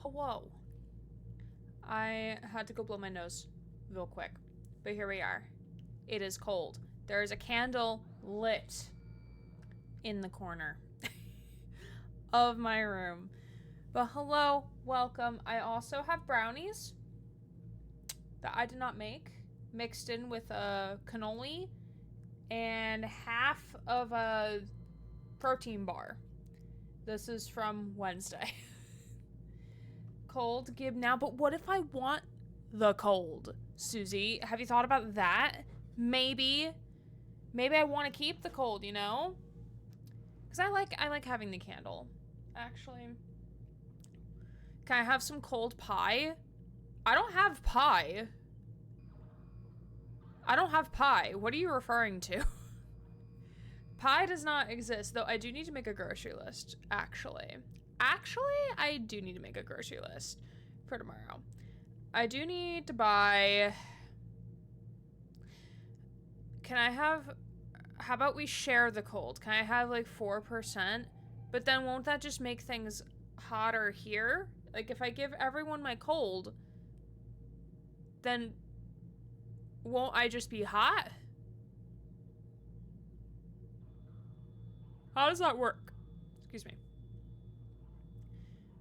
Whoa. I had to go blow my nose real quick. But here we are. It is cold. There is a candle lit in the corner of my room. But hello, welcome. I also have brownies that I did not make, mixed in with a cannoli and half of a protein bar. This is from Wednesday. Cold, Gib now. But what if I want the cold, Susie? Have you thought about that? Maybe I want to keep the cold, you know? Because I like having the candle. Actually, can I have some cold pie? I don't have pie. I don't have pie. What are you referring to? Pie does not exist, though I do need to make a grocery list, actually. I do need to make a grocery list for tomorrow. I do need to buy... Can I have... How about we share the cold? Can I have like 4%? But then won't that just make things hotter here? Like if I give everyone my cold, then won't I just be hot? How does that work? Excuse me.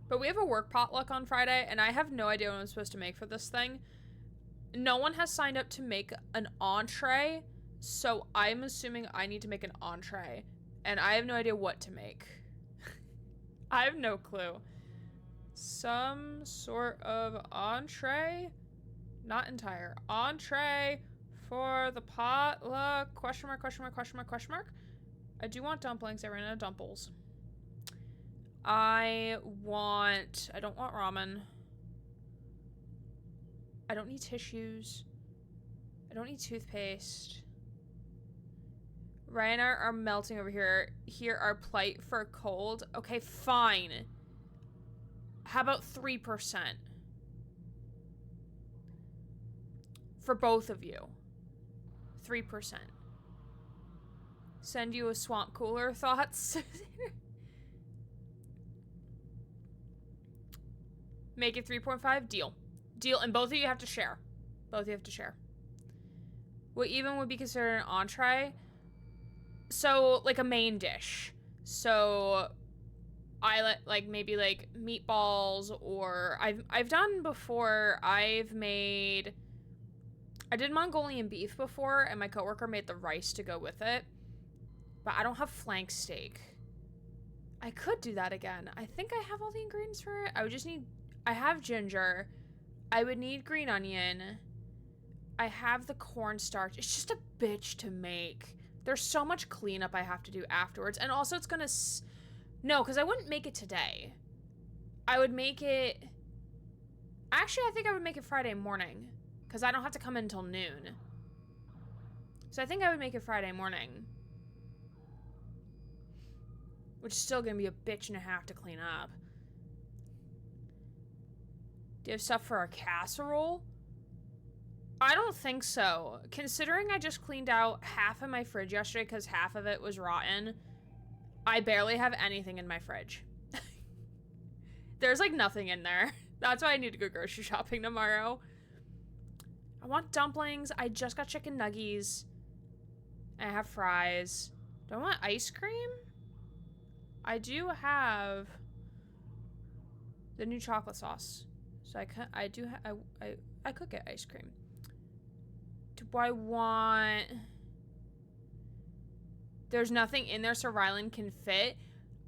But we have a work potluck on Friday, and I have no idea what I'm supposed to make for this thing. No one has signed up to make an entree, so I'm assuming I need to make an entree. And I have no idea what to make. I have no clue. Some sort of entree? Not entire. Entree for the potluck? Question mark, question mark, question mark, question mark? I do want dumplings. I ran out of dumples. I don't want ramen. I don't need tissues. I don't need toothpaste. Ryan are melting over here. Here are plight for cold. Okay, fine. How about 3%? For both of you. 3%. Send you a swamp cooler, thoughts? Make it 3.5. Deal. Deal. And both of you have to share. Both of you have to share. What even would be considered an entree? So, like a main dish. So, I like maybe like meatballs, or I've done before. I did Mongolian beef before, and my coworker made the rice to go with it. But I don't have flank steak. I could do that again. I think I have all the ingredients for it. I have ginger. I would need green onion. I have the cornstarch. It's just a bitch to make. There's so much cleanup I have to do afterwards. And also it's gonna... No, because I wouldn't make it today. I would make it... Actually, I think I would make it Friday morning. Because I don't have to come in until noon. So I think I would make it Friday morning. Which is still gonna be a bitch and a half to clean up. Do you have stuff for a casserole? I don't think so. Considering I just cleaned out half of my fridge yesterday because half of it was rotten, I barely have anything in my fridge. There's like nothing in there. That's why I need to go grocery shopping tomorrow. I want dumplings. I just got chicken nuggies. I have fries. Do I want ice cream? I do have the new chocolate sauce. So I could get ice cream. Do I want... There's nothing in there so Rylan can fit.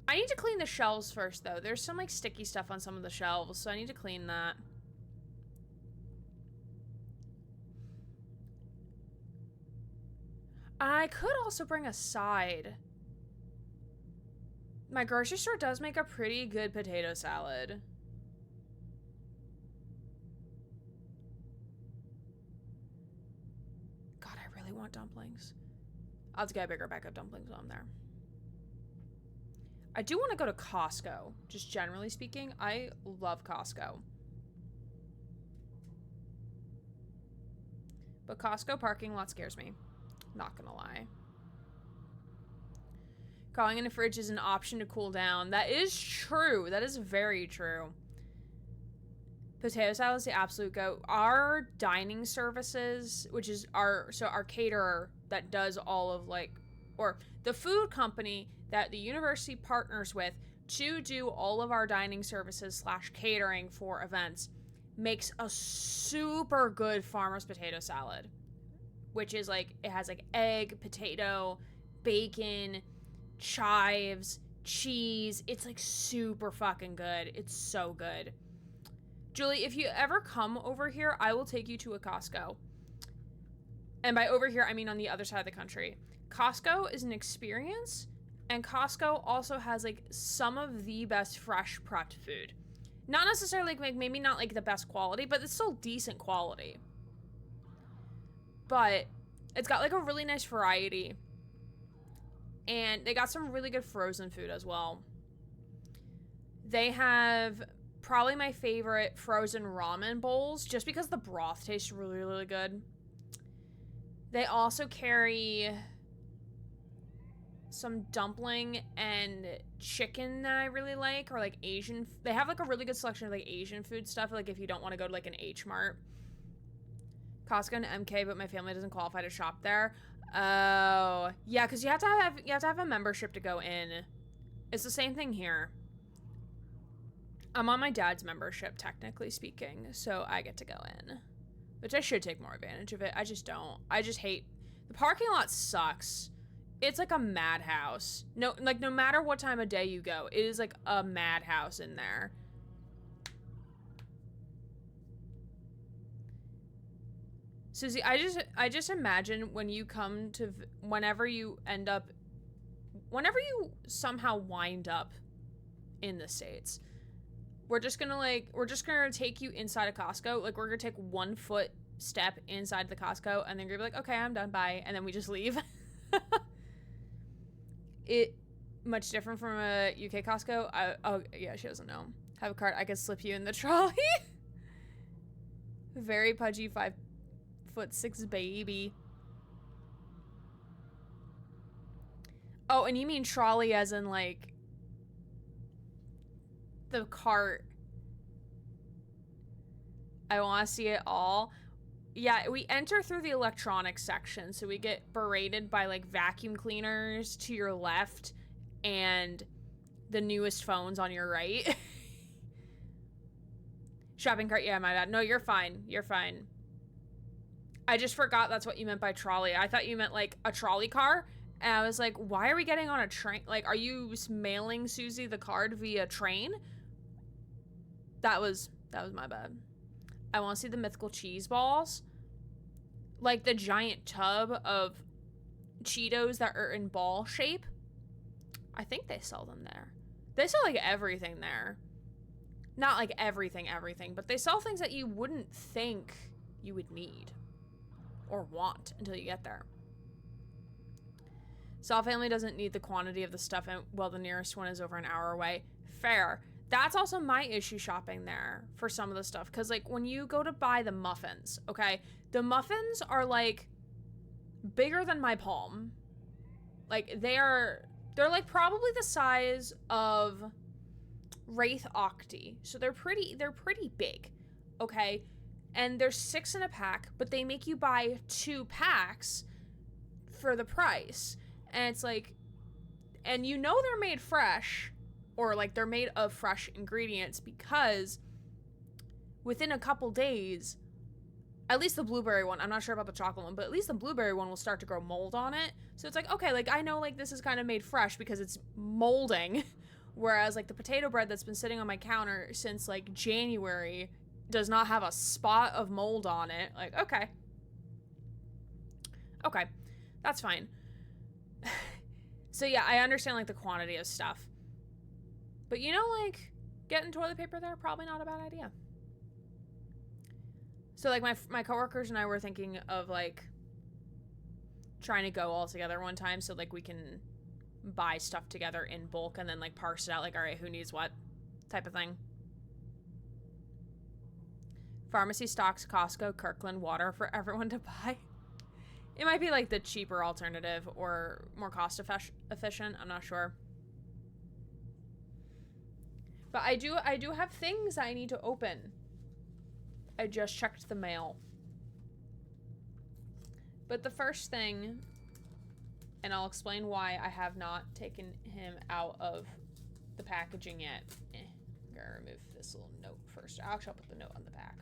I need to clean the shelves first, though. There's some, like, sticky stuff on some of the shelves, so I need to clean that. I could also bring a side. My grocery store does make a pretty good potato salad. God, I really want dumplings. I'll just get a bigger bag of dumplings while I'm there. I do want to go to Costco, just generally speaking. I love Costco. But Costco parking lot scares me. Not gonna lie. Calling in a fridge is an option to cool down. That is true. That is very true. Potato salad is the absolute go. Our dining services, which is our caterer that does all of like, or the food company that the university partners with to do all of our dining services / catering for events, makes a super good farmer's potato salad, which is like, it has like egg, potato, bacon, chives, cheese. It's like super fucking good. It's so good. Julie, if you ever come over here, I will take you to a Costco. And by over here, I mean on the other side of the country. Costco is an experience, and Costco also has like some of the best fresh prepped food. Not necessarily like maybe not like the best quality, but it's still decent quality. But it's got like a really nice variety. And they got some really good frozen food as well. They have probably my favorite frozen ramen bowls, just because the broth tastes really, really good. They also carry some dumpling and chicken that I really like, or like Asian. They have like a really good selection of like Asian food stuff, like if you don't want to go to like an H Mart. Costco and MK, but my family doesn't qualify to shop there. Oh, yeah, because you have to have a membership to go in. It's the same thing here. I'm on my dad's membership, technically speaking, so I get to go in, which I should take more advantage of it. I just don't. I just hate the parking lot. Sucks. It's like a madhouse. No matter what time of day you go, it is like a madhouse in there. Susie, I just imagine when you come to, whenever you somehow wind up in the States, we're just gonna take you inside a Costco. Like, we're gonna take 1 foot step inside the Costco, and then you're gonna be like, okay, I'm done, bye. And then we just leave. It much different from a UK Costco. Oh yeah, she doesn't know. Have a cart, I could slip you in the trolley. Very pudgy 5'6" baby. Oh, and you mean trolley as in like the cart. I want to see it all. Yeah, we enter through the electronics section, so we get berated by like vacuum cleaners to your left and the newest phones on your right. Shopping cart, yeah, my bad. No, you're fine. You're fine. I just forgot that's what you meant by trolley. I thought you meant like a trolley car. And I was like, why are we getting on a train? Like, are you mailing Susie the card via train? That was my bad. I want to see the mythical cheese balls. Like the giant tub of Cheetos that are in ball shape. I think they sell them there. They sell like everything there. Not like everything, but they sell things that you wouldn't think you would need or want until you get there. Saw family doesn't need the quantity of the stuff, and well, the nearest one is over an hour away. Fair. That's also my issue shopping there for some of the stuff, because like when you go to buy the muffins, okay, the muffins are like bigger than my palm. Like they're like probably the size of Wraith Octi, so they're pretty big, okay, and there's 6 in a pack, but they make you buy 2 packs for the price. And it's like, and you know they're made fresh, or like they're made of fresh ingredients, because within a couple days, at least the blueberry one, I'm not sure about the chocolate one, but at least the blueberry one will start to grow mold on it. So it's like, okay, like I know like this is kind of made fresh because it's molding. Whereas like the potato bread that's been sitting on my counter since like January does not have a spot of mold on it. Like, okay. Okay, that's fine. So yeah, I understand like the quantity of stuff. But you know, like getting toilet paper there, probably not a bad idea. So like my coworkers and I were thinking of like trying to go all together one time, so like we can buy stuff together in bulk and then like parse it out, like, all right, who needs what type of thing. Pharmacy stocks Costco Kirkland water for everyone to buy. It might be like the cheaper alternative or more cost efficient. I'm not sure. But I do have things I need to open. I just checked the mail. But the first thing, and I'll explain why I have not taken him out of the packaging yet. I'm gonna remove this little note first. Actually, I'll put the note on the back.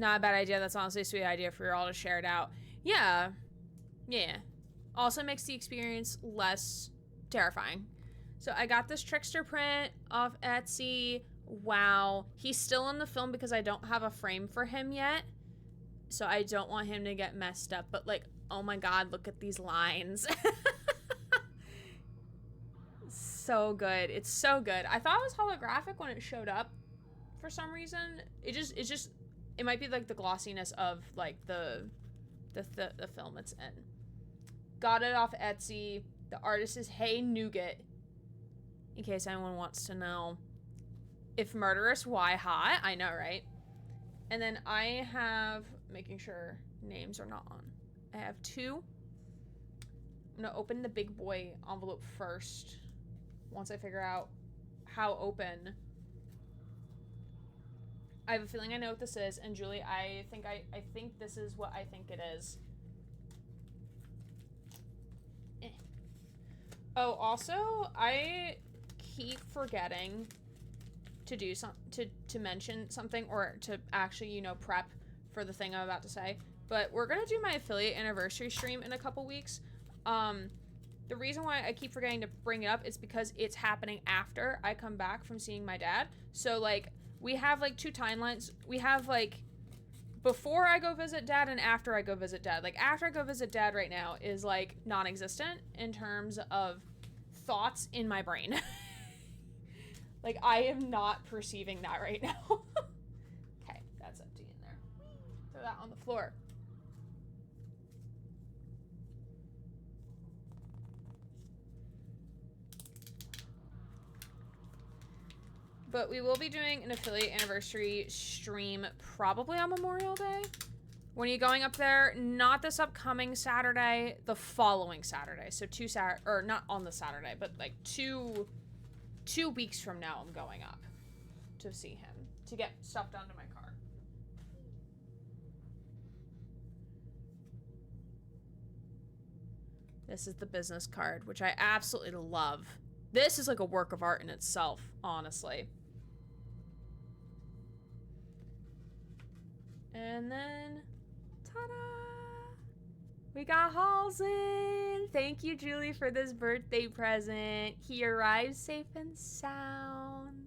Not a bad idea. That's honestly a sweet idea for you all to share it out. Yeah. Yeah. Also makes the experience less terrifying. So I got this trickster print off Etsy. Wow. He's still in the film because I don't have a frame for him yet. So I don't want him to get messed up. But like, oh my god, look at these lines. So good. It's so good. I thought it was holographic when it showed up for some reason. It might be like the glossiness of like the film it's in. Got it off Etsy. The artist is Hey Nougat. In case anyone wants to know. If murderous, why hot? I know, right? And then I have, making sure names are not on. I have two. I'm gonna open the big boy envelope first. Once I figure out how open. I have a feeling I know what this is, and Julie, I think this is what I think it is. Oh, also, I keep forgetting to do to mention something, or to actually, you know, prep for the thing I'm about to say. But we're gonna do my affiliate anniversary stream in a couple weeks. The reason why I keep forgetting to bring it up is because it's happening after I come back from seeing my dad. So like, we have like two timelines. We have like before I go visit dad and after I go visit dad. Like after I go visit dad right now is like non-existent in terms of thoughts in my brain. Like I am not perceiving that right now. Okay, that's empty in there. Throw that on the floor. But we will be doing an affiliate anniversary stream probably on Memorial Day. When are you going up there? Not this upcoming Saturday, the following Saturday. So or not on the Saturday, but like two weeks from now I'm going up to see him, to get stuff done to my car. This is the business card, which I absolutely love. This is like a work of art in itself, honestly. And then, ta-da! We got Halsey. Thank you, Julie, for this birthday present. He arrives safe and sound.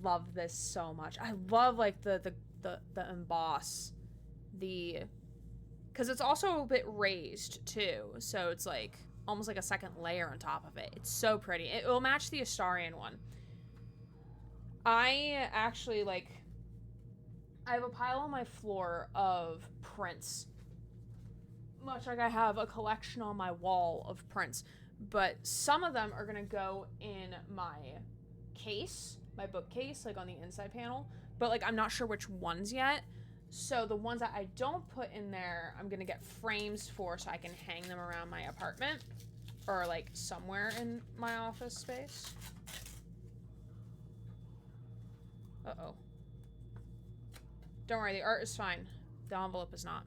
Love this so much. I love like the emboss, because it's also a bit raised too, so it's like almost like a second layer on top of it. It's so pretty. It will match the Astarion one. I actually I have a pile on my floor of prints. Much like I have a collection on my wall of prints. But some of them are going to go in my case, my bookcase, like on the inside panel. But like I'm not sure which ones yet. So the ones that I don't put in there, I'm going to get frames for so I can hang them around my apartment. Or like somewhere in my office space. Uh-oh. Don't worry, the art is fine. The envelope is not.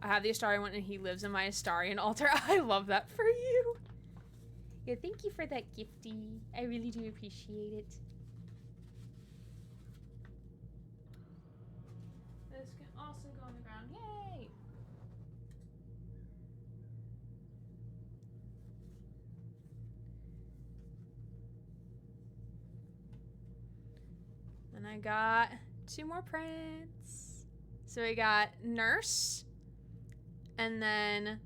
I have the Astarion one and he lives in my Astarion altar. I love that for you. Yeah, thank you for that gifty. I really do appreciate it. This can also go on the ground. Yay! And I got 2 more prints. So we got Nurse and then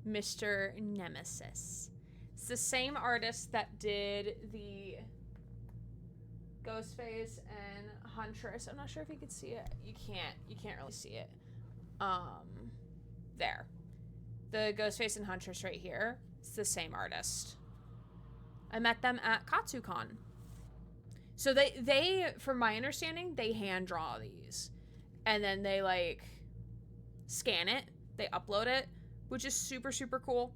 Mr. Nemesis. It's the same artist that did the Ghostface and Huntress. I'm not sure if you can see it. You can't really see it. There. The Ghostface and Huntress right here. It's the same artist. I met them at KatsuCon. So they, from my understanding, they hand draw these. And then they, like, scan it. They upload it, which is super, super cool.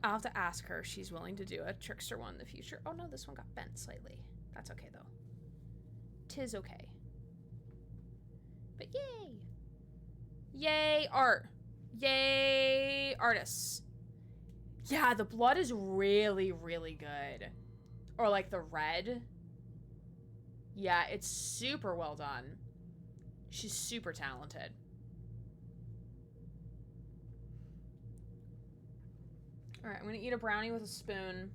I'll have to ask her if she's willing to do a trickster one in the future. Oh no, this one got bent slightly. That's okay though. 'Tis okay. But yay! Yay, art. Yay, artists. Yeah, the blood is really, really good. Or like the red. Yeah, it's super well done. She's super talented. Alright, I'm gonna eat a brownie with a spoon.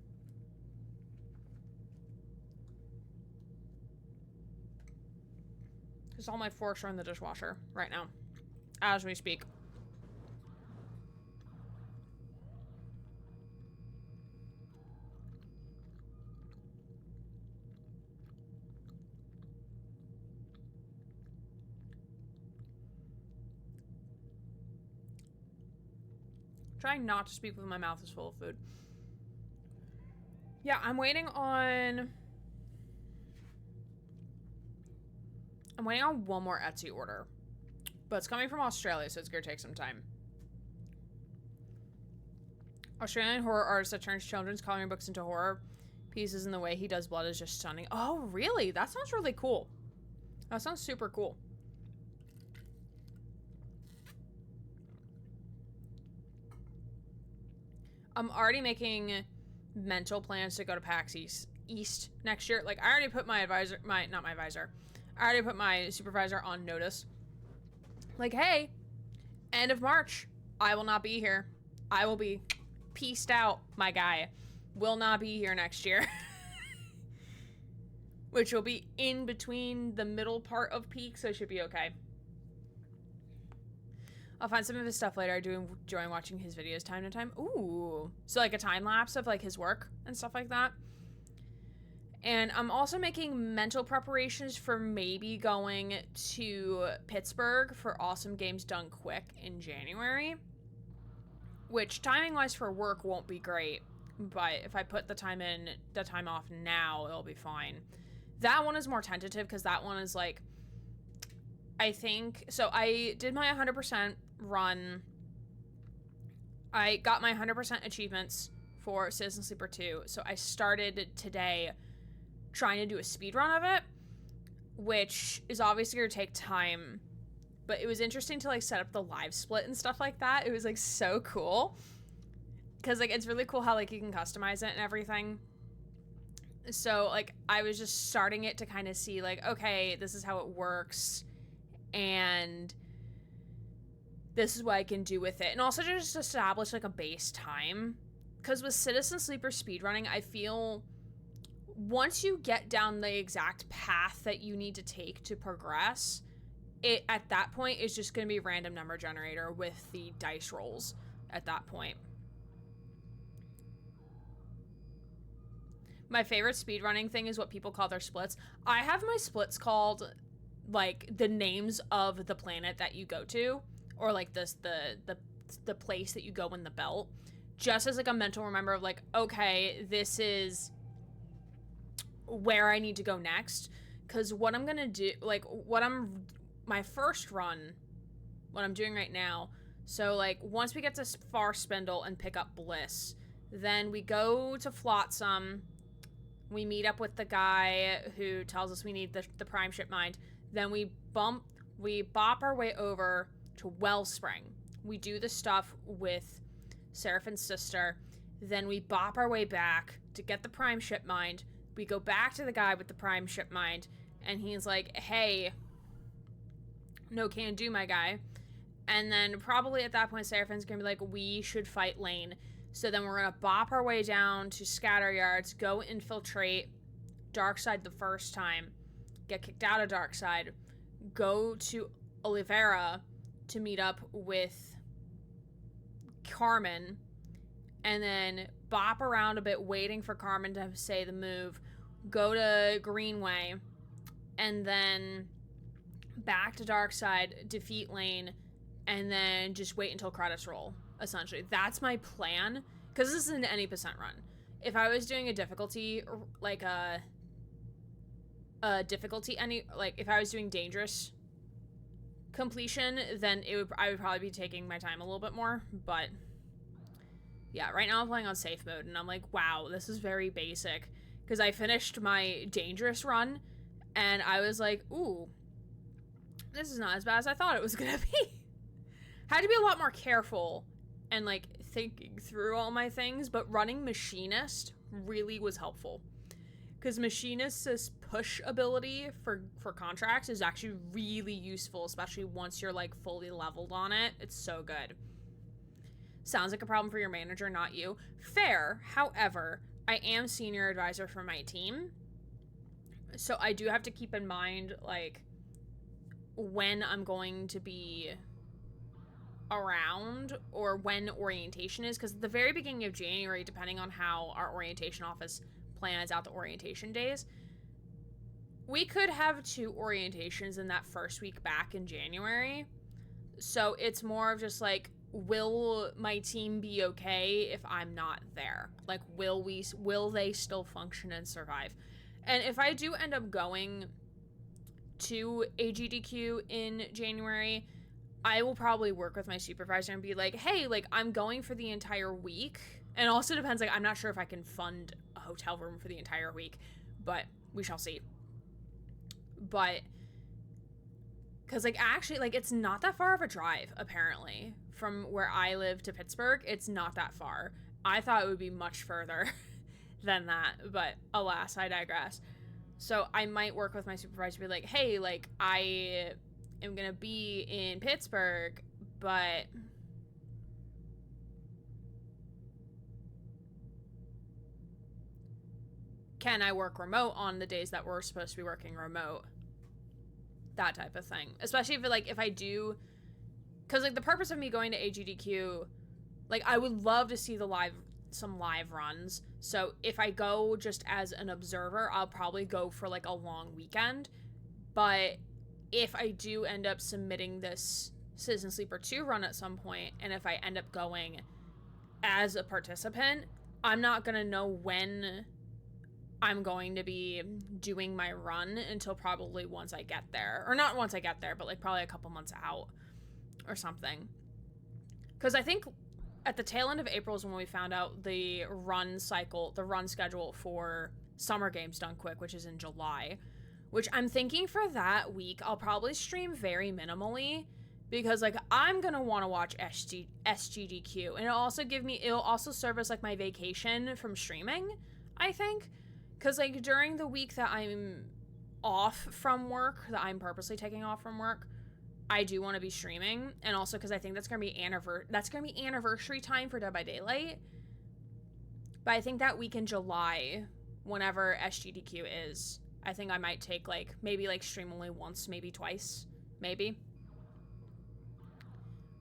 Because all my forks are in the dishwasher right now. As we speak. Trying not to speak with my mouth is full of food. Yeah, I'm waiting on one more Etsy order. But it's coming from Australia, so it's gonna take some time. Australian horror artist that turns children's coloring books into horror pieces, and the way he does blood is just stunning. Oh, really? That sounds really cool. That sounds super cool. I'm already making mental plans to go to PAX East next year. Like, I already put my advisor, not my advisor. I already put my supervisor on notice. Like, hey, end of March, I will not be here. I will be peaced out, my guy. Will not be here next year. Which will be in between the middle part of peak, so it should be okay. I'll find some of his stuff later. I do enjoy watching his videos time to time. Ooh. So like a time lapse of like his work and stuff like that. And I'm also making mental preparations for maybe going to Pittsburgh for Awesome Games Done Quick in January. Which timing wise for work won't be great. But if I put the time off now, it'll be fine. That one is more tentative because that one is like, I think, so I did my 100% run. I got my 100% achievements for Citizen Sleeper 2. So I started today trying to do a speed run of it, which is obviously going to take time. But it was interesting to like set up the live split and stuff like that. It was like so cool. Because like it's really cool how like you can customize it and everything. So like I was just starting it to kind of see like, okay, this is how it works. And this is what I can do with it. And also just establish like a base time. Because with Citizen Sleeper speedrunning, I feel once you get down the exact path that you need to take to progress, it at that point is just going to be random number generator with the dice rolls at that point. My favorite speedrunning thing is what people call their splits. I have my splits called like the names of the planet that you go to, or like the place that you go in the belt, just as like a mental remember of like, okay, this is where I need to go next. Because what I'm gonna do, like my first run, what I'm doing right now, so like once we get to Far Spindle and pick up Bliss, then we go to Flotsam, we meet up with the guy who tells us we need the Prime Ship Mind, then we bop our way over to Wellspring. We do the stuff with Seraphine's sister, then we bop our way back to get the Prime Ship Mind. We go back to the guy with the Prime Ship Mind, and he's like, hey, no can do, my guy. And then probably at that point, Seraphine's gonna be like, we should fight Lane. So then we're gonna bop our way down to Scatter Yards, go infiltrate Darkside the first time, get kicked out of Darkside, go to Oliveira to meet up with Carmen, and then bop around a bit waiting for Carmen to say the move, go to Greenway, and then back to Darkside, defeat Lane, and then just wait until credits roll, essentially. That's my plan, because this is an any percent run. If I was doing a difficulty, like a difficulty, if I was doing dangerous completion, then I would probably be taking my time a little bit more, but Yeah, right now I'm playing on safe mode, and I'm like, wow, this is very basic. Because I finished my dangerous run, and I was like, ooh, this is not as bad as I thought it was gonna be. Had to be a lot more careful and, like, thinking through all my things, but running Machinist really was helpful. Because Machinist's push ability for contracts is actually really useful, especially once you're, like, fully leveled on it. It's so good. Sounds like a problem for your manager, not you. Fair. However, I am senior advisor for my team, so I do have to keep in mind, like, when I'm going to be around or when orientation is, because at the very beginning of January, depending on how our orientation office plans out the orientation days, we could have 2 orientations in that first week back in January. So it's more of just like, will my team be okay if I'm not there? Like, will they still function and survive? And if I do end up going to AGDQ in January, I will probably work with my supervisor and be like, hey, like, I'm going for the entire week. And it also depends, like, I'm not sure if I can fund a hotel room for the entire week, but we shall see. But, because, like, actually, like, it's not that far of a drive, apparently, from where I live to Pittsburgh. It's not that far. I thought it would be much further than that, but alas, I digress. So I might work with my supervisor to be like, hey, like, I am gonna be in Pittsburgh, but can I work remote on the days that we're supposed to be working remote? That type of thing. Especially if, like, if I do, because, like, the purpose of me going to AGDQ, like, I would love to see some live runs. So if I go just as an observer, I'll probably go for, like, a long weekend. But if I do end up submitting this Citizen Sleeper 2 run at some point, and if I end up going as a participant, I'm not gonna know when I'm going to be doing my run until probably once I get there. Or not once I get there, but, like, probably a couple months out or something. Because I think at the tail end of April is when we found out the run schedule for Summer Games Done Quick, which is in July. Which I'm thinking for that week, I'll probably stream very minimally, because, like, I'm gonna want to watch SGDQ, and it'll also serve as, like, my vacation from streaming, I think, because, like, during the week that I'm off from work, that I'm purposely taking off from work, I do want to be streaming, and also because I think that's gonna be anniversary time for Dead by Daylight. But I think that week in July, whenever SGDQ is, I think I might take, like, maybe, like, stream only once, maybe twice, maybe.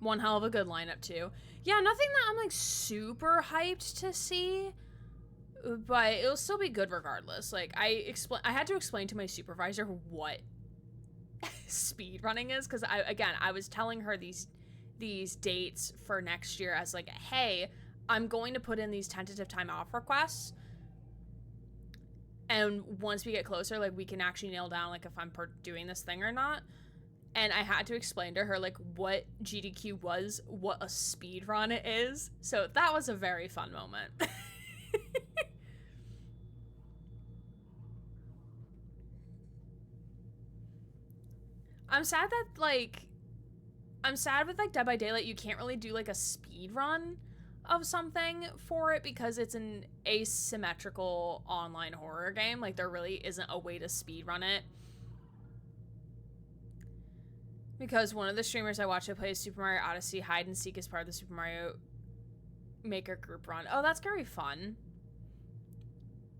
One hell of a good lineup, too. Yeah, nothing that I'm, like, super hyped to see, but it'll still be good regardless. Like, I had to explain to my supervisor what speedrunning is, because I was telling her these dates for next year as, like, hey, I'm going to put in these tentative time off requests, and once we get closer, like, we can actually nail down, like, if I'm doing this thing or not. And I had to explain to her, like, what GDQ was, what a speed run is. So that was a very fun moment. I'm sad with, like, Dead by Daylight, you can't really do, like, a speed run of something for it, because it's an asymmetrical online horror game. Like, there really isn't a way to speedrun it. Because one of the streamers I watch that plays Super Mario Odyssey hide and seek as part of the Super Mario Maker group run. Oh, that's gonna be fun.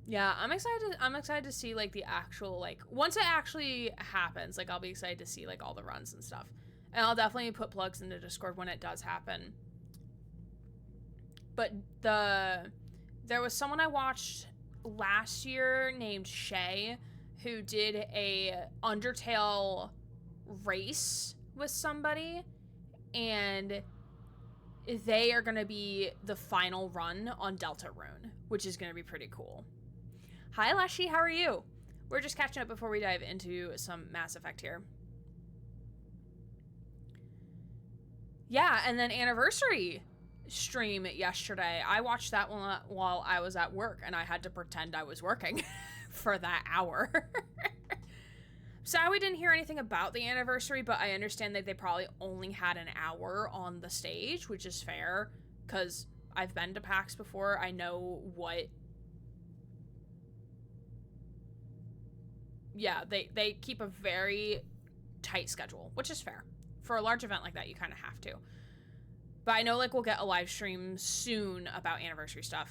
Yeah, I'm excited to see, like, the actual, like, once it actually happens, like, I'll be excited to see, like, all the runs and stuff. And I'll definitely put plugs into Discord when it does happen. But there was someone I watched last year named Shay who did a Undertale race with somebody, and they are going to be the final run on Deltarune, which is going to be pretty cool. Hi, Lashy, how are you? We're just catching up before we dive into some Mass Effect here. Yeah, and then Anniversary stream yesterday. I watched that one while I was at work, and I had to pretend I was working for that hour. Sad we didn't hear anything about the anniversary, but I understand that they probably only had an hour on the stage, which is fair, because I've been to PAX before. I know what... Yeah, they keep a very tight schedule, which is fair. For a large event like that, you kind of have to. But I know, like, we'll get a live stream soon about anniversary stuff.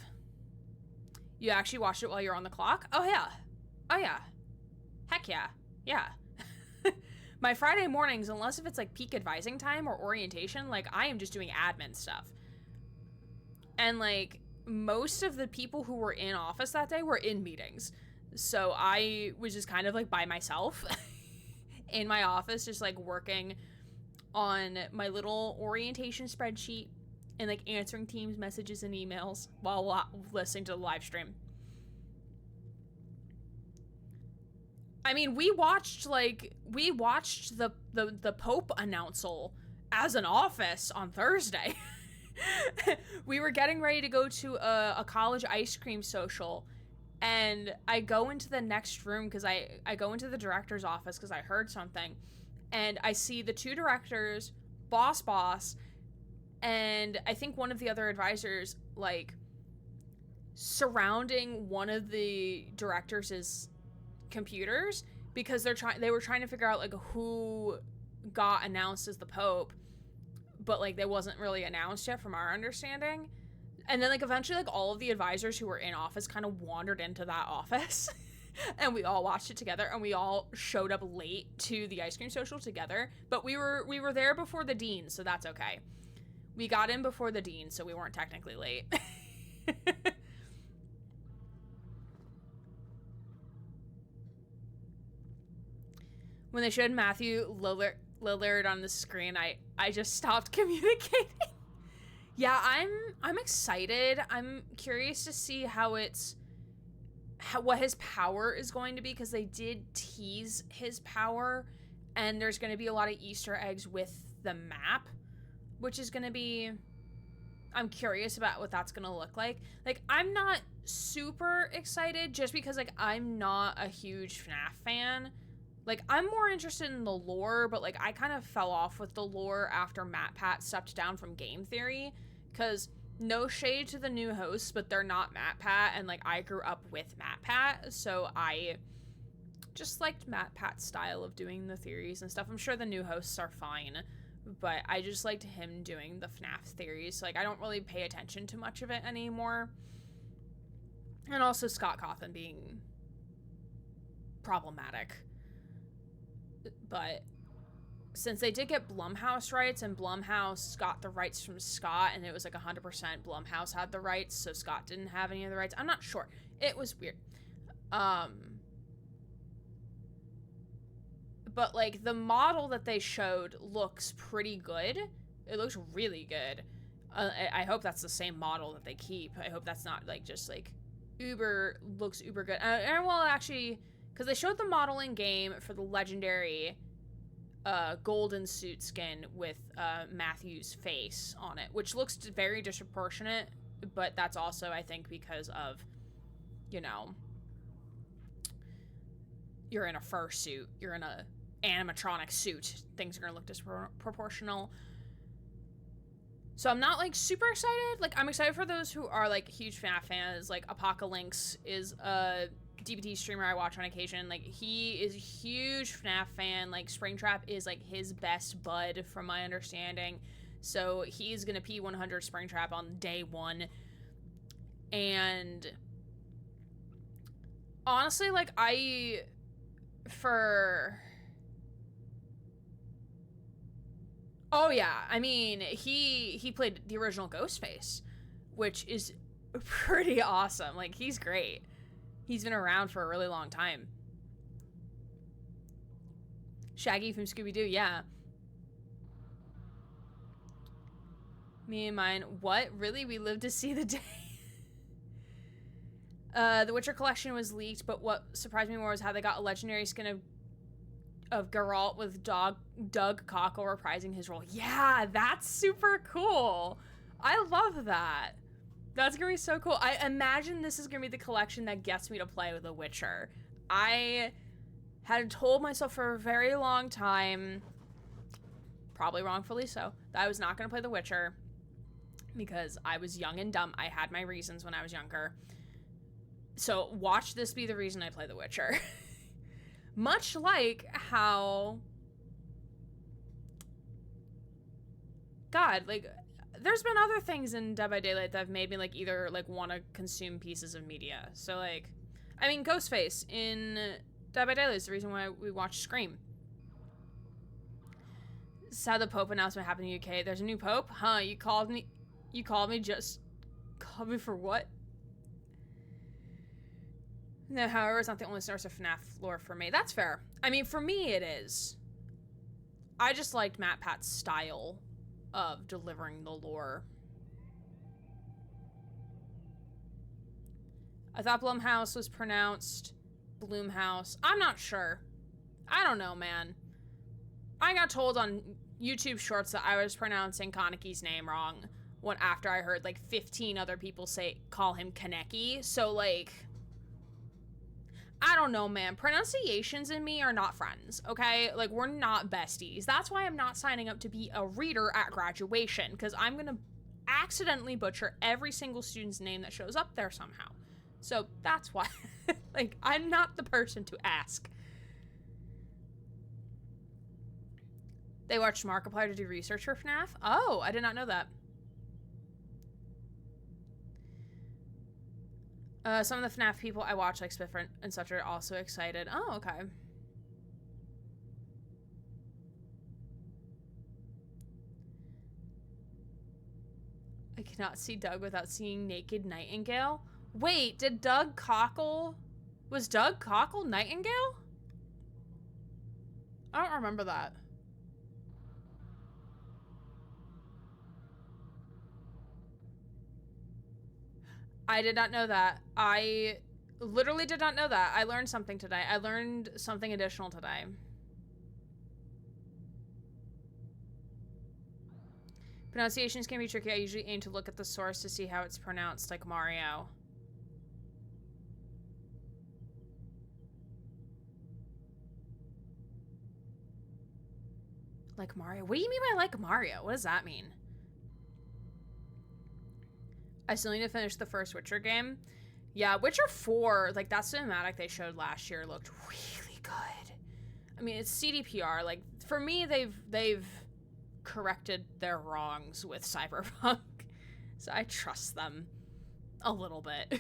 You actually watched it while you're on the clock? Oh, yeah. Oh, yeah. Heck yeah. Yeah. My Friday mornings, unless if it's, like, peak advising time or orientation, like, I am just doing admin stuff. And, like, most of the people who were in office that day were in meetings. So I was just kind of, like, by myself in my office, just, like, working on my little orientation spreadsheet and, like, answering Teams messages and emails while listening to the live stream. I mean, we watched the Pope announcel as an office on Thursday. We were getting ready to go to a college ice cream social, and I go into the next room because I go into the director's office because I heard something. And I see the two directors, boss, and I think one of the other advisors, like, surrounding one of the directors' computers because they were trying to figure out, like, who got announced as the Pope, but, like, they wasn't really announced yet from our understanding. And then, like, eventually, like, all of the advisors who were in office kind of wandered into that office. And we all watched it together, and we all showed up late to the ice cream social together. But we were there before the dean, so that's okay. We got in before the dean, so we weren't technically late. When they showed Matthew Lillard on the screen, I just stopped communicating. Yeah, I'm excited. I'm curious to see what his power is going to be, because they did tease his power, and there's going to be a lot of Easter eggs with the map, which is going to be... I'm curious about what that's going to look like. Like, I'm not super excited just because, like, I'm not a huge FNAF fan. Like, I'm more interested in the lore, but, like, I kind of fell off with the lore after MatPat stepped down from Game Theory, because... No shade to the new hosts, but they're not MatPat, and, like, I grew up with MatPat, so I just liked MatPat's style of doing the theories and stuff. I'm sure the new hosts are fine, but I just liked him doing the FNAF theories. Like, I don't really pay attention to much of it anymore. And also Scott Cawthon being problematic. But... since they did get Blumhouse rights, and Blumhouse got the rights from Scott, and it was like 100% Blumhouse had the rights, so Scott didn't have any of the rights. I'm not sure. It was weird. But, like, the model that they showed looks pretty good. It looks really good. I hope that's the same model that they keep. I hope that's not, like, just, like, looks uber good. And well, actually, because they showed the model in game for the legendary... golden suit skin with Matthew's face on it, which looks very disproportionate, but that's also, I think, because of, you know, you're in a fursuit, you're in a animatronic suit, things are gonna look disproportional. So I'm not, like, super excited. Like, I'm excited for those who are, like, huge FNAF fans. Like, Apocalypse is a DBT streamer I watch on occasion. Like, he is a huge FNAF fan. Like, Springtrap is, like, his best bud, from my understanding. So he's gonna P100 Springtrap on day one. And honestly, like, oh yeah, I mean, he played the original Ghostface, which is pretty awesome. Like, he's great. He's been around for a really long time. Shaggy from Scooby-Doo, yeah. Me and mine, what? Really? We lived to see the day. The Witcher collection was leaked, but what surprised me more was how they got a legendary skin of Geralt with Doug Cockle reprising his role. Yeah, that's super cool. I love that. That's gonna be so cool. I imagine this is gonna be the collection that gets me to play with The Witcher. I had told myself for a very long time, probably wrongfully so, that I was not gonna play The Witcher because I was young and dumb. I had my reasons when I was younger. So watch this be the reason I play The Witcher. Much like how... God, like... There's been other things in Dead by Daylight that have made me, like, either, like, want to consume pieces of media. So, like, I mean, Ghostface in Dead by Daylight is the reason why we watch Scream. This is how the Pope announcement happened in the UK. There's a new Pope? Huh, you called me just... Called me for what? No, however, it's not the only source of FNAF lore for me. That's fair. I mean, for me, it is. I just liked Matt Pat's style of delivering the lore. I thought Blumhouse was pronounced Bloomhouse. I'm not sure. I don't know, man. I got told on YouTube Shorts that I was pronouncing Kaneki's name wrong after I heard like 15 other people call him Kaneki. So like, I don't know, man. Pronunciations and me are not friends, okay? Like, we're not besties. That's why I'm not signing up to be a reader at graduation, because I'm gonna accidentally butcher every single student's name that shows up there somehow. So that's why, like, I'm not the person to ask. They watched Markiplier to do research for FNAF? Oh, I did not know that. Some of the FNAF people I watch, like Spiffert and such, are also excited. Oh, okay. I cannot see Doug without seeing Naked Nightingale. Wait, did Doug Cockle... Was Doug Cockle Nightingale? I don't remember that. I did not know that. I literally did not know that. I learned something today. I learned something additional today. Pronunciations can be tricky. I usually aim to look at the source to see how it's pronounced, like Mario. Like Mario? What do you mean by like Mario? What does that mean? I still need to finish the first Witcher game. Yeah, Witcher 4, like, that cinematic they showed last year looked really good. I mean, it's CDPR. Like, for me, they've corrected their wrongs with Cyberpunk. So I trust them a little bit.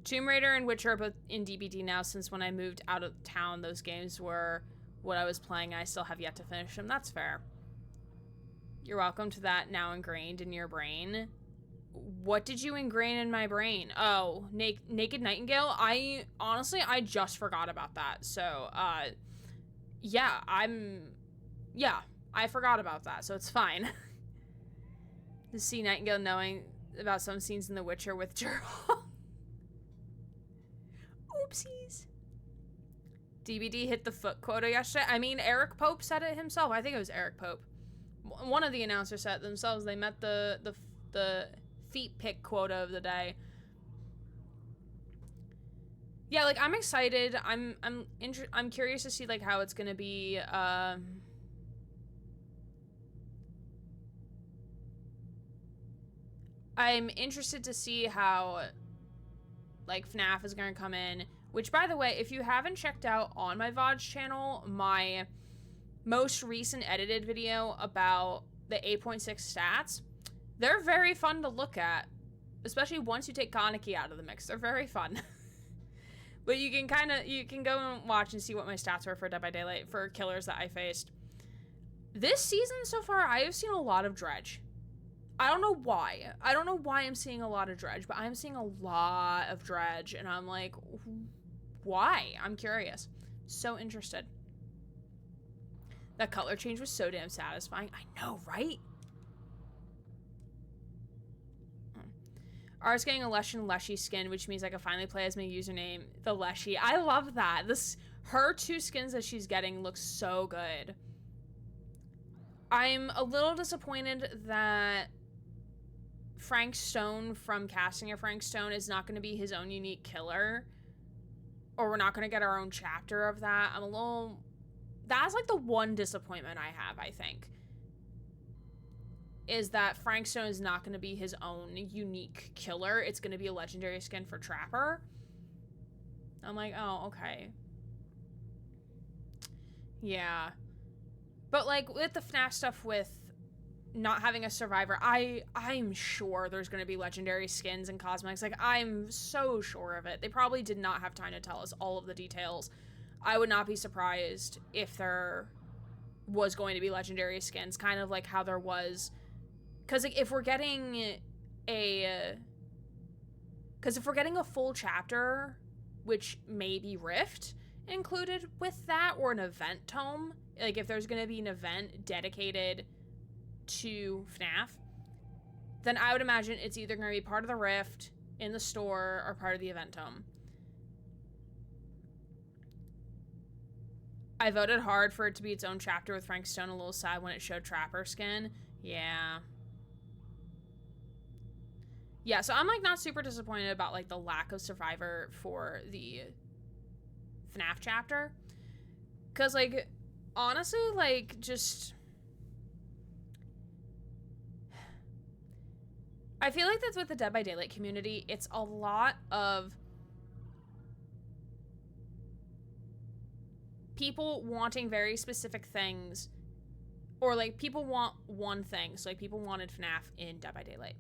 Tomb Raider and Witcher are both in DBD now, since when I moved out of town, those games were what I was playing. I still have yet to finish them. That's fair. You're welcome to that now ingrained in your brain. What did you ingrain in my brain? Oh, Naked Nightingale? I just forgot about that. So, yeah, I forgot about that, so it's fine. To see Nightingale knowing about some scenes in The Witcher with Geralt. Oopsies. DBD hit the foot quota yesterday. I mean, Eric Pope said it himself. I think it was Eric Pope. One of the announcers said themselves they met the feet pick quota of the day. Yeah, like, I'm excited. I'm curious to see, like, how it's gonna be. I'm interested to see how, like, FNAF is gonna come in. Which, by the way, if you haven't checked out on my VOD channel, my most recent edited video about the 8.6 stats, they're very fun to look at, especially once you take Kaneki out of the mix. They're very fun. But you can go and watch and see what my stats were for Dead by Daylight for killers that I faced. This season so far, I have seen a lot of Dredge. I don't know why. I don't know why I'm seeing a lot of Dredge, but I'm seeing a lot of Dredge, and I'm like, why? I'm curious. So interested. That color change was so damn satisfying. I know, right? Art's getting a Leshy Leshy skin, which means I can finally play as my username, the Leshy. I love that. Her two skins that she's getting look so good. I'm a little disappointed that Frank Stone from casting a Frank Stone is not going to be his own unique killer, or we're not going to get our own chapter of that. I'm a little... That's like the one disappointment I have, I think, is that Frank Stone is not going to be his own unique killer. It's going to be a legendary skin for Trapper. I'm like, oh, okay. Yeah. But, like, with the FNAF stuff with not having a survivor, I'm sure there's going to be legendary skins and cosmetics. Like, I'm so sure of it. They probably did not have time to tell us all of the details. I would not be surprised if there was going to be legendary skins, kind of like how there was... Because, like, if we're getting a full chapter, which may be Rift included with that, or an event tome, like, if there's going to be an event dedicated to FNAF, then I would imagine it's either going to be part of the Rift in the store or part of the event tome. I voted hard for it to be its own chapter with Frank Stone. A little sad when it showed Trapper skin. Yeah. Yeah, so I'm, like, not super disappointed about, like, the lack of survivor for the FNAF chapter. Because, like, honestly, like, just... I feel like that's with the Dead by Daylight community. It's a lot of people wanting very specific things, or, like, people want one thing. So, like, people wanted FNAF in Dead by Daylight.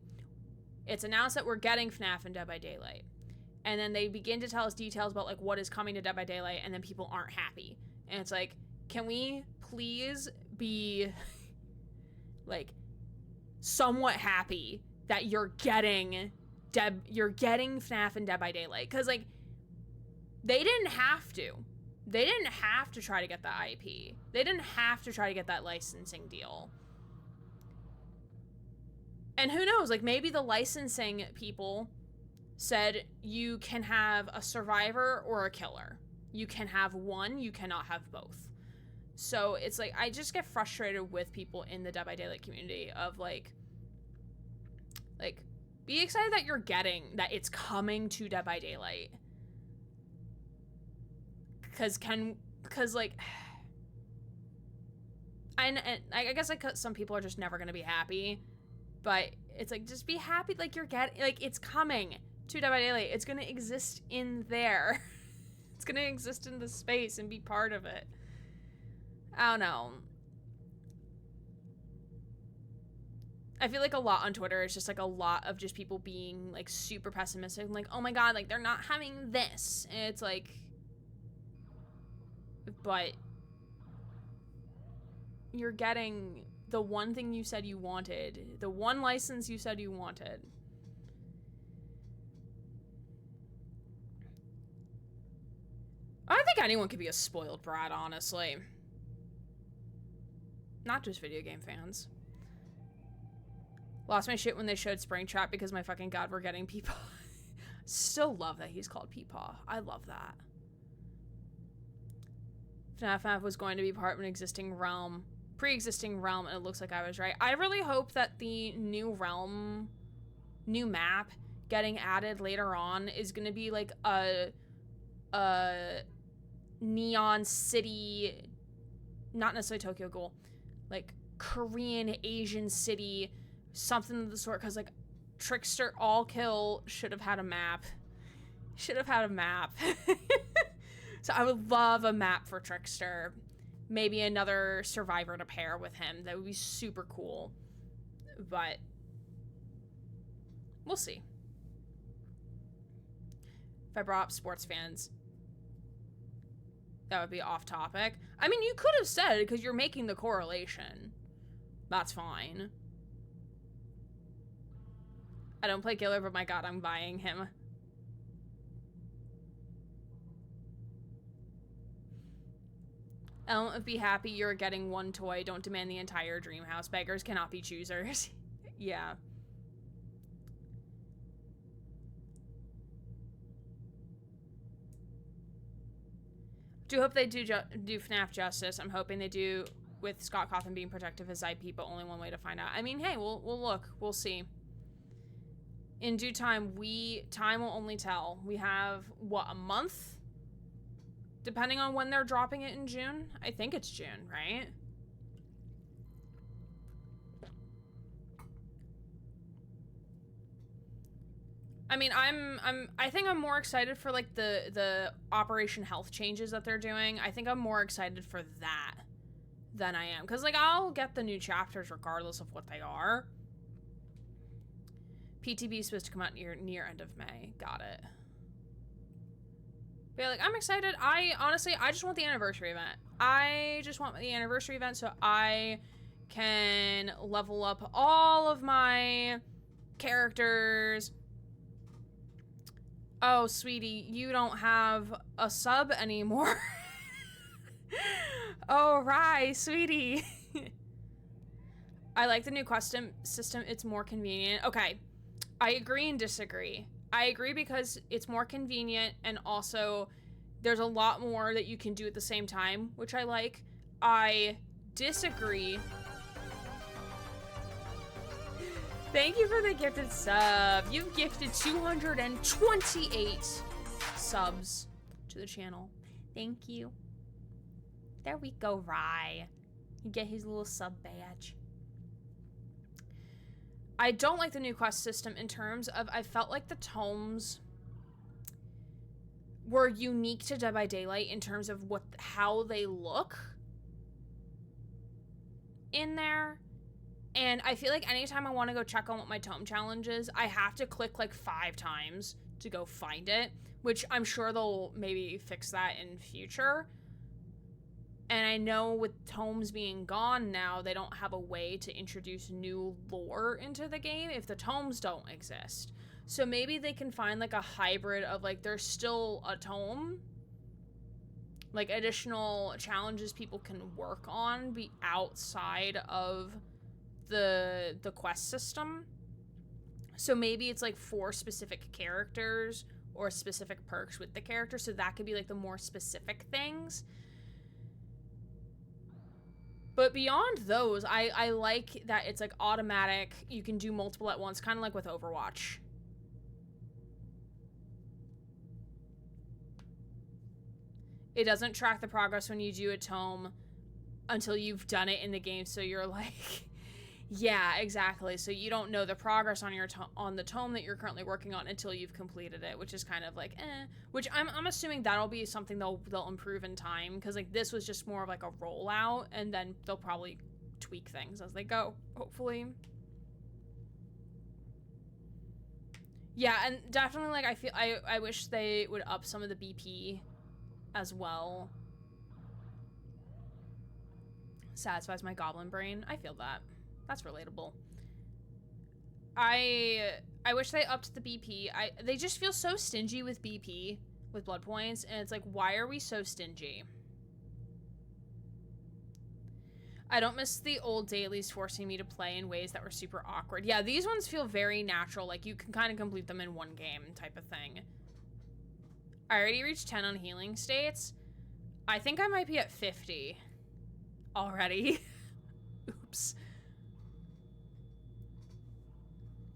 It's announced that we're getting FNAF in Dead by Daylight. And then they begin to tell us details about, like, what is coming to Dead by Daylight, and then people aren't happy. And it's like, can we please be, like, somewhat happy that you're getting FNAF in Dead by Daylight? Because, like, they didn't have to. They didn't have to try to get the IP. They didn't have to try to get that licensing deal. And who knows, like, maybe the licensing people said you can have a survivor or a killer. You can have one, you cannot have both. So it's like, I just get frustrated with people in the Dead by Daylight community of, like, be excited that you're getting, that it's coming to Dead by Daylight. Because, like, and I guess, like, some people are just never going to be happy. But it's like, just be happy, like, you're getting, like, it's coming to Dead by Daylight. It's gonna exist in there. It's gonna exist in the space and be part of it. I don't know. I feel like a lot on Twitter is just, like, a lot of just people being, like, super pessimistic. Like, oh my god, like, they're not having this. And it's like, but you're getting the one thing you said you wanted. The one license you said you wanted. I think anyone could be a spoiled brat, honestly. Not just video game fans. Lost my shit when they showed Springtrap because my fucking god, we're getting Peepaw. Still love that he's called Peepaw. I love that. FNAF was going to be part of an existing realm. Pre-existing realm, and it looks like I was right. I really hope that the new realm, new map getting added later on is gonna be like a neon city, not necessarily Tokyo Ghoul, like Korean Asian city, something of the sort. Because, like, Trickster All Kill should have had a map. Should have had a map. So I would love a map for Trickster. Maybe another survivor to pair with him. That would be super cool. But we'll see. If I brought up sports fans, that would be off topic. I mean, you could have said it because you're making the correlation. That's fine. I don't play Killer, but my god, I'm buying him. Be happy you're getting one toy. Don't demand the entire dream house. Beggars cannot be choosers. Yeah. Do hope they do FNAF justice. I'm hoping they do, with Scott Cawthon being protective of his IP, but only one way to find out. I mean, hey, we'll look. We'll see. In due time, time will only tell. We have, what, a month? Depending on when they're dropping it in June. I think it's June, right? I mean, I think I'm more excited for, like, the Operation Health changes that they're doing. I think I'm more excited for that than I am. Because, like, I'll get the new chapters regardless of what they are. PTB is supposed to come out near end of May. Got it. But yeah, like, I'm excited. Honestly, I just want the anniversary event. I just want the anniversary event so I can level up all of my characters. Oh, sweetie, you don't have a sub anymore. Oh, right, sweetie. I like the new quest system. It's more convenient. Okay, I agree and disagree. I agree because it's more convenient, and also there's a lot more that you can do at the same time, which I like. I disagree. Thank you for the gifted sub. You've gifted 228 subs to the channel. Thank you. There we go, Rye. You get his little sub badge. I don't like the new quest system in terms of I felt like the tomes were unique to Dead by Daylight in terms of how they look in there. And I feel like anytime I want to go check on what my tome challenge is, I have to click like 5 times to go find it, which I'm sure they'll maybe fix that in future. And I know with tomes being gone now, they don't have a way to introduce new lore into the game if the tomes don't exist. So maybe they can find like a hybrid of like there's still a tome, like additional challenges people can work on be outside of the quest system. So maybe it's like for specific characters or specific perks with the character, so that could be like the more specific things. But beyond those, I like that it's like automatic, you can do multiple at once, kind of like with Overwatch. It doesn't track the progress when you do a tome until you've done it in the game, so you're like yeah, exactly. So you don't know the progress on your on the tome that you're currently working on until you've completed it, which is kind of like which I'm assuming that'll be something they'll improve in time, because like this was just more of like a rollout, and then they'll probably tweak things as they go, hopefully. Yeah, and definitely like I wish they would up some of the BP as well. Satisfies my goblin brain. I feel that. That's relatable. I wish they upped the BP. They just feel so stingy with BP, with blood points, and it's like, why are we so stingy? I don't miss the old dailies forcing me to play in ways that were super awkward. Yeah, these ones feel very natural, like you can kind of complete them in one game type of thing. I already reached 10 on healing states. I think I might be at 50 already. Oops.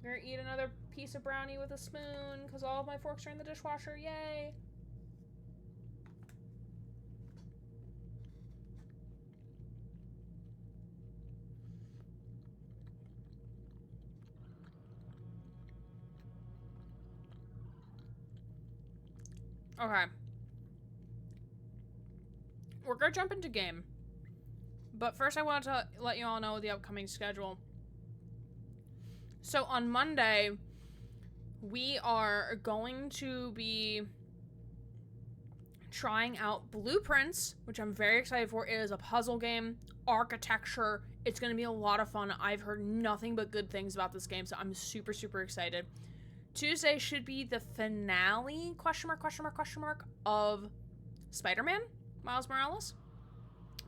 I'm gonna eat another piece of brownie with a spoon because all of my forks are in the dishwasher. Yay! Okay. We're gonna jump into game. But first I wanted to let you all know the upcoming schedule. So on Monday, we are going to be trying out Blueprints, which I'm very excited for. It is a puzzle game, architecture. It's going to be a lot of fun. I've heard nothing but good things about this game, so I'm super, super excited. Tuesday should be the finale, of Spider-Man, Miles Morales.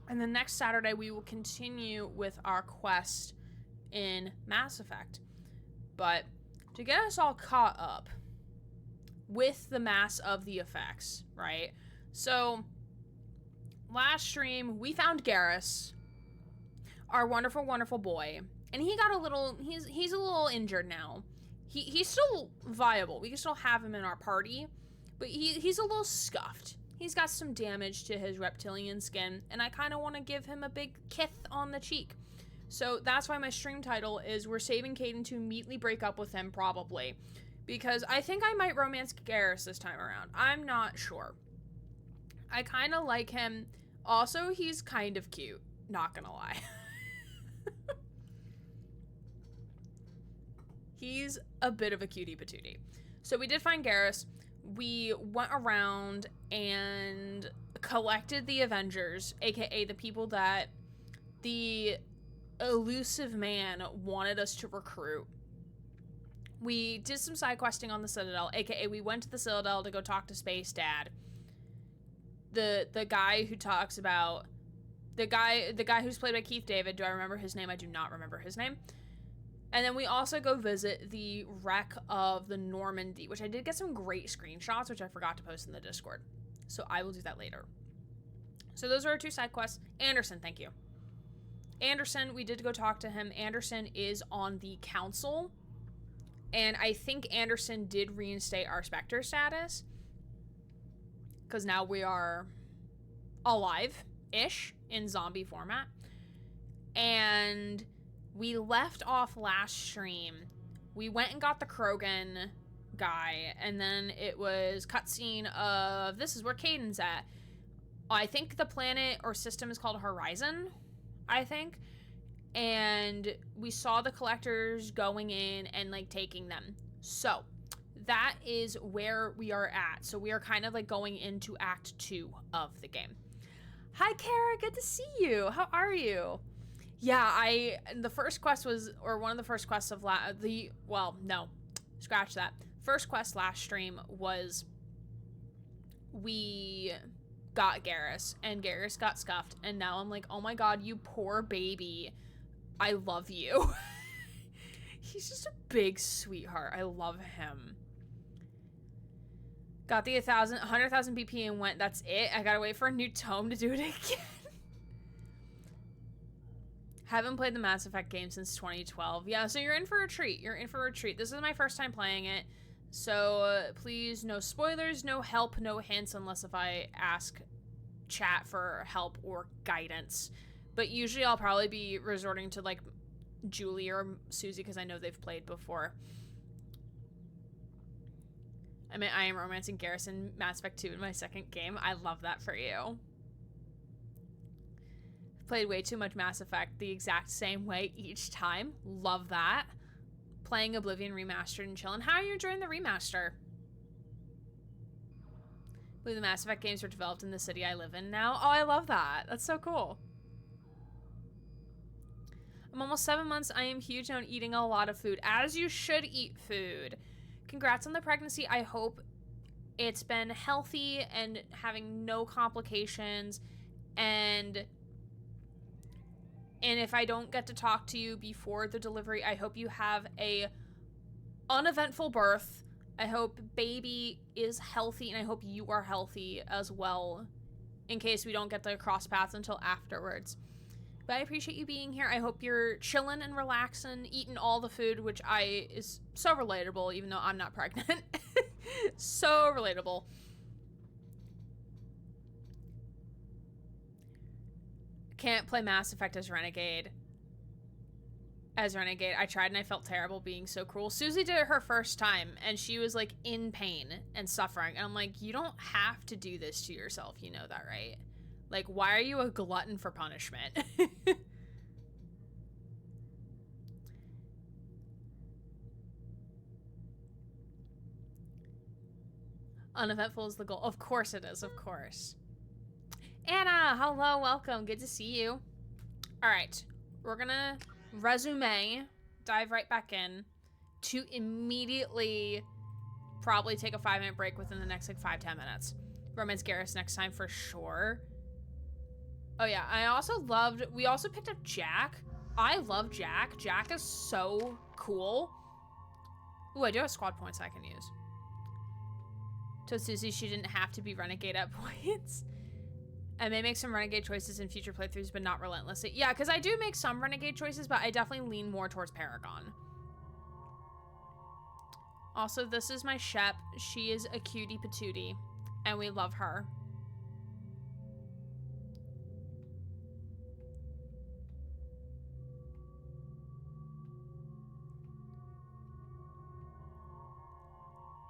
And then next Saturday, we will continue with our quest in Mass Effect. But to get us all caught up with the mass of the effects, right? So last stream, we found Garrus, our wonderful, wonderful boy. And he got a little, he's a little injured now. he's still viable. We can still have him in our party, but he's a little scuffed. He's got some damage to his reptilian skin, and I kind of want to give him a big kiss on the cheek. So that's why my stream title is We're Saving Kaiden to Immediately Break Up with Him, probably. Because I think I might romance Garrus this time around. I'm not sure. I kind of like him. Also, he's kind of cute. Not gonna lie. He's a bit of a cutie patootie. So we did find Garrus. We went around and collected the Avengers, aka the people that the elusive man wanted us to recruit. We did some side questing on the Citadel, aka we went to the Citadel to go talk to Space Dad. The guy who talks about the guy who's played by Keith David. Do I remember his name? I do not remember his name. And then we also go visit the wreck of the Normandy, which I did get some great screenshots, which I forgot to post in the Discord. So I will do that later. So those are our 2 side quests. Anderson, thank you. Anderson, we did go talk to him. Anderson is on the council. And I think Anderson did reinstate our Spectre status. Because now we are alive-ish in zombie format. And we left off last stream. We went and got the Krogan guy, and then it was cutscene of this is where Kaiden's at. I think the planet or system is called Horizon, I think. And we saw the collectors going in and like taking them. So that is where we are at. So we are kind of like going into Act 2 of the game. Hi, Kara. Good to see you. How are you? Yeah, the first quest was, or one of the first quests of scratch that. First quest last stream was we got Garrus, and Garrus got scuffed, and now I'm like, oh my god, you poor baby. I love you. He's just a big sweetheart. I love him. Got the 100,000 BP and went, that's it. I gotta wait for a new tome to do it again. Haven't played the Mass Effect game since 2012. Yeah, so you're in for a treat. You're in for a treat. This is my first time playing it. So please, no spoilers, no help, no hints, unless if I ask chat for help or guidance. But usually I'll probably be resorting to like Julie or Susie because I know they've played before. I mean, I am romancing Garrus in Mass Effect 2 in my second game. I love that for you. Played way too much Mass Effect the exact same way each time. Love that. Playing Oblivion Remastered and chilling. How are you enjoying the remaster? I believe the Mass Effect games were developed in the city I live in now. Oh, I love that. That's so cool. I'm almost 7 months. I am huge on eating a lot of food. As you should eat food. Congrats on the pregnancy. I hope it's been healthy and having no complications. And if I don't get to talk to you before the delivery, I hope you have a uneventful birth. I hope baby is healthy, and I hope you are healthy as well, in case we don't get to cross paths until afterwards. But I appreciate you being here. I hope you're chilling and relaxing, eating all the food, which is so relatable, even though I'm not pregnant. So relatable. Can't play Mass Effect as Renegade. I tried and I felt terrible being so cruel. Susie did it her first time and she was like in pain and suffering. And I'm like, you don't have to do this to yourself. You know that, right? Like, why are you a glutton for punishment? Uneventful is the goal. Of course it is, of course. Anna, hello, welcome. Good to see you. All right, we're gonna dive right back in to immediately probably take a 5-minute break within the next like 5-10 minutes. Romance Garrus next time for sure. Oh yeah, we also picked up Jack. I love Jack. Jack is so cool. Ooh, I do have squad points I can use. So Susie, she didn't have to be renegade at points. I may make some renegade choices in future playthroughs, but not relentlessly. Yeah, because I do make some renegade choices, but I definitely lean more towards Paragon. Also, this is my Shep. She is a cutie patootie, and we love her.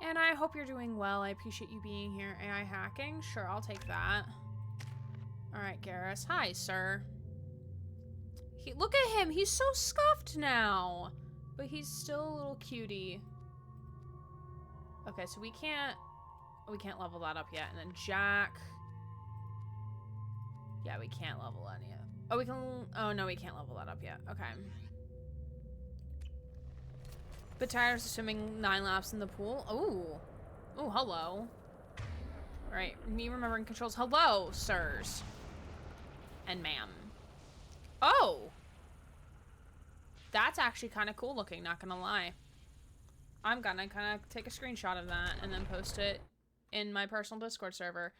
And I hope you're doing well. I appreciate you being here. AI hacking? Sure, I'll take that. Alright, Garrus. Hi, sir. Look at him. He's so scuffed now. But he's still a little cutie. Okay, so we can't level that up yet. And then Jack. Yeah, we can't level any of. Oh, we can. Oh, no, we can't level that up yet. Okay. But tired of swimming 9 laps in the pool. Ooh. Oh, hello. All right, me remembering controls. Hello, sirs. And ma'am. Oh. That's actually kind of cool looking, not gonna lie. I'm gonna kind of take a screenshot of that and then post it in my personal Discord server.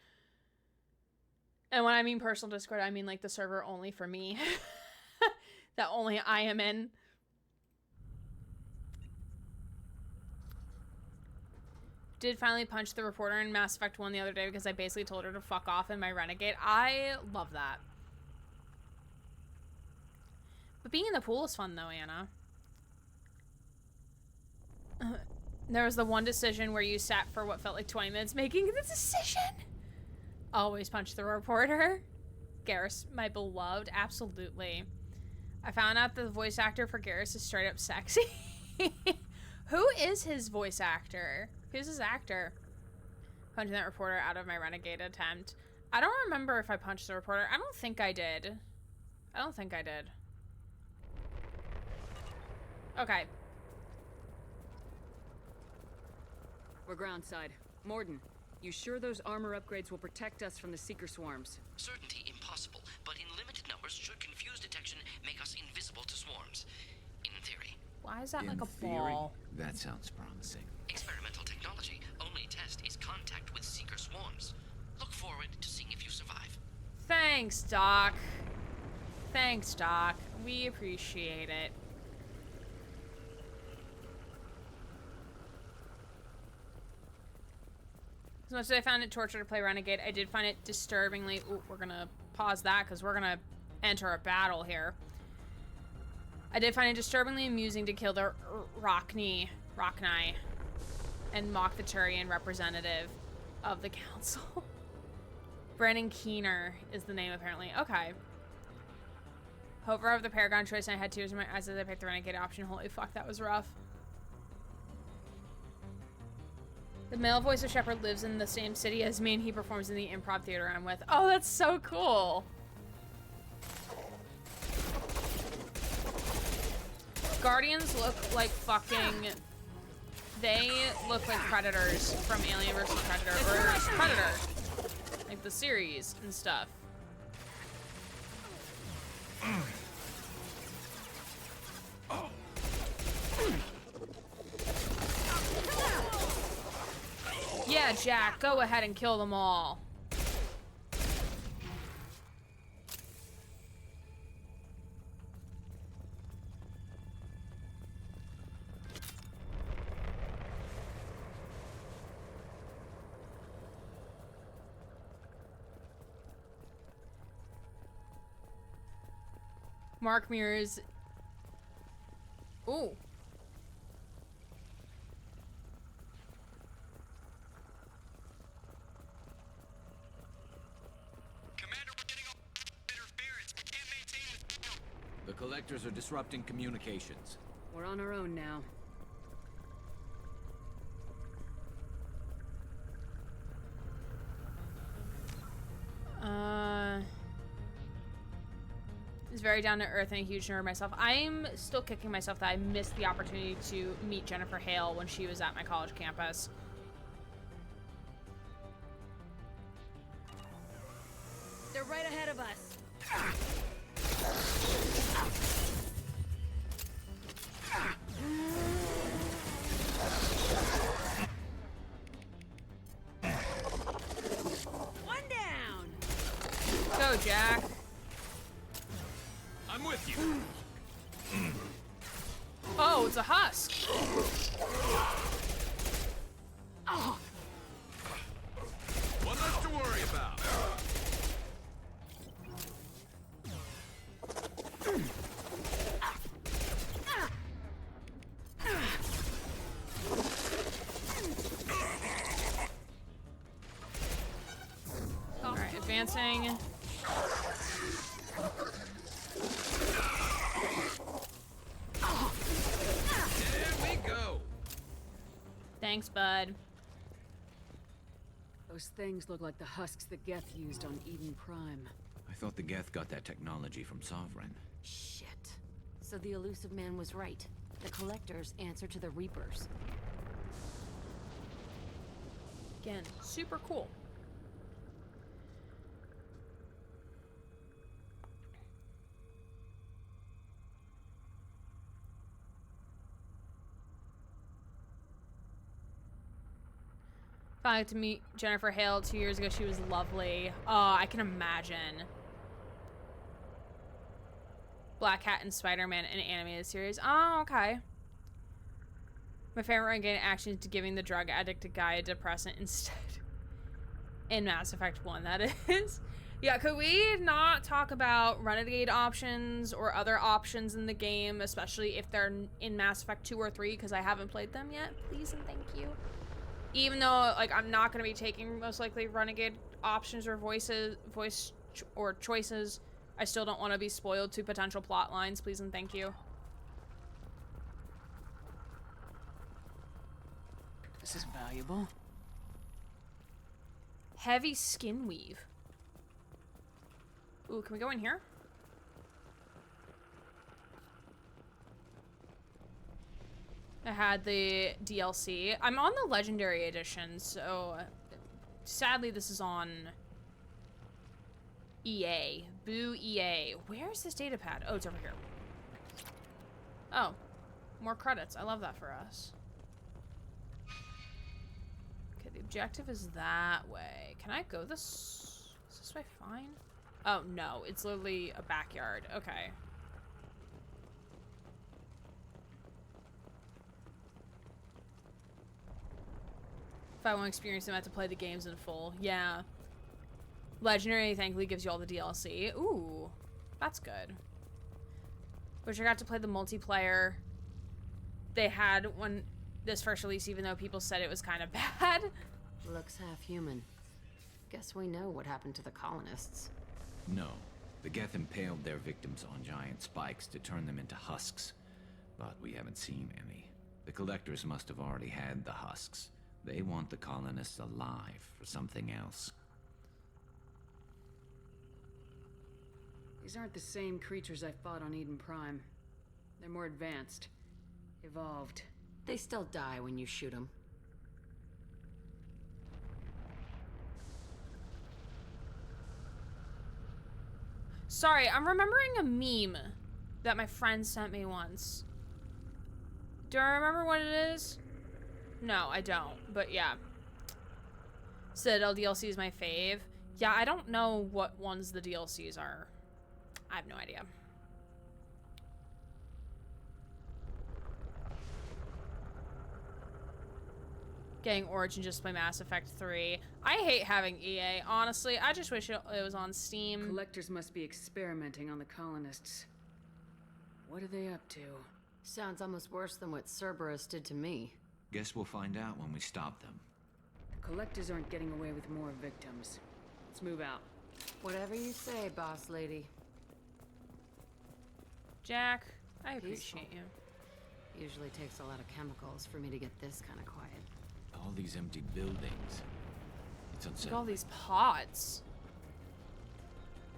And when I mean personal Discord, I mean like the server only for me. That only I am in. Did finally punch the reporter in Mass Effect 1 the other day because I basically told her to fuck off in my Renegade. I love that. But being in the pool is fun though, Anna. There was the one decision where you sat for what felt like 20 minutes making the decision. Always punch the reporter. Garrus, my beloved, absolutely. I found out that the voice actor for Garrus is straight up sexy. Who is his voice actor? Who's his actor? Punching that reporter out of my Renegade attempt. I don't remember if I punched the reporter. I don't think I did. I don't think I did. Okay. We're groundside. Morden, you sure those armor upgrades will protect us from the Seeker swarms? Certainty impossible, but in limited numbers should confuse detection, make us invisible to swarms. In theory. Why is that In like a theory, ball? that sounds promising. Experimental technology. Only test is contact with Seeker swarms. Look forward to seeing if you survive. Thanks, Doc. Thanks, Doc. We appreciate it. As much as I found it torture to play Renegade, I did find it disturbingly... Ooh, we're gonna pause that because we're gonna enter a battle here. I did find it disturbingly amusing to kill the Rockney, and mock the Turian representative of the council. Brandon Keener is the name, apparently. Okay. Hover of the Paragon choice, and I had tears in my eyes as I picked the Renegade option. Holy fuck, that was rough. The male voice of Shepard lives in the same city as me, and he performs in the improv theater I'm with. Oh, that's so cool. Guardians look like fucking... They look like Predators from Alien vs. Predator, or Predator. Like the series and stuff. Yeah, Jack, go ahead and kill them all. Mark Mirrors. Ooh. Commander, we're getting all interference. We can't maintain this field. The collectors are disrupting communications. We're on our own now. Is very down to earth and a huge nerd myself. I'm still kicking myself that I missed the opportunity to meet Jennifer Hale when she was at my college campus. They're right ahead of us. One down. Go, Jack. I'm with you. Oh, it's a husk. One less to worry about. Alright, advancing. There we go. Thanks, bud. Those things look like the husks that Geth used on Eden Prime. I thought the Geth got that technology from Sovereign. Shit. So the elusive man was right. The Collectors answer to the Reapers. Again, super cool. Finally got to meet Jennifer Hale 2 years ago. She was lovely. Oh, I can imagine. Black Cat and Spider-Man in an animated series. Oh, okay. My favorite renegade action is giving the drug addict guy a depressant instead. In Mass Effect 1, that is. Yeah, could we not talk about renegade options or other options in the game, especially if they're in Mass Effect 2 or 3, because I haven't played them yet? Please and thank you. Even though, like, I'm not going to be taking most likely renegade options or choices, I still don't want to be spoiled to potential plot lines. Please and thank you. This is valuable. Heavy skin weave. Ooh, can we go in here? I had the DLC. I'm on the Legendary Edition, so sadly this is on EA. Boo EA. Where's this data pad? Oh, it's over here. Oh, more credits. I love that for us. Okay, the objective is that way. Can I go this? Is this way fine? Oh, no. It's literally a backyard. Okay. If I want to experience them, I have to play the games in full. Yeah. Legendary, thankfully, gives you all the DLC. Ooh. That's good. Wish I got to play the multiplayer they had when this first release, even though people said it was kind of bad. Looks half human. Guess we know what happened to the colonists. No. The Geth impaled their victims on giant spikes to turn them into husks. But we haven't seen any. The Collectors must have already had the husks. They want the colonists alive for something else. These aren't the same creatures I fought on Eden Prime. They're more advanced. Evolved. They still die when you shoot them. Sorry, I'm remembering a meme that my friend sent me once. Do I remember what it is? No, I don't, but yeah. Citadel DLC is my fave. Yeah, I don't know what ones the DLCs are. I have no idea. Getting Origin just to play Mass Effect 3. I hate having EA, honestly. I just wish it was on Steam. Collectors must be experimenting on the colonists. What are they up to? Sounds almost worse than what Cerberus did to me. Guess we'll find out when we stop them. The Collectors aren't getting away with more victims. Let's move out. Whatever you say, boss lady. Jack, I Peaceful. appreciate you. Usually takes a lot of chemicals for me to get this kind of quiet. All these empty buildings. It's Look at unsettling. all these pods.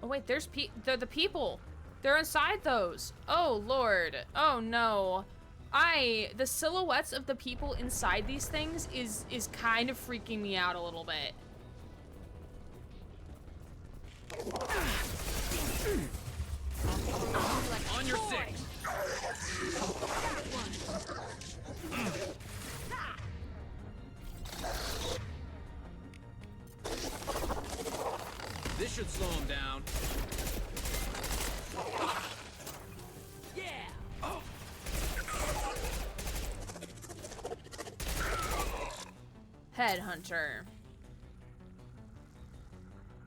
Oh wait, they're the people. They're inside those. Oh lord. Oh no. The silhouettes of the people inside these things is kind of freaking me out a little bit. On your six! This should slow him down. Headhunter.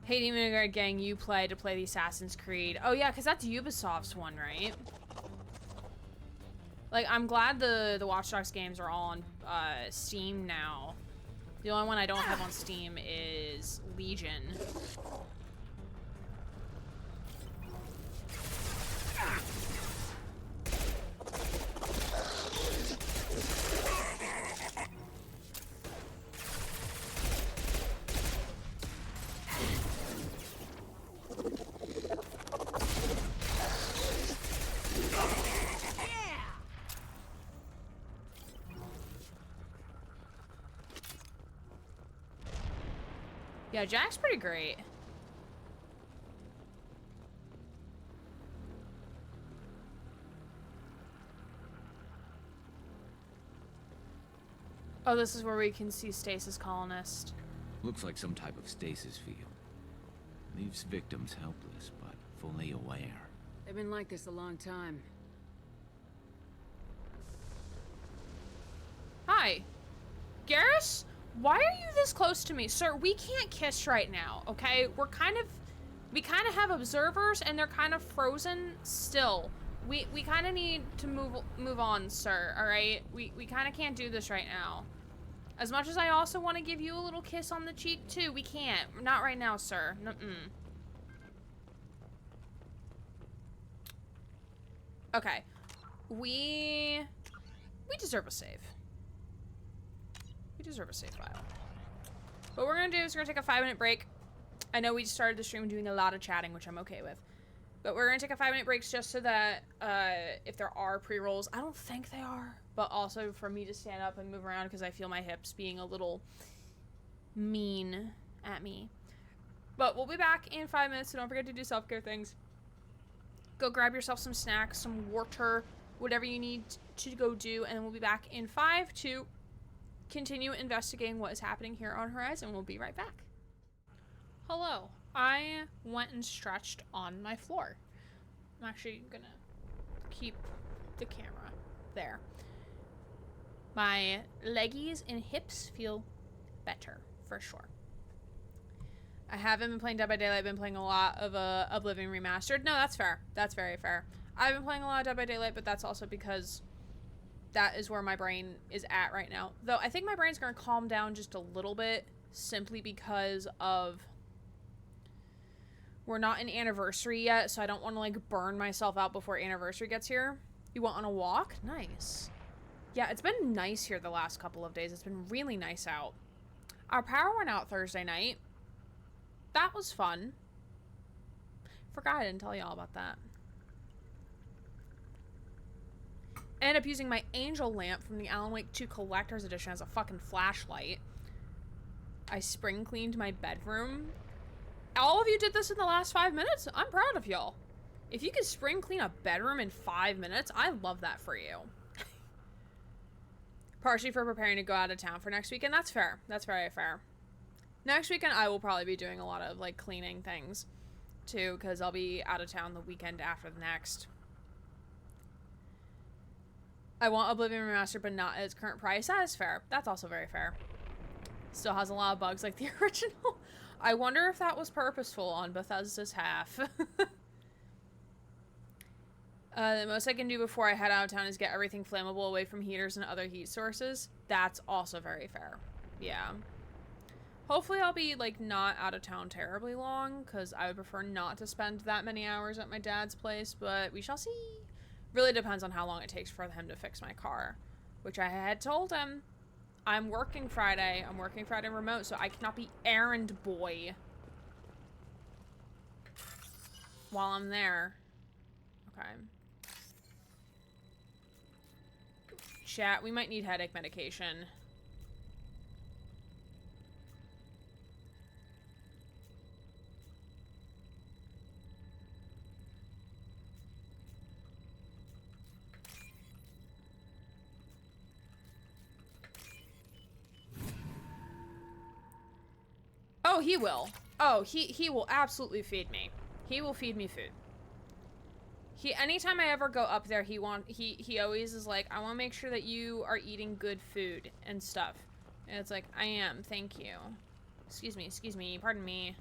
Hating Vinegard Gang, you play to play the Assassin's Creed. Oh yeah, because that's Ubisoft's one, right? Like, I'm glad the Watch Dogs games are all on Steam now. The only one I don't have on Steam is Legion. Yeah, Jack's pretty great. Oh, this is where we can see Stasis Colonist. Looks like some type of stasis field. Leaves victims helpless, but fully aware. They've been like this a long time. Hi. Garrus? Why are you this close to me? Sir, we can't kiss right now, okay? We kind of have observers and they're kind of frozen still. We kind of need to move on, sir, all right? We kind of can't do this right now. As much as I also want to give you a little kiss on the cheek too, we can't. Not right now, sir. Mm-mm. Okay. We deserve a save. We deserve a save file. What we're gonna do is we're gonna take a 5-minute break. I know we started the stream doing a lot of chatting, which I'm okay with. But we're gonna take a 5-minute break just so that if there are pre-rolls, I don't think they are, but also for me to stand up and move around because I feel my hips being a little mean at me. But we'll be back in 5 minutes, so don't forget to do self-care things. Go grab yourself some snacks, some water, whatever you need to go do, and we'll be back in 5 to continue investigating what is happening here on Horizon. We'll be right back. Hello. I went and stretched on my floor. I'm actually gonna keep the camera there. My leggies and hips feel better, for sure. I haven't been playing Dead by Daylight. I've been playing a lot of Oblivion Remastered. No, that's fair. That's very fair. I've been playing a lot of Dead by Daylight, but that's also because that is where my brain is at right now. Though I think my brain's gonna calm down just a little bit, simply because of we're not in Anniversary yet, so I don't want to like burn myself out before Anniversary gets here. You want on a walk? Nice. Yeah, it's been nice here the last couple of days. It's been really nice out. Our power went out Thursday night. That was fun. Forgot I didn't tell y'all about that. I ended up using my angel lamp from the Alan Wake 2 Collector's Edition as a fucking flashlight. I spring cleaned my bedroom. All of you did this in the last 5 minutes? I'm proud of y'all. If you could spring clean a bedroom in 5 minutes, I love that for you. Partially for preparing to go out of town for next weekend. That's fair. That's very fair. Next weekend, I will probably be doing a lot of, like, cleaning things, too, because I'll be out of town the weekend after the next. I want Oblivion Remastered, but not at its current price. That is fair. That's also very fair. Still has a lot of bugs like the original. I wonder if that was purposeful on Bethesda's half. The most I can do before I head out of town is get everything flammable away from heaters and other heat sources. That's also very fair. Yeah. Hopefully I'll be, like, not out of town terribly long, because I would prefer not to spend that many hours at my dad's place, but we shall see. Really depends on how long it takes for him to fix my car, which I had told him. I'm working Friday. I'm working Friday remote, so I cannot be errand boy while I'm there. Okay. Chat, we might need headache medication. Oh, he will. Oh, he will absolutely feed me. He will feed me food. Anytime I ever go up there, he always is like, I want to make sure that you are eating good food and stuff. And it's like, I am, thank you. Excuse me, pardon me.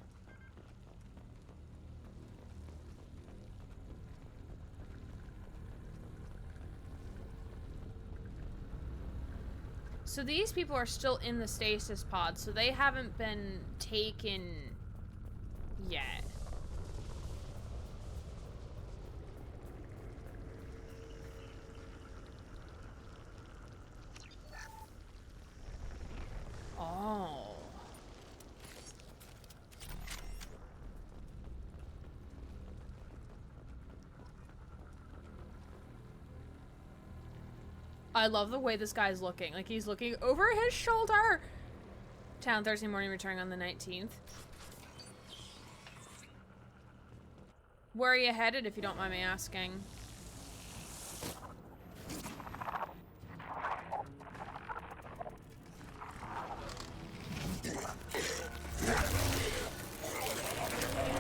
So these people are still in the stasis pod, so they haven't been taken yet. Oh. I love the way this guy's looking. Like, he's looking over his shoulder. Town Thursday morning, returning on the 19th. Where are you headed, if you don't mind me asking?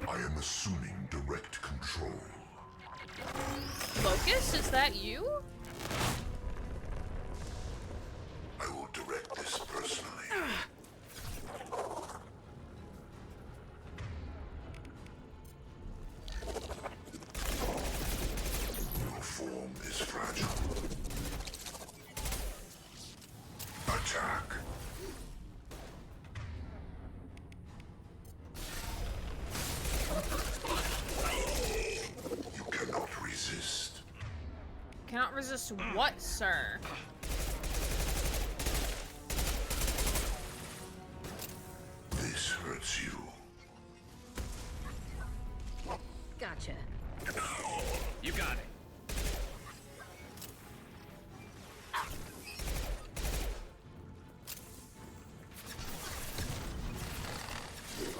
I am assuming direct control. Locust, is that you? I will direct this personally. Your form is fragile. Attack. You cannot resist. Cannot resist what, sir? This hurts you. Gotcha. You got it.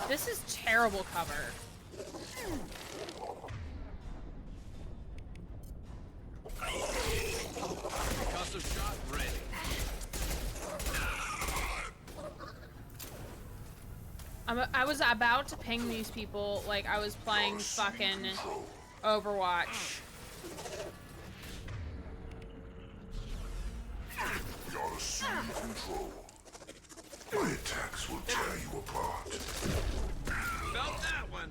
This is terrible cover. Concussive shot ready. I was about to ping these people like I was playing fucking Overwatch. You're assuming control. My attacks will tear you apart. Felt that one.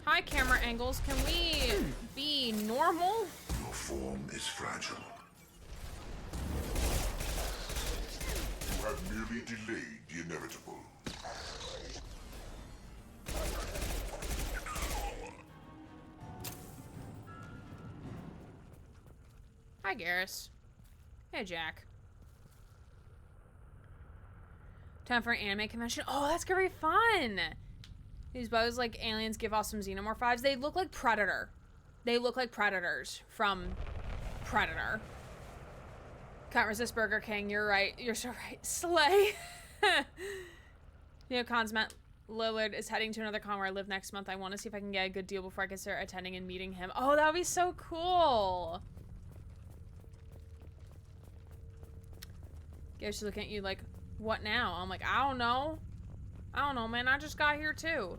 Hi, camera angles. Can we be normal? Your form is fragile. You have merely delayed the inevitable. Hi, Garrus. Hey, Jack. Time for an anime convention. Oh, that's gonna be fun. These bows, like aliens, give off some xenomorph vibes. They look like Predator. They look like Predators from Predator. Can't resist Burger King. You're right. You're so right. Slay. You know, cons Matt Lillard is heading to another con where I live next month. I want to see if I can get a good deal before I consider attending and meeting him. Oh, that would be so cool. Garrus is looking at you like, what now? I'm like, I don't know. I don't know, man. I just got here, too.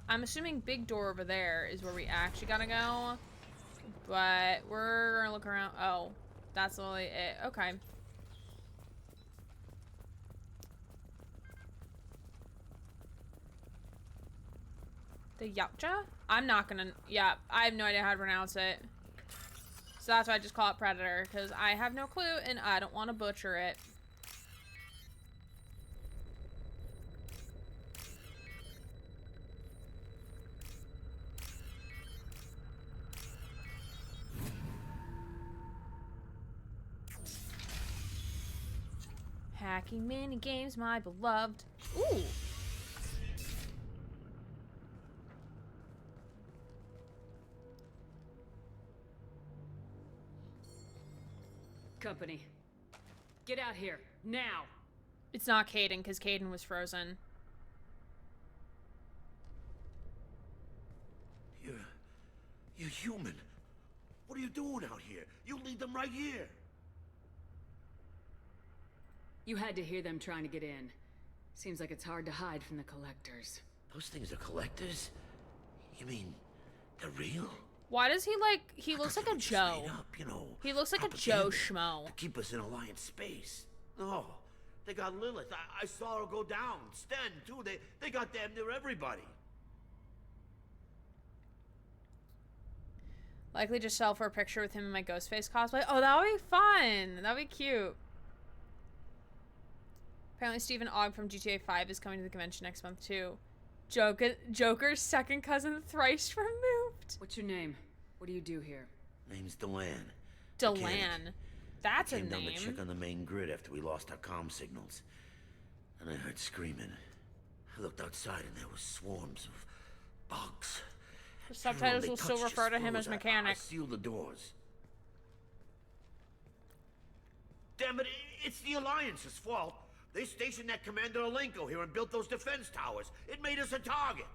I'm assuming big door over there is where we actually gotta go. But we're gonna look around. Oh, that's literally it. Okay. The Yapcha? I'm not gonna... Yeah, I have no idea how to pronounce it. So that's why I just call it Predator. Because I have no clue and I don't want to butcher it. Hacking mini games, my beloved. Ooh. Company. Get out here, now! It's not Kaiden, because Kaiden was frozen. You're human. What are you doing out here? You lead them right here. You had to hear them trying to get in. Seems like it's hard to hide from the collectors. Those things are collectors? You mean They're real. Why does he he looks like a Joe. Made up, you know, He looks like a Joe propaganda schmo. to keep us in Alliance space. No, they got Lilith. I saw her go down. Sten, too. They got damn near everybody. Likely just sell for a picture with him in my Ghostface cosplay. Oh, that would be fun. That would be cute. Apparently Stephen Ogg from GTA 5 is coming to the convention next month, too. Joker's second cousin thrice removed. What's your name? What do you do here? Name's Delan. Delan. That's a Came down to name. check on the main grid after we lost our comm signals. And I heard screaming. I looked outside and there was swarms of bugs. The subtitles will still refer to him as mechanic. I sealed the doors. Damn it, it's the Alliance's fault. They stationed that Commander Alenko here and built those defense towers. It made us a target.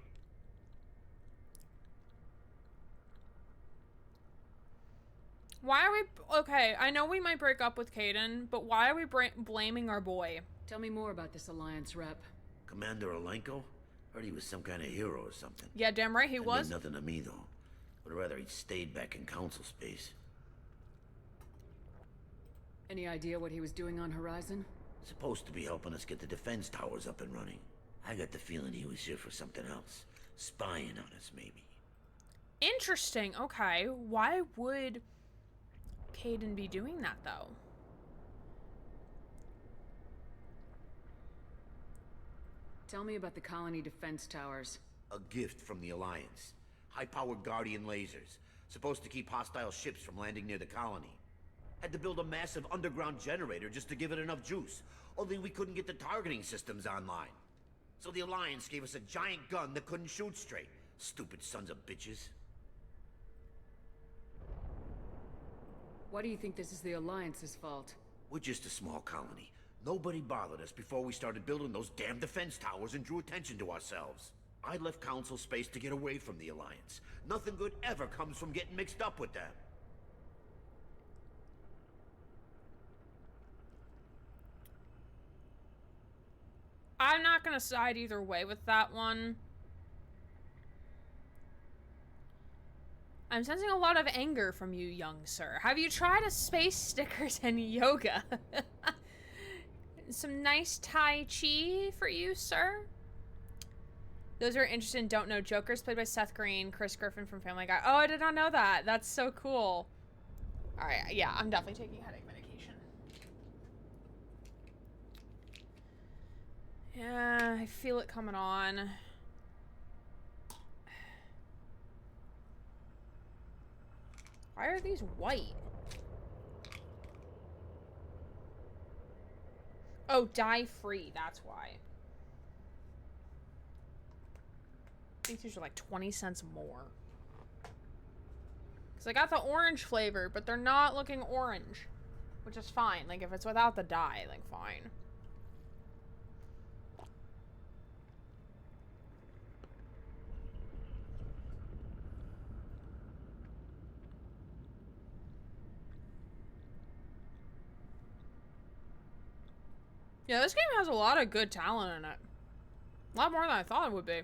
Why are we... Okay, I know we might break up with Kaiden, but why are we blaming our boy? Tell me more about this Alliance rep. Commander Alenko? Heard he was some kind of hero or something. Yeah, damn right he That was. meant nothing to me, though. Would rather he'd stayed back in Council space. Any idea what he was doing on Horizon? Supposed to be helping us get the defense towers up and running. I got the feeling he was here for something else. Spying on us, maybe. Interesting. Okay. Why would Kaiden be doing that, though? Tell me about the colony defense towers. A gift from the Alliance. High-powered Guardian lasers. Supposed to keep hostile ships from landing near the colony. Had to build a massive underground generator just to give it enough juice. Only we couldn't get the targeting systems online. So the Alliance gave us a giant gun that couldn't shoot straight. Stupid sons of bitches. Why do you think this is the Alliance's fault? We're just a small colony. Nobody bothered us before we started building those damn defense towers and drew attention to ourselves. I left Council space to get away from the Alliance. Nothing good ever comes from getting mixed up with them. I'm not gonna side either way with that one. I'm sensing a lot of anger from you, young sir. Have you tried a space stickers and yoga? Some nice Tai Chi for you, sir? Those who are interested and don't know, Joker's played by Seth Green, Chris Griffin from Family Guy. Oh, I did not know that. That's so cool. Alright, yeah, I'm definitely taking headache medication. Yeah, I feel it coming on. Why are these white? Oh, dye free, that's why. I think these are like 20 cents more. Because I got the orange flavor, but they're not looking orange. Which is fine. Like, if it's without the dye, like, fine. Yeah, this game has a lot of good talent in it. A lot more than I thought it would be.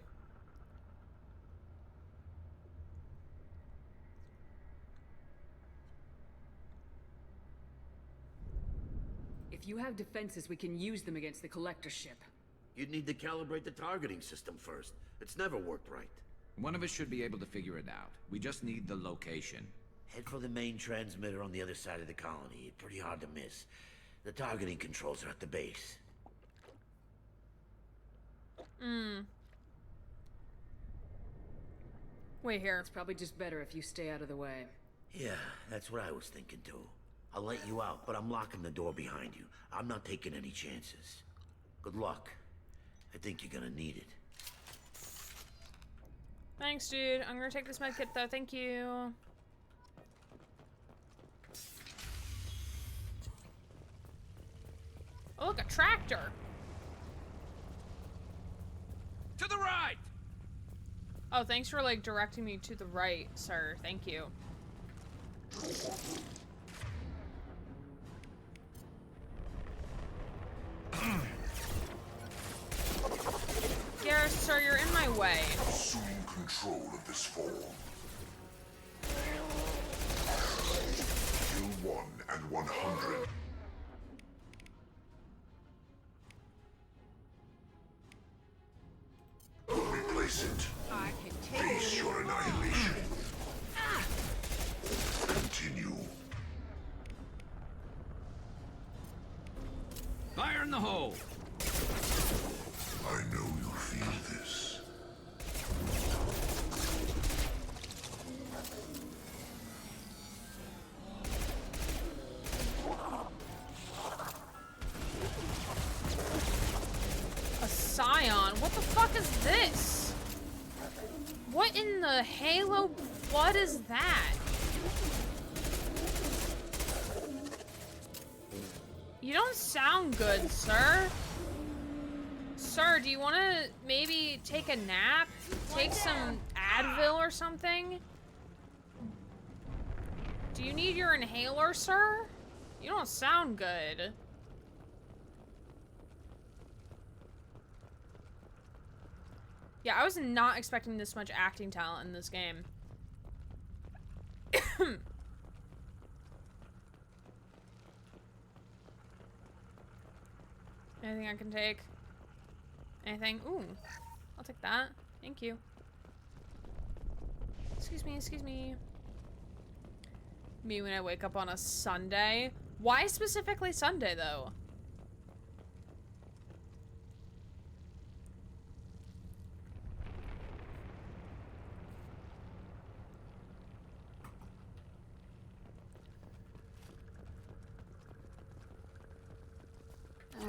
If you have defenses, we can use them against the Collector ship. You'd need to calibrate the targeting system first. It's never worked right. One of us should be able to figure it out. We just need the location. Head for the main transmitter on the other side of the colony. Pretty hard to miss. The targeting controls are at the base. Wait here. It's probably just better if you stay out of the way. Yeah, that's what I was thinking too. I'll let you out, but I'm locking the door behind you. I'm not taking any chances. Good luck. I think you're gonna need it. Thanks, dude. I'm gonna take this medkit though. Thank you. Oh, look, a tractor. To the right! Oh, thanks for, like, directing me to the right, sir. Thank you. Garrus, sir, you're in my way. Assume control of this form. Kill 1 and 100. Replace it. I can take Face your annihilation. Continue. Fire in the hole! I know you feel this. A scion? What the fuck is this? What in the Halo blood is that? You don't sound good, sir. Sir, do you want to maybe take a nap? Take some Advil or something? Do you need your inhaler, sir? You don't sound good. Yeah, I was not expecting this much acting talent in this game. Anything I can take? Anything? Ooh, I'll take that. Thank you. Excuse me, excuse me. Me when I wake up on a Sunday. Why specifically Sunday, though?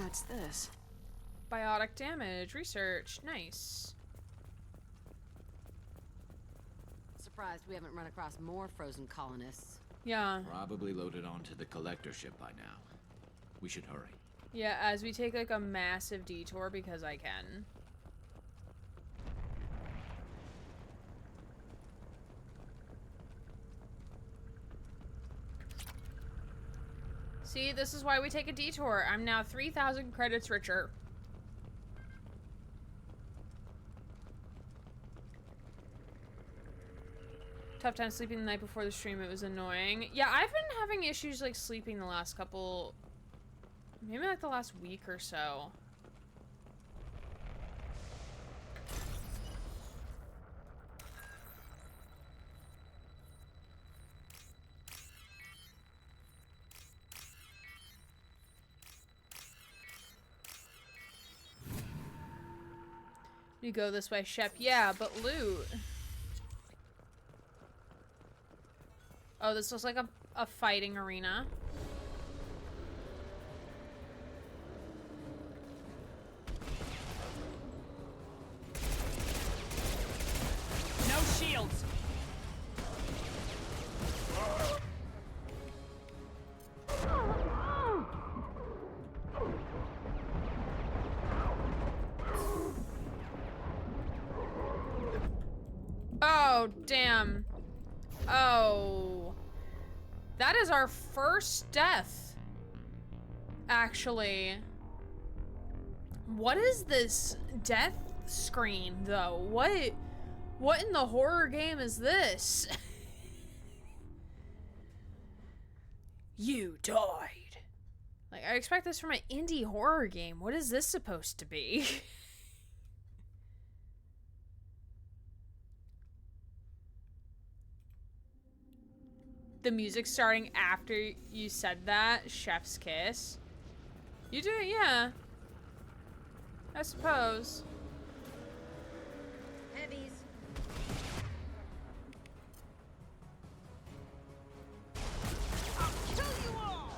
What's this? Biotic damage. Research. Nice. Surprised we haven't run across more frozen colonists. Yeah. Probably loaded onto the collector ship by now. We should hurry. Yeah, as we take like a massive detour because I can. See, this is why we take a detour. I'm now 3,000 credits richer. Tough time sleeping the night before the stream. It was annoying. Yeah, I've been having issues like sleeping the last couple... Maybe like the last week or so. You go this way, Shep. Yeah, but loot. Oh, this looks like a fighting arena. No shields. Oh, damn. Oh. That is our first death. Actually. What is this death screen, though? What in the horror game is this? You died. Like, I expect this from an indie horror game. What is this supposed to be? The music starting after you said that. Chef's kiss. You do it, yeah. I suppose. Heavies. Kill you all.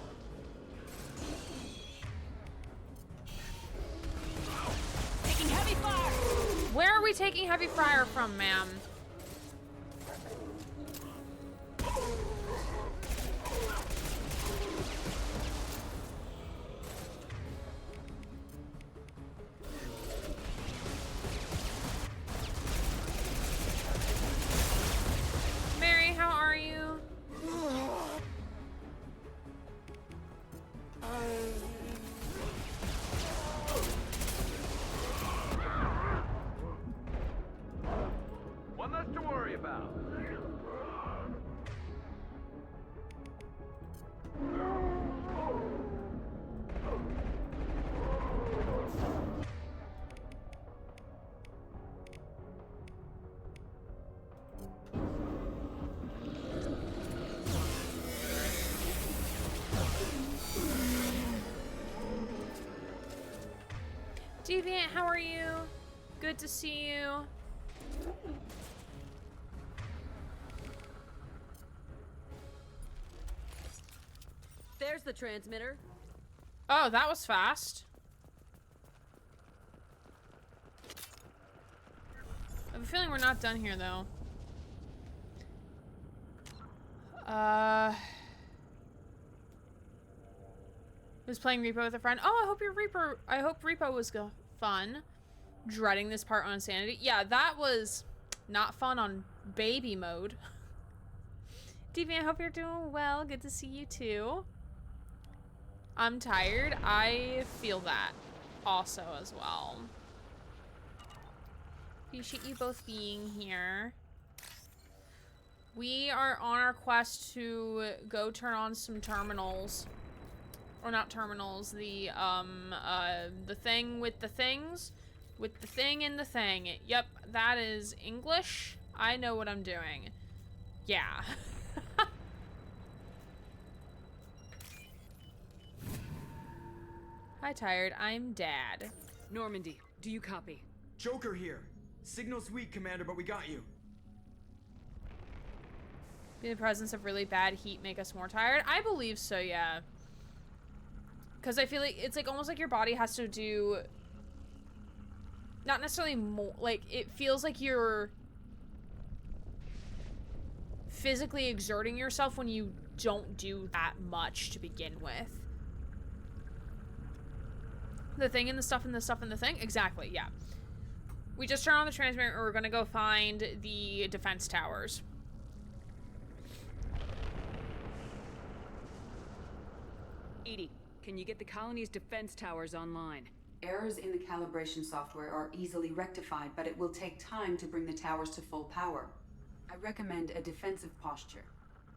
Taking heavy fire. Where are we taking heavy fire from, ma'am? Mary, how are you? One less to worry about. Deviant, how are you? Good to see you. There's the transmitter. Oh, that was fast. I have a feeling we're not done here, though. Was playing Repo with a friend. Oh, I hope Repo was fun. Dreading this part on Insanity. Yeah, that was not fun on baby mode. Deviant, I hope you're doing well. Good to see you too. I'm tired. I feel that also as well. Appreciate you both being here. We are on our quest to go turn on some terminals. Or not terminals, the thing with the things. With the thing and the thing. Yep, that is English. I know what I'm doing. Yeah. Hi, tired. I'm Dad. Normandy, do you copy? Joker here. Signal's weak, Commander, but we got you. Did the presence of really bad heat make us more tired? I believe so, yeah. Because I feel like it's like almost like your body has to do... Not necessarily more... Like, it feels like you're... physically exerting yourself when you don't do that much to begin with. The thing and the stuff and the stuff and the thing? Exactly, yeah. We just turned on the transmitter and we're gonna go find the defense towers. Edie, can you get the colony's defense towers online? Errors in the calibration software are easily rectified, but it will take time to bring the towers to full power. I recommend a defensive posture.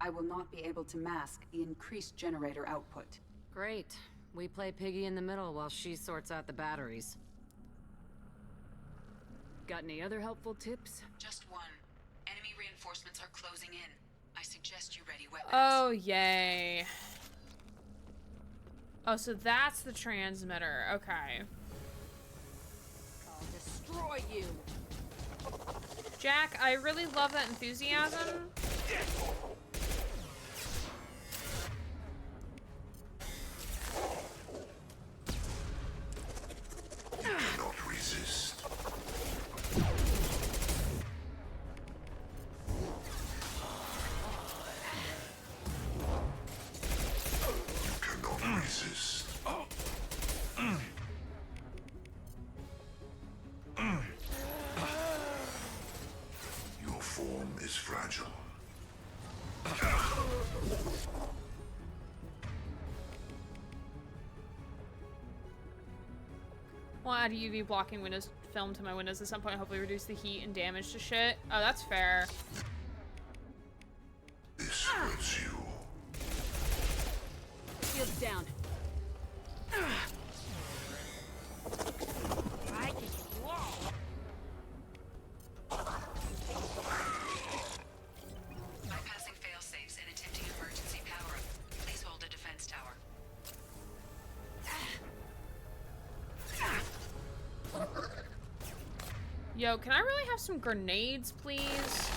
I will not be able to mask the increased generator output. Great. We play piggy in the middle while she sorts out the batteries. Got any other helpful tips? Just one. Enemy reinforcements are closing in. I suggest you ready weapons. Oh, yay. Oh, so that's the transmitter. Okay. I'll destroy you. Jack, I really love that enthusiasm. You cannot resist. You cannot resist. Your form is fragile. We'll add UV blocking windows film to my windows at some point. Hopefully reduce the heat and damage to shit. Oh, that's fair. This hurts you. Shields down. I can you all. Bypassing failsafes and attempting emergency power-up. Please hold a defense tower. Yo, can I really have some grenades, please?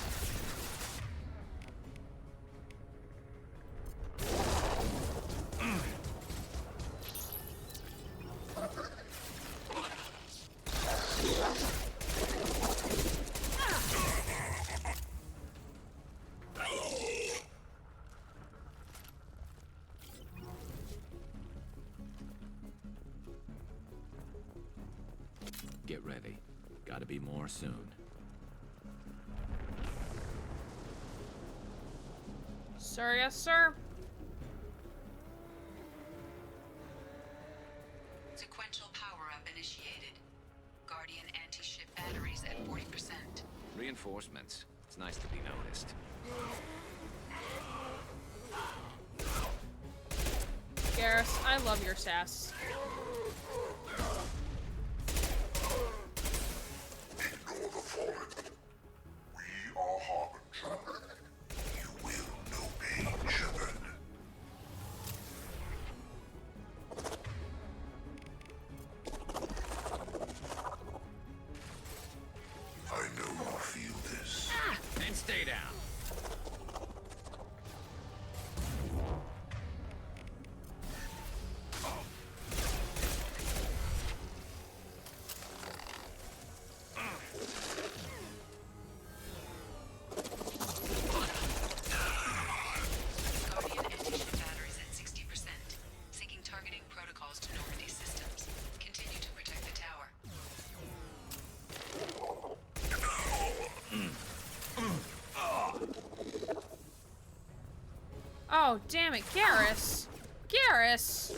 Get ready. Gotta be more soon. Sir, yes, sir. Sequential power-up initiated. Guardian anti-ship batteries at 40%. Reinforcements. It's nice to be noticed. Garrus, I love your sass. Ignore the fallen. We are Harbinger. You will know pain, Shepard. Oh, damn it, Garrus. Garrus.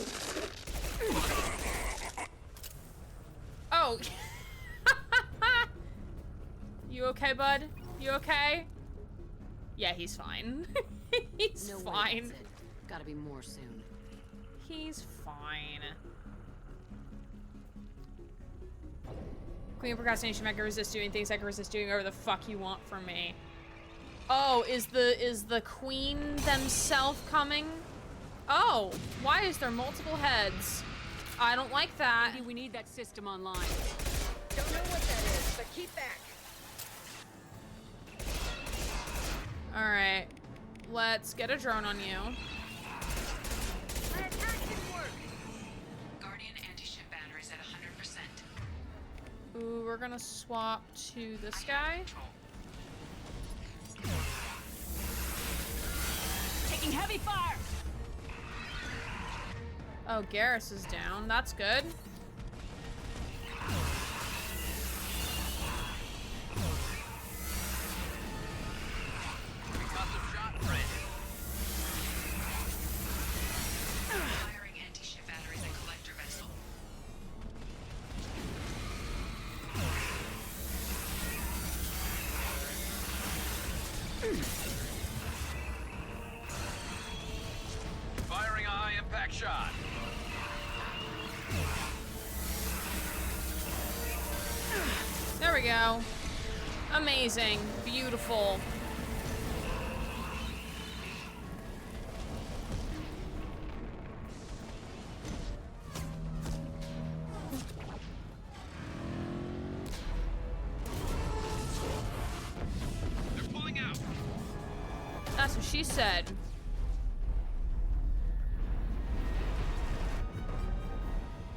Oh. You okay, bud? You okay? Yeah, he's fine. He's No way, fine. that's it. Gotta be more soon. He's fine. Queen of Procrastination, I can resist doing things I can resist doing whatever the fuck you want from me. Oh, is the queen themselves coming? Oh, why is there multiple heads? I don't like that. Maybe we need that system online. Don't know what that is, but keep back. Alright. Let's get a drone on you. My attack didn't work. Guardian anti-ship batteries at 100%. Ooh, we're gonna swap to this guy. Taking heavy fire! Oh, Garrus is down. That's good. Firing anti-ship batteries at collector vessel. Firing a high impact shot. There we go. Amazing. Beautiful. They're pulling out. That's what she said.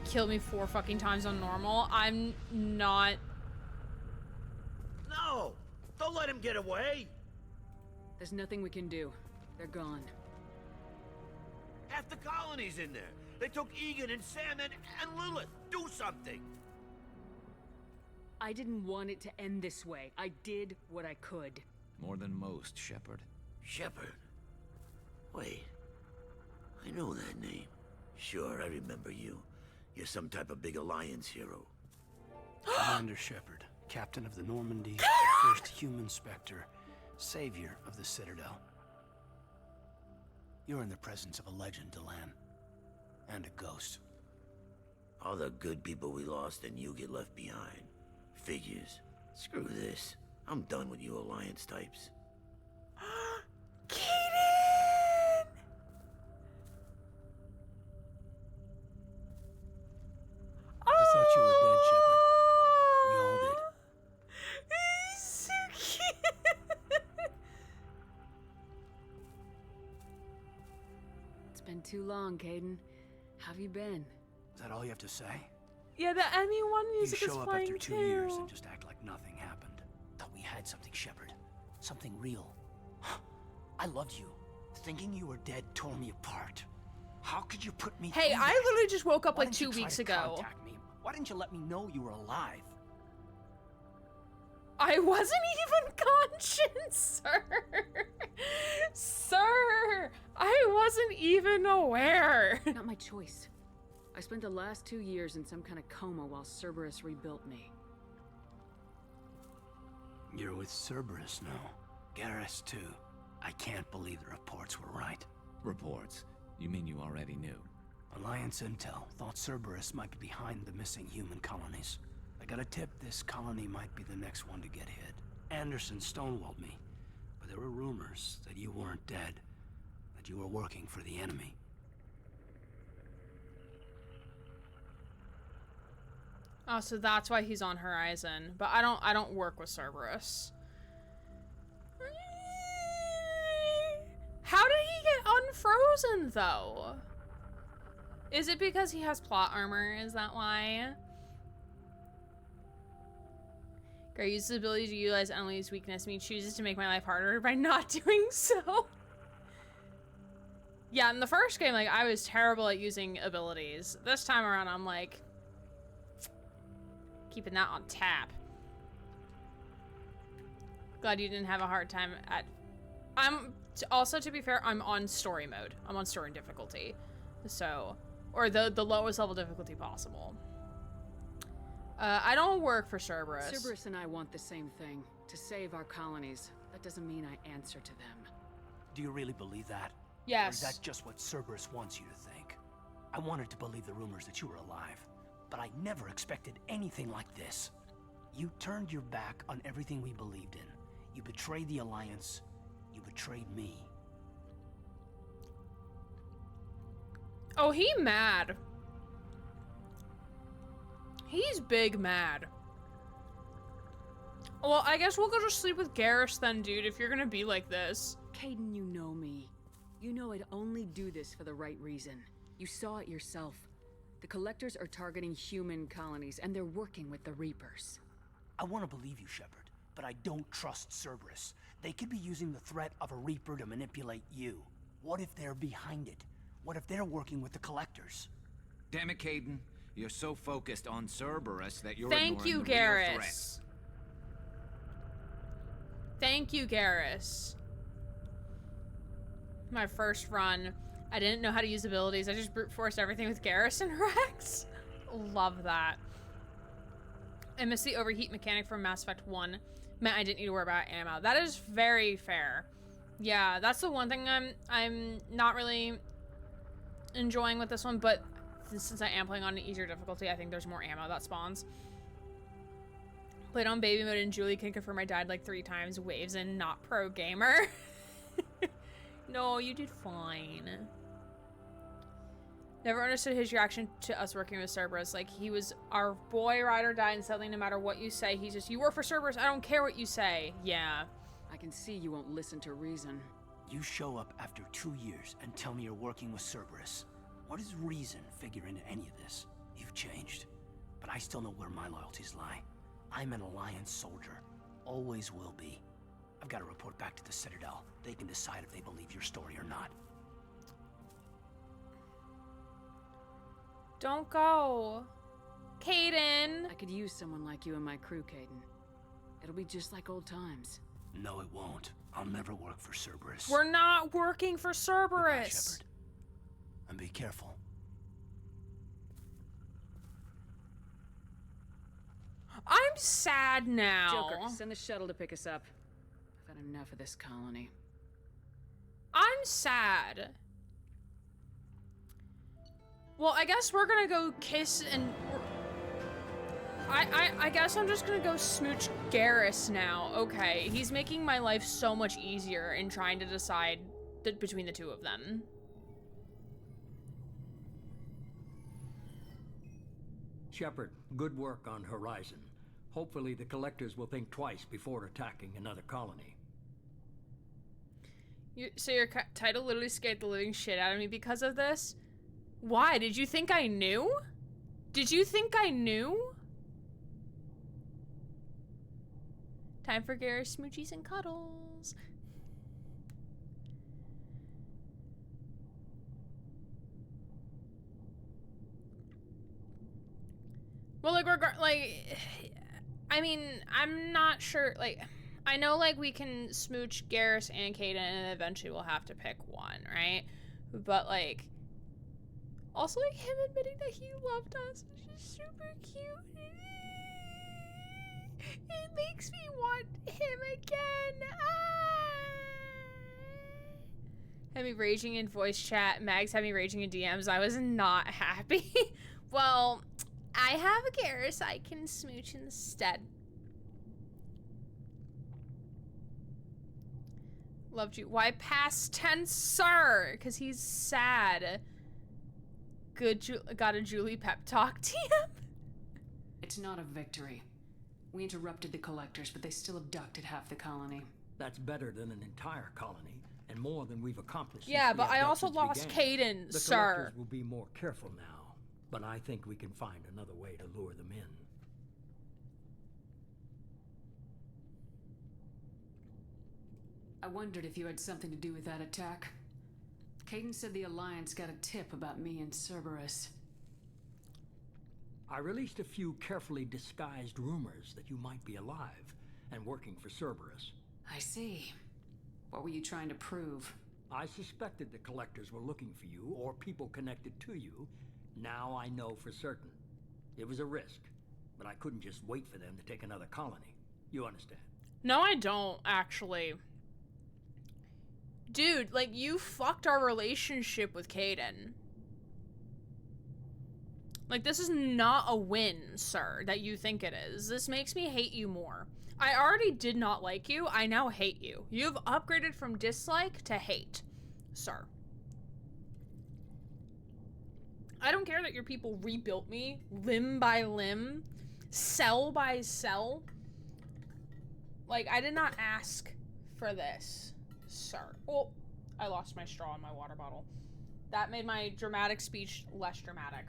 Killed me 4 fucking times on normal. I'm not. No! Don't let him get away! There's nothing we can do. They're gone. Half the colony's in there. They took Egan and Sam and Lilith. Do something! I didn't want it to end this way. I did what I could. More than most, Shepard. Shepard? Wait. I know that name. Sure, I remember you. You're some type of big Alliance hero. Commander Shepard, captain of the Normandy, first human Spectre, savior of the Citadel. You're in the presence of a legend, Delan. And a ghost. All the good people we lost and you get left behind. Figures. Screw this. I'm done with you Alliance types. Kaiden! I thought you were dead, Shepard. We all did. He's so cute. It's been too long, Kaiden. How have you been? Is that all you have to say? Yeah, the Emmy one music You is show up playing after 2 too. years and just act like nothing happened. Thought we had something, Shepard. Something real. I loved you. Thinking you were dead tore me apart. How could you put me Hey, through I that? literally just woke up Why like didn't you 2 try weeks to ago. contact me? Why didn't you let me know you were alive? I wasn't even conscious, sir. Sir, I wasn't even aware. Not my choice. I spent the last 2 years in some kind of coma while Cerberus rebuilt me. You're with Cerberus now. Garrus, too. I can't believe the reports were right. Reports? You mean you already knew? Alliance intel thought Cerberus might be behind the missing human colonies. I got a tip this colony might be the next one to get hit. Anderson stonewalled me, but there were rumors that you weren't dead, that you were working for the enemy. Oh, so that's why he's on Horizon. But I don't work with Cerberus. How did he get unfrozen though? Is it because he has plot armor? Is that why? Gray uses the ability to utilize Emily's weakness. Me chooses to make my life harder by not doing so. Yeah, in the first game, like, I was terrible at using abilities. This time around, I'm like, keeping that on tap. Glad you didn't have a hard time at... I'm Also, to be fair, I'm on story mode. I'm on story difficulty. So, or the lowest level difficulty possible. I don't work for Cerberus. Cerberus and I want the same thing, to save our colonies. That doesn't mean I answer to them. Do you really believe that? Yes. Or is that just what Cerberus wants you to think? I wanted to believe the rumors that you were alive, but I never expected anything like this. You turned your back on everything we believed in. You betrayed the Alliance. You betrayed me. Oh, he mad. He's big mad. Well, I guess we'll go to sleep with Garrus then, dude, if you're gonna be like this. Kaiden, you know me. You know I'd only do this for the right reason. You saw it yourself. The Collectors are targeting human colonies, and they're working with the Reapers. I want to believe you, Shepard, but I don't trust Cerberus. They could be using the threat of a Reaper to manipulate you. What if they're behind it? What if they're working with the Collectors? Damn it, Kaiden. You're so focused on Cerberus that you're Thank you, ignoring the real threat. Garrus. Thank you, Garrus. My first run, I didn't know how to use abilities. I just brute forced everything with Garrus and Rex. Love that. I missed the overheat mechanic from Mass Effect 1. Meant I didn't need to worry about ammo. That is very fair. Yeah, that's the one thing I'm not really enjoying with this one, but since I am playing on an easier difficulty, I think there's more ammo that spawns. Played on baby mode and Julie can confirm I died like 3 times. Waves and not pro gamer. No, you did fine. Never understood his reaction to us working with Cerberus. Like, he was our boy, ride or die, and suddenly no matter what you say, he's just, you work for Cerberus, I don't care what you say. Yeah. I can see you won't listen to reason. You show up after 2 years and tell me you're working with Cerberus. What does reason figure into any of this? You've changed, but I still know where my loyalties lie. I'm an Alliance soldier. Always will be. I've got to report back to the Citadel. They can decide if they believe your story or not. Don't go. Kaiden. I could use someone like you in my crew, Kaiden. It'll be just like old times. No, it won't. I'll never work for Cerberus. We're not working for Cerberus. Goodbye, Shepard. And be careful. I'm sad now. Joker, send the shuttle to pick us up. I've had enough of this colony. I'm sad. Well, I guess we're gonna go kiss and... I guess I'm just gonna go smooch Garrus now. Okay, he's making my life so much easier in trying to decide between the two of them. Shepard, good work on Horizon. Hopefully the Collectors will think twice before attacking another colony. So your title literally scared the living shit out of me because of this? Why? Did you think I knew? Did you think I knew? Time for Garrus smoochies and cuddles. Well, like, I mean, I'm not sure, like, I know, like, we can smooch Garrus and Kaiden, and eventually we'll have to pick one, right? But, like, also, like, him admitting that he loved us is just super cute. It makes me want him again. Had me raging in voice chat. Mags had me raging in DMs. I was not happy. Well, I have a Garrus I can smooch instead. Loved you. Why past tense, sir? Because he's sad. Good, got a Julie pep talk, TM. It's not a victory. We interrupted the Collectors, but they still abducted half the colony. That's better than an entire colony, and more than we've accomplished. Yeah, since but the I also abductions lost began. Kaiden, The sir. Collectors will be more careful now, but I think we can find another way to lure them in. I wondered if you had something to do with that attack. Kaiden said the Alliance got a tip about me and Cerberus. I released a few carefully disguised rumors that you might be alive and working for Cerberus. I see. What were you trying to prove? I suspected the collectors were looking for you, or people connected to you. Now I know for certain. It was a risk, but I couldn't just wait for them to take another colony. You understand? No, I don't, actually. Dude, like, you fucked our relationship with Kaiden. Like, this is not a win, sir, that you think it is. This makes me hate you more. I already did not like you. I now hate you. You've upgraded from dislike to hate, sir. I don't care that your people rebuilt me limb by limb, cell by cell. Like, I did not ask for this, sir. Oh, I lost my straw in my water bottle. That made my dramatic speech less dramatic.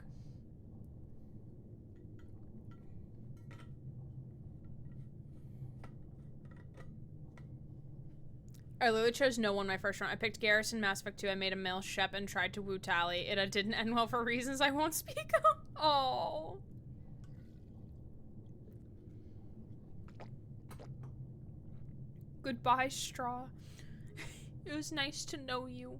I literally chose no one my first round. I picked Garrison, Mass Effect 2. I made a male Shep and tried to woo Tally. It didn't end well for reasons I won't speak of. Oh. Goodbye, Straw. It was nice to know you.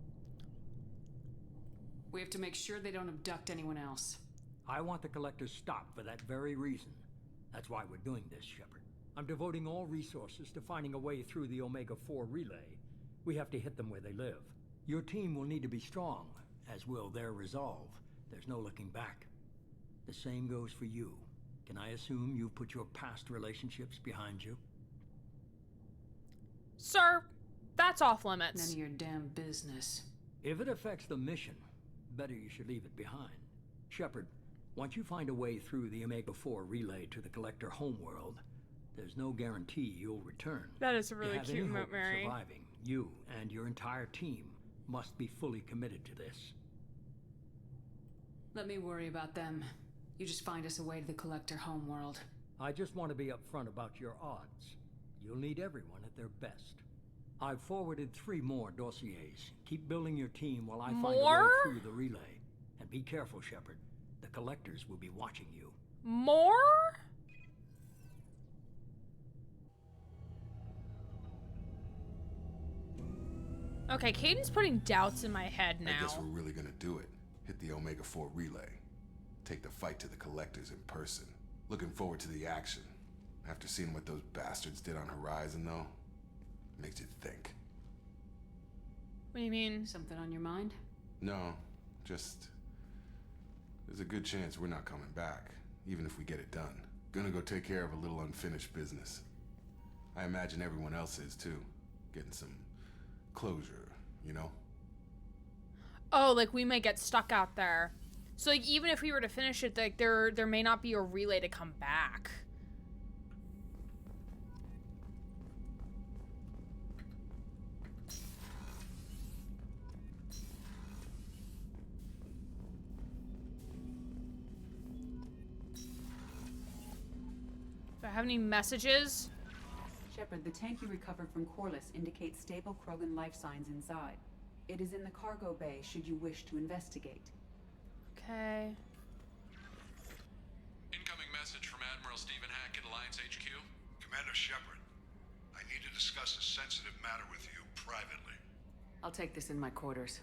We have to make sure they don't abduct anyone else. I want the collectors stopped for that very reason. That's why we're doing this, Shepard. I'm devoting all resources to finding a way through the Omega-4 relay. We have to hit them where they live. Your team will need to be strong, as will their resolve. There's no looking back. The same goes for you. Can I assume you've put your past relationships behind you? Sir, that's off limits. None of your damn business. If it affects the mission, better you should leave it behind. Shepard, once you find a way through the Omega-4 relay to the Collector homeworld, there's no guarantee you'll return. That is a really cute moat, moat, Mary. Surviving, you and your entire team must be fully committed to this. Let me worry about them. You just find us a way to the Collector homeworld. I just want to be upfront about your odds. You'll need everyone at their best. I've forwarded 3 more dossiers. Keep building your team while I find a way through the relay. And be careful, Shepard. The Collectors will be watching you. More? Okay, Kaiden's putting doubts in my head now. I guess we're really gonna do it. Hit the Omega-4 relay. Take the fight to the Collectors in person. Looking forward to the action. After seeing what those bastards did on Horizon, though, makes you think. What do you mean? Something on your mind? No, just... there's a good chance we're not coming back, even if we get it done. Gonna go take care of a little unfinished business. I imagine everyone else is, too. Getting some closure, you know? Oh, like we may get stuck out there. So like even if we were to finish it, like there may not be a relay to come back. Do I have any messages? Shepard, the tank you recovered from Corliss indicates stable Krogan life signs inside. It is in the cargo bay should you wish to investigate. Okay. Incoming message from Admiral Stephen Hackett, Alliance HQ. Commander Shepard, I need to discuss a sensitive matter with you privately. I'll take this in my quarters.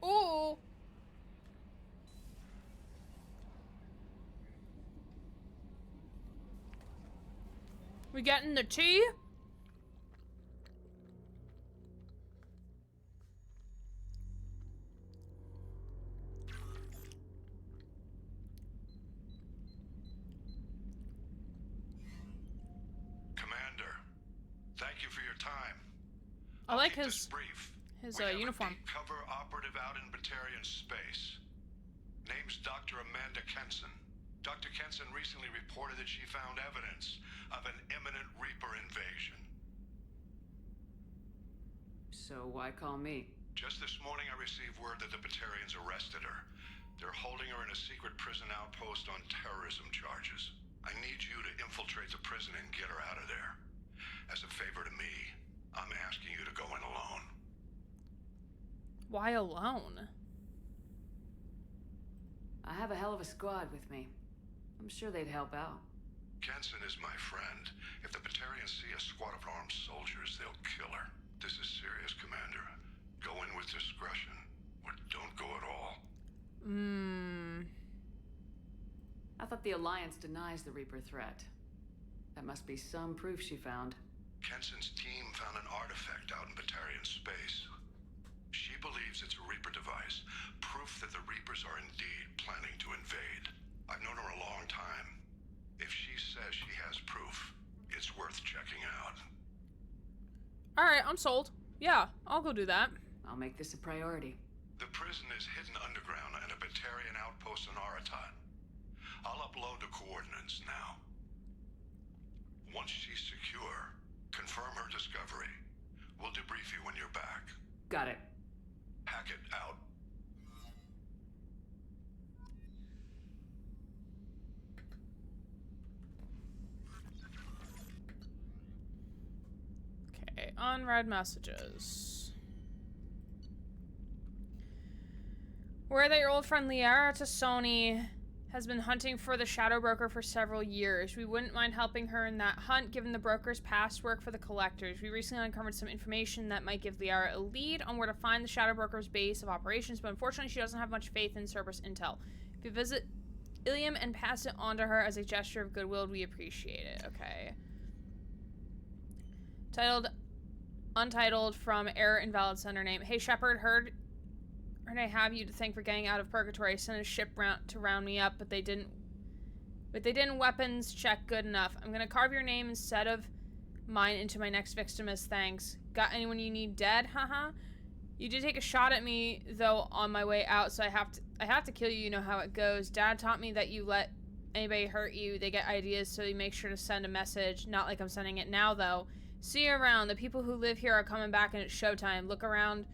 Ooh. We getting the tea? Commander, thank you for your time. I like Keep his this brief. his We have uniform. a deep cover operative out in Batarian space. Name's Dr. Amanda Kenson. Dr. Kenson recently reported that she found evidence of an imminent Reaper invasion. So why call me? Just this morning I received word that the Batarians arrested her. They're holding her in a secret prison outpost on terrorism charges. I need you to infiltrate the prison and get her out of there. As a favor to me, I'm asking you to go in alone. Why alone? I have a hell of a squad with me. I'm sure they'd help out. Kenson is my friend. If the Batarians see a squad of armed soldiers, they'll kill her. This is serious, the Alliance denies the Reaper threat. That must be some proof she found. Kenson's team found an artifact out in Batarian space. She believes it's a Reaper device, proof that the Reapers are indeed planning to invade. I've known her a long time. If she says she has proof, it's worth checking out. Alright, I'm sold. Yeah, I'll go do that. I'll make this a priority. The prison is hidden underground in a Batarian outpost on Aratat. I'll upload the coordinates now. Once she's secure, confirm her discovery. We'll debrief you when you're back. Got it. Hackett out. Okay, unread messages. Where that your old friend Liara Tassoni has been hunting for the Shadow Broker for several years. We wouldn't mind helping her in that hunt, given the broker's past work for the Collectors. We recently uncovered some information that might give Liara a lead on where to find the Shadow Broker's base of operations, but unfortunately she doesn't have much faith in Cerberus intel. If you visit Ilium and pass it on to her as a gesture of goodwill, we appreciate it. Okay. Titled Untitled from Error Invalid Sender Name. Hey Shepard, heard I have you to thank for getting out of purgatory. I sent a ship to round me up, but they didn't weapons check good enough. I'm gonna carve your name instead of mine into my next victim as thanks. Got anyone you need dead? Haha. You did take a shot at me though on my way out, so I have to kill you. You know how it goes. Dad taught me that you let anybody hurt you, they get ideas, so you make sure to send a message. Not like I'm sending it now though. See you around. The people who live here are coming back and it's showtime. Look around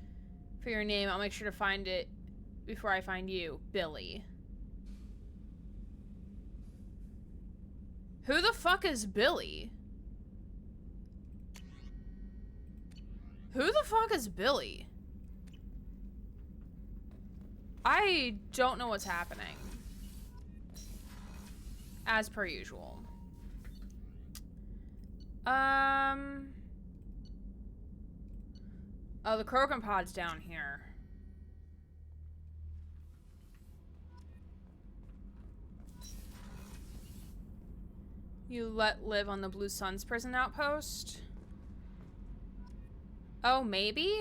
for your name. I'll make sure to find it before I find you. Billy. Who the fuck is Billy? Who the fuck is Billy? I don't know what's happening. As per usual. Oh, the Krogan pod's down here. You let live on the Blue Sun's prison outpost? Oh, maybe?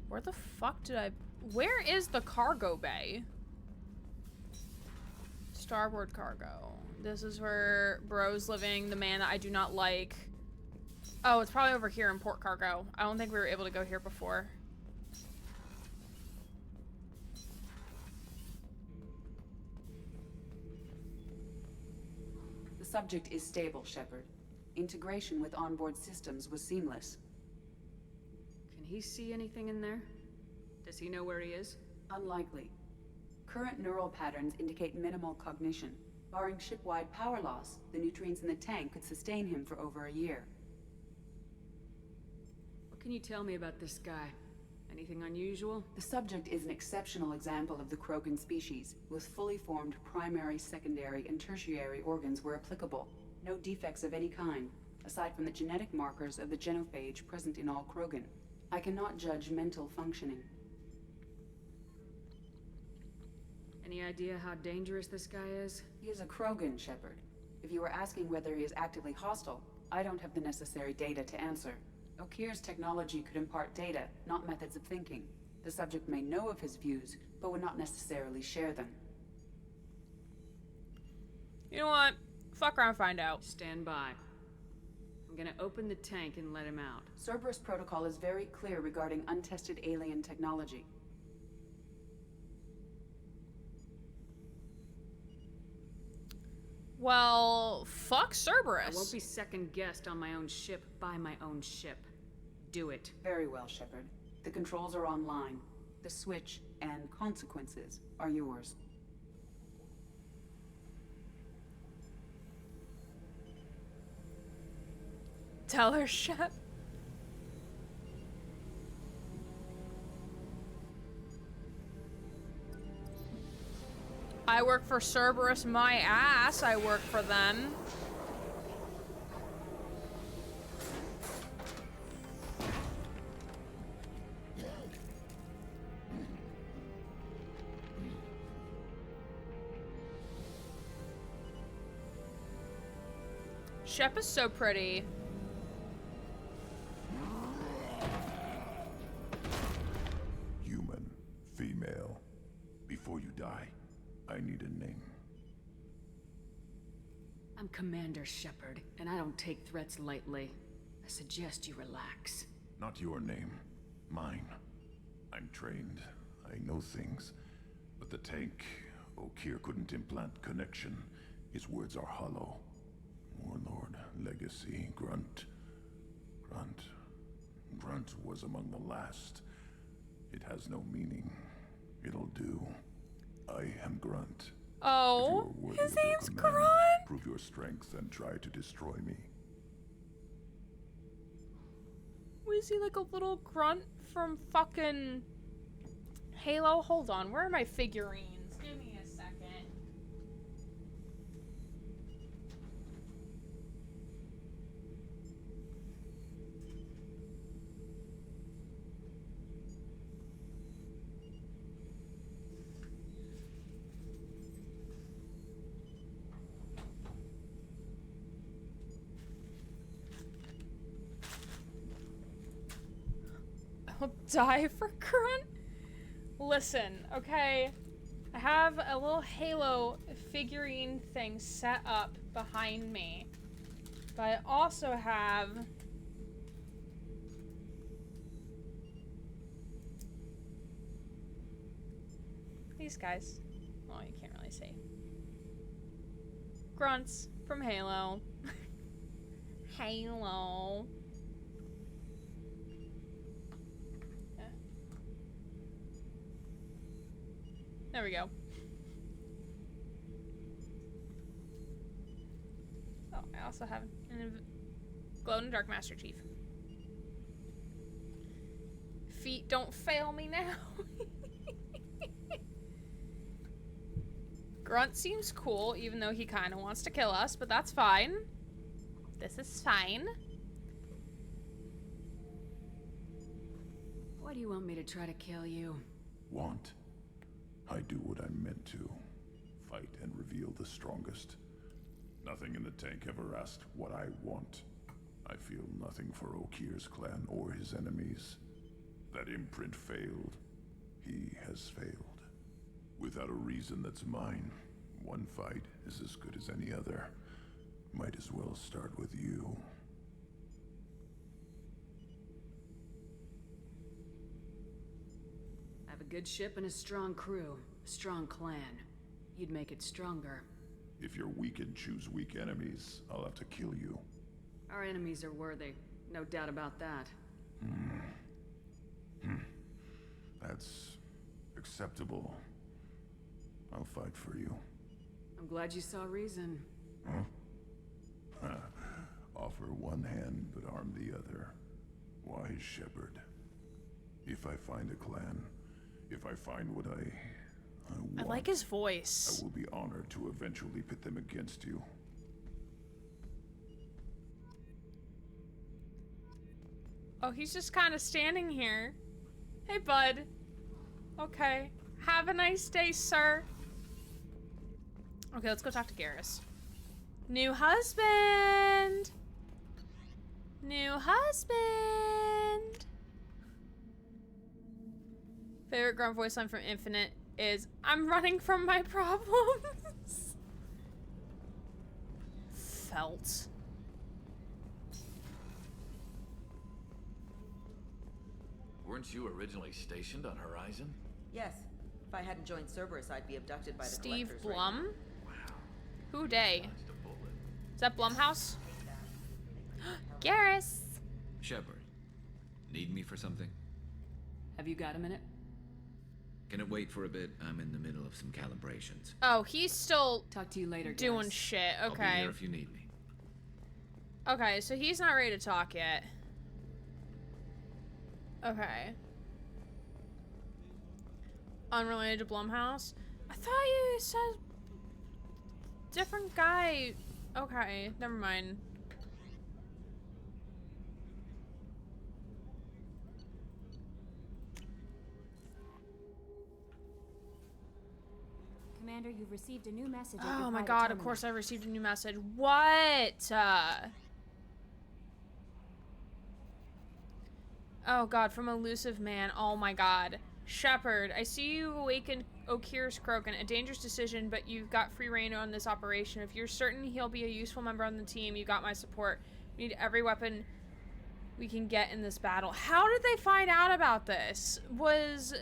Where the fuck did I... Where is the cargo bay? Starboard cargo. This is where bro's living, the man that I do not like. Oh, it's probably over here in port cargo. I don't think we were able to go here before. The subject is stable, Shepard. Integration with onboard systems was seamless. Can he see anything in there? Does he know where he is? Unlikely. Current neural patterns indicate minimal cognition. Barring ship-wide power loss, the nutrients in the tank could sustain him for over a year. What can you tell me about this guy? Anything unusual? The subject is an exceptional example of the Krogan species, with fully formed primary, secondary, and tertiary organs where applicable. No defects of any kind, aside from the genetic markers of the genophage present in all Krogan. I cannot judge mental functioning. Any idea how dangerous this guy is? He is a Krogan, Shepard. If you were asking whether he is actively hostile, I don't have the necessary data to answer. Okir's technology could impart data, not methods of thinking. The subject may know of his views, but would not necessarily share them. You know what? Fuck around, find out. Stand by. I'm gonna open the tank and let him out. Cerberus protocol is very clear regarding untested alien technology. Well, fuck Cerberus. I won't be second-guessed on my own ship by my own ship. Do it. Very well, Shepard. The controls are online. The switch and consequences are yours. Tell her, Shep. I work for Cerberus, my ass. I work for them. Shep is so pretty. Human, female. Before you die, I need a name. I'm Commander Shepard, and I don't take threats lightly. I suggest you relax. Not your name. Mine. I'm trained. I know things. But the tank, Okeer couldn't implant connection. His words are hollow. Warlord, legacy, Grunt. Grunt was among the last. It has no meaning. It'll do. I am Grunt. Oh, his name's Grunt. Prove your strength and try to destroy me. Was he like a little grunt from fucking Halo? Hold on, where are my figurines? Give me a second. I'll die for Grunt. Listen, okay? I have a little Halo figurine thing set up behind me. But I also have these guys. Well, you can't really see. Grunts from Halo. Halo. There we go. Oh, I also have an glow-in-the-dark Master Chief. Feet don't fail me now. Grunt seems cool, even though he kind of wants to kill us, but that's fine. This is fine. Why do you want me to try to kill you? Want? I do what I'm meant to. Fight and reveal the strongest. Nothing in the tank ever asked what I want. I feel nothing for Okeer's clan or his enemies. That imprint failed. He has failed. Without a reason that's mine, one fight is as good as any other. Might as well start with you. I have a good ship and a strong crew. A strong clan. You'd make it stronger. If you're weak and choose weak enemies, I'll have to kill you. Our enemies are worthy. No doubt about that. That's acceptable. I'll fight for you. I'm glad you saw reason. Huh? Offer one hand, but arm the other. Wise shepherd. If I find a clan, if I find what I want, I like his voice. I will be honored to eventually pit them against you. Oh, he's just kind of standing here. Hey, bud. Okay. Have a nice day, sir. Okay, let's go talk to Garrus. New husband! New husband! Favorite Grunt voice line from Infinite is, I'm running from my problems. Felt. Weren't you originally stationed on Horizon? Yes. If I hadn't joined Cerberus, I'd be abducted by the Steve collectors Blum? right Wow. Who day? Is that Blumhouse? Garrus! Shepard, need me for something? Have you got a minute? Can it wait for a bit? I'm in the middle of some calibrations. Oh, he's still talk to you later, doing Garrus. shit. Okay. I'll be here if you need me. Okay, so he's not ready to talk yet. Okay. Unrelated to Blumhouse? I thought you said different guy. Okay, never mind. Commander, you've received a new message. Oh my god, of course I received a new message. What? Oh god, from Elusive Man. Oh my god. Shepard, I see you awakened Okir's Krogan. A dangerous decision, but you've got free reign on this operation. If you're certain he'll be a useful member on the team, you got my support. We need every weapon we can get in this battle. How did they find out about this? Was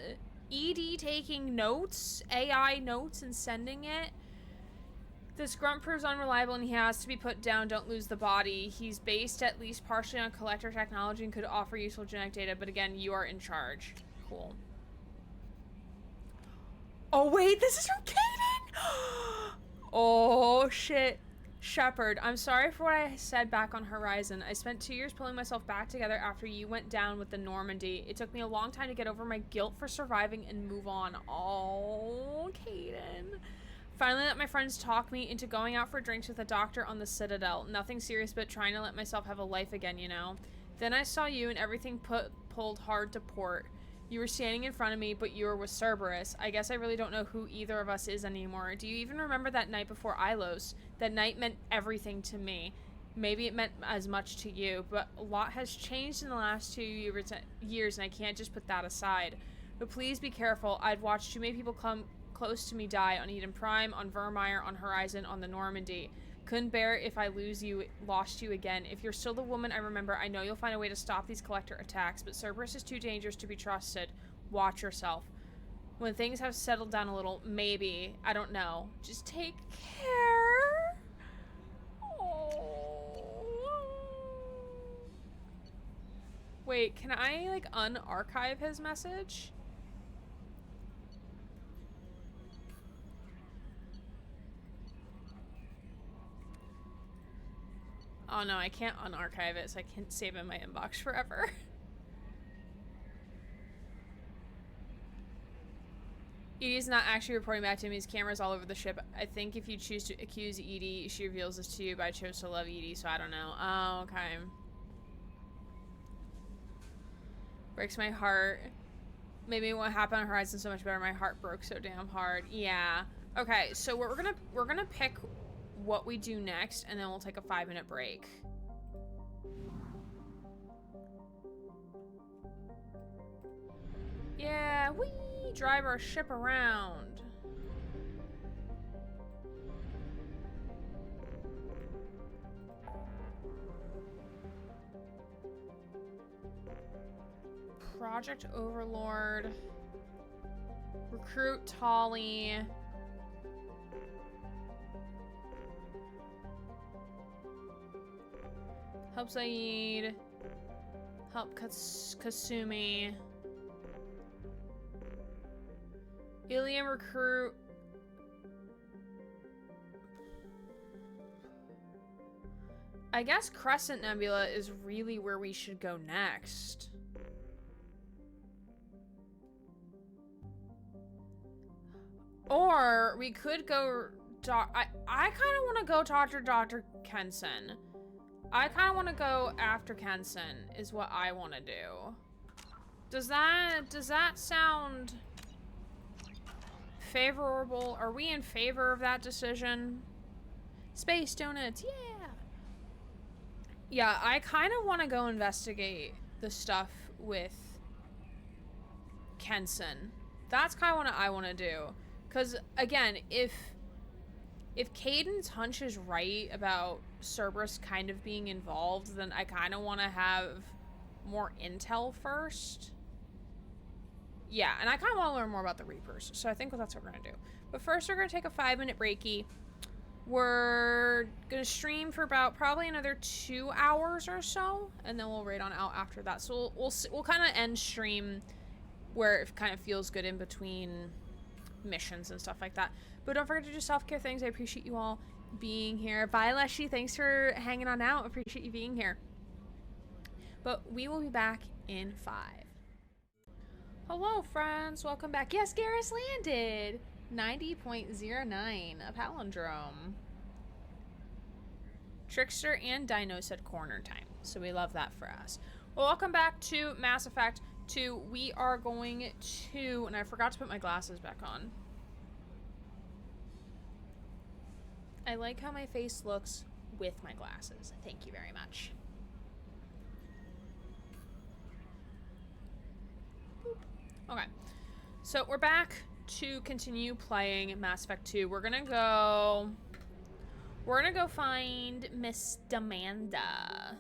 ED taking notes, AI notes, and sending it? This grunt proves unreliable and he has to be put down. Don't lose the body. He's based at least partially on collector technology and could offer useful genetic data, but again, you are in charge. Cool. Oh wait, this is from Kaiden! Oh shit. Shepard, I'm sorry for what I said back on Horizon. I spent 2 years pulling myself back together after you went down with the Normandy. It took me a long time to get over my guilt for surviving and move on. Oh, Kaiden. Finally let my friends talk me into going out for drinks with a doctor on the Citadel. Nothing serious, but trying to let myself have a life again, you know? Then I saw you and everything pulled hard to port. You were standing in front of me, but you were with Cerberus. I guess I really don't know who either of us is anymore. Do you even remember that night before Ilos? That night meant everything to me. Maybe it meant as much to you, but a lot has changed in the last 2 years, and I can't just put that aside. But please be careful. I've watched too many people come close to me die on Eden Prime, on Vermeer, on Horizon, on the Normandy. Couldn't bear it if I lost you again. If you're still the woman I remember, I know you'll find a way to stop these collector attacks, but Cerberus is too dangerous to be trusted. Watch yourself. When things have settled down a little, maybe, I don't know. Just take care. Oh. Wait, can I like unarchive his message? Oh no, I can't unarchive it, so I can't save it in my inbox forever. Edie's not actually reporting back to me. His camera's all over the ship. I think if you choose to accuse Edie, she reveals this to you, but I chose to love Edie, so I don't know. Oh, okay. Breaks my heart. Maybe what happened on Horizon so much better. My heart broke so damn hard. Yeah. Okay, so we're gonna pick what we do next, and then we'll take a 5-minute break. Yeah, we drive our ship around. Project Overlord. Recruit Tali. Help Saeed. Help Kasumi. Ilium recruit. I guess Crescent Nebula is really where we should go next. Or we could go. I kind of want to go talk to Dr. Kenson. I kind of want to go after Kenson is what I want to do. Does that sound favorable? Are we in favor of that decision? Space donuts, yeah. Yeah, I kind of want to go investigate the stuff with Kenson. That's kind of what I want to do. Because, again, if Kaiden's hunch is right about Cerberus kind of being involved, then I kind of want to have more intel first. Yeah, and I kind of want to learn more about the Reapers, so I think that's what we're going to do. But first, we're going to take a 5-minute breaky. We're going to stream for about probably another 2 hours or so, and then we'll raid on out after that. So we'll kind of end stream where it kind of feels good in between missions and stuff like that. But don't forget to do self-care things. I appreciate you all being here. Bye, Leshy. Thanks for hanging on out. Appreciate you being here. But we will be back in 5. Hello, friends. Welcome back. Yes, Garrus landed. 90.09, a palindrome. Trickster and Dino said corner time, so we love that for us. Well, welcome back to Mass Effect 2. We are going to, and I forgot to put my glasses back on. I like how my face looks with my glasses. Thank you very much. Boop. Okay. So we're back to continue playing Mass Effect 2. We're gonna go find Miss Amanda.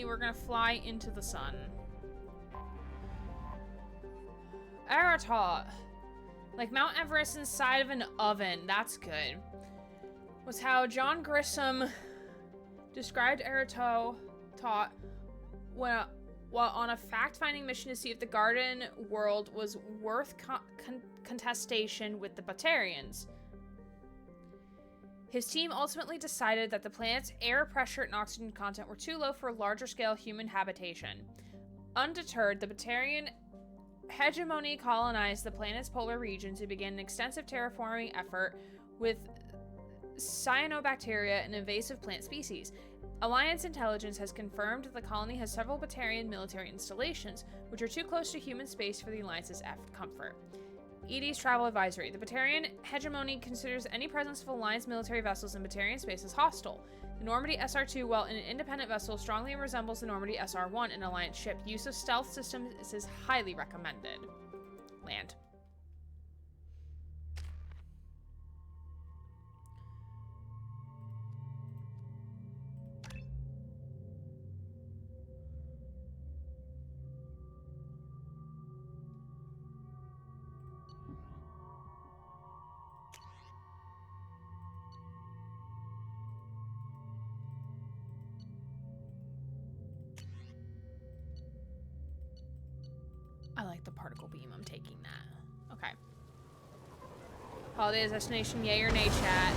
We're gonna fly into the sun. Aratot. Like Mount Everest inside of an oven. That's good. Was how John Grissom described Aratot while on a fact-finding mission to see if the garden world was worth contestation with the Batarians. His team ultimately decided that the planet's air pressure and oxygen content were too low for larger-scale human habitation. Undeterred, the Batarian hegemony colonized the planet's polar regions and began an extensive terraforming effort with cyanobacteria, an invasive plant species. Alliance intelligence has confirmed that the colony has several Batarian military installations, which are too close to human space for the Alliance's comfort. ED's travel advisory. The Batarian hegemony considers any presence of Alliance military vessels in Batarian space as hostile. The Normandy SR-2, while an independent vessel, strongly resembles the Normandy SR-1, an Alliance ship. Use of stealth systems is highly recommended. Land. I like the particle beam. I'm taking that. Okay. Holiday destination, yay or nay, chat.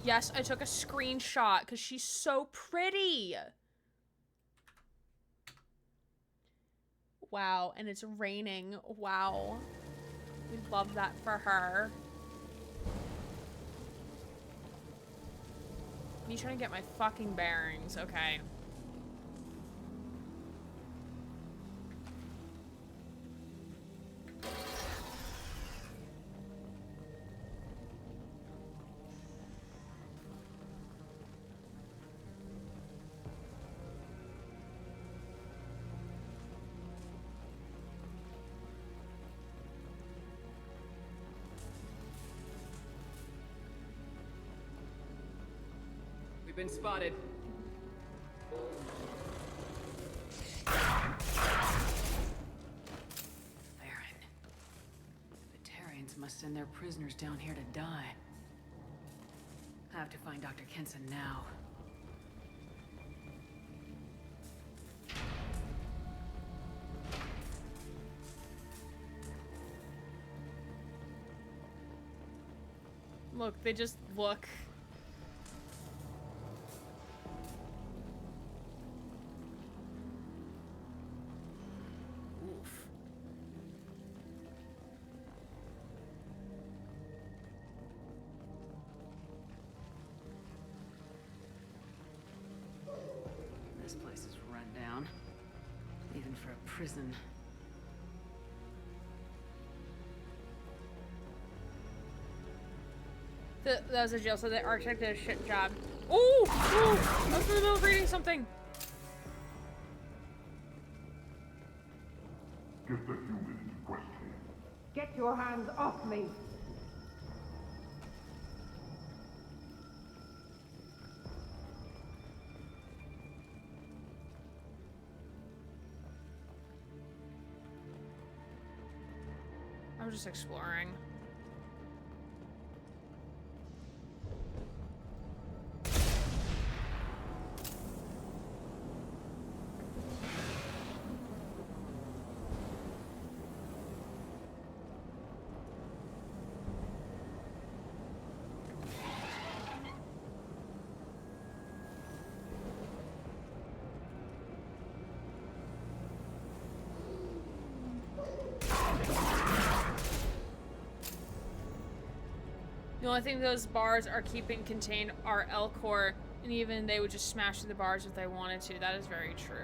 Yes, I took a screenshot because she's so pretty. Wow, and it's raining. Wow. We love that for her. Me trying to get my fucking bearings. Okay. We've been spotted. Baron. Batarians must send their prisoners down here to die. I have to find Dr. Kenson now. Look, they just look. Oof. This place is run down. Even for a prison. That was a jail, so the architect did a shit job. Ooh! Ooh! I was in the middle of reading something. Get the human in question. Get your hands off me! I'm just exploring. The only thing those bars are keeping contained are Elcor, and even they would just smash through the bars if they wanted to. That is very true.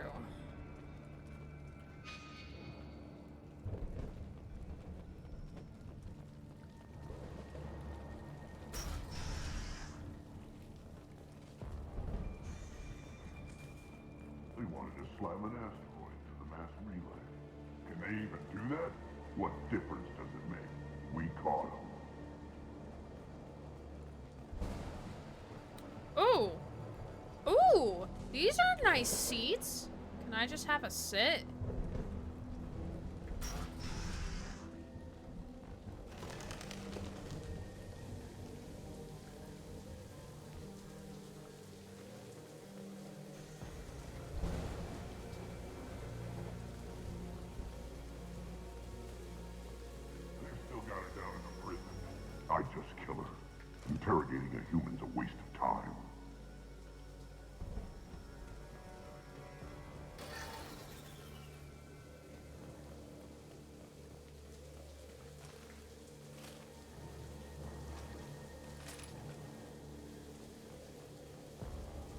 They wanted to slam an asteroid to the mass relay. Can they even do that? What difference does it make? We caught them. Ooh. Ooh. These are nice seats. Can I just have a sit? I just kill her. Interrogating a human's a waste of time.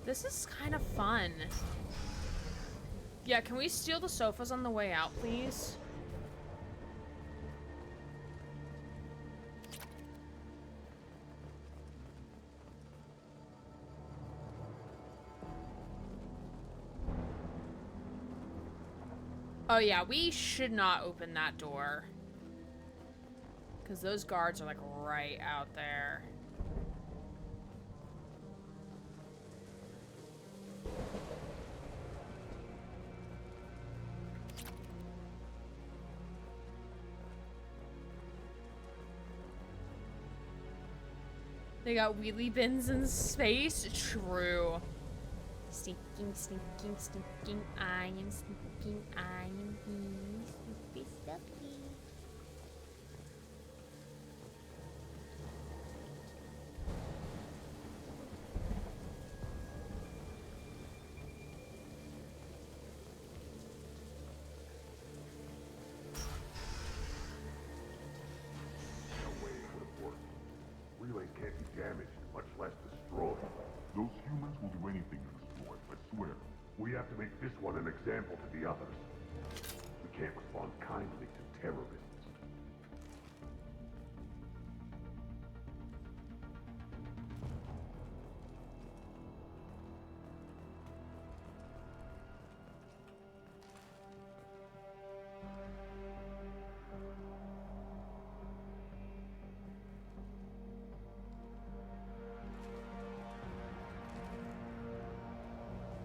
This is kind of fun. Yeah, can we steal the sofas on the way out, please? Oh yeah, we should not open that door. Because those guards are like right out there. They got wheelie bins in space? True. Stinking, stinking, stinking, I am stinking, I am he, stupid stuffy. No way it would have worked. Relay can't be damaged, much less destroyed. Those humans will do anything to destroy it, I swear. We have to make this one an example to the others. We can't respond kindly to terrorists.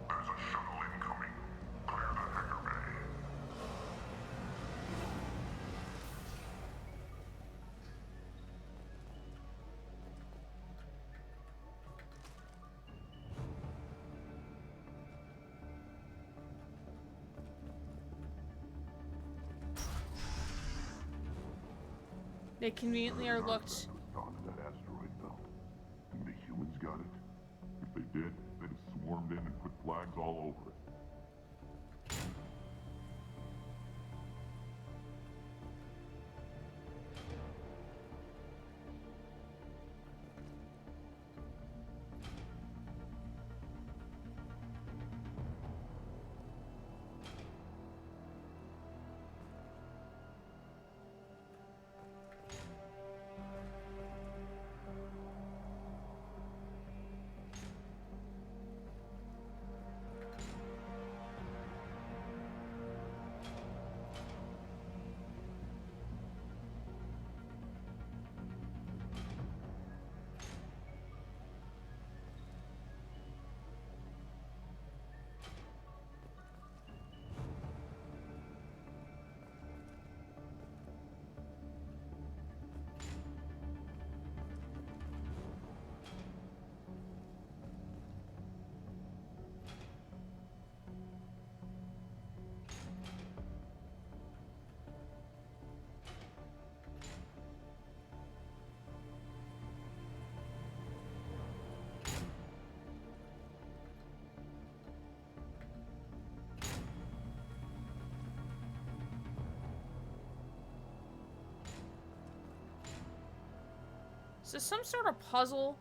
There's a shuttle incoming. Clear the hangar bay. They conveniently are looked. Gone to that asteroid belt. And the humans got it. If they did, they'd have swarmed in and put flags all over it. this some sort of puzzle?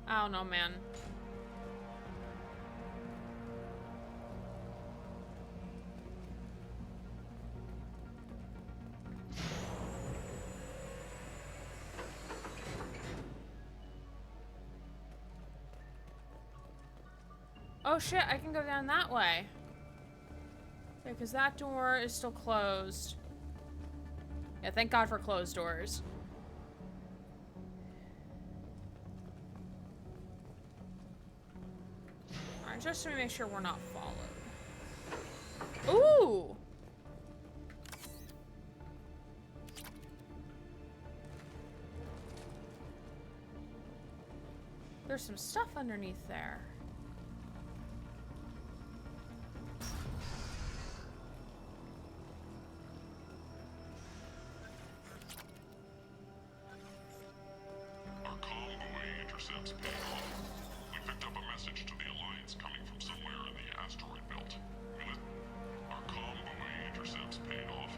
I don't know, man. Oh shit, I can go down that way. Yeah, because that door is still closed. Yeah, thank God for closed doors. Alright, just to make sure we're not followed. Ooh! There's some stuff underneath there. Our comm buoy intercepts paid off. We picked up a message to the Alliance coming from somewhere in the asteroid belt. Our comm buoy intercepts paid off.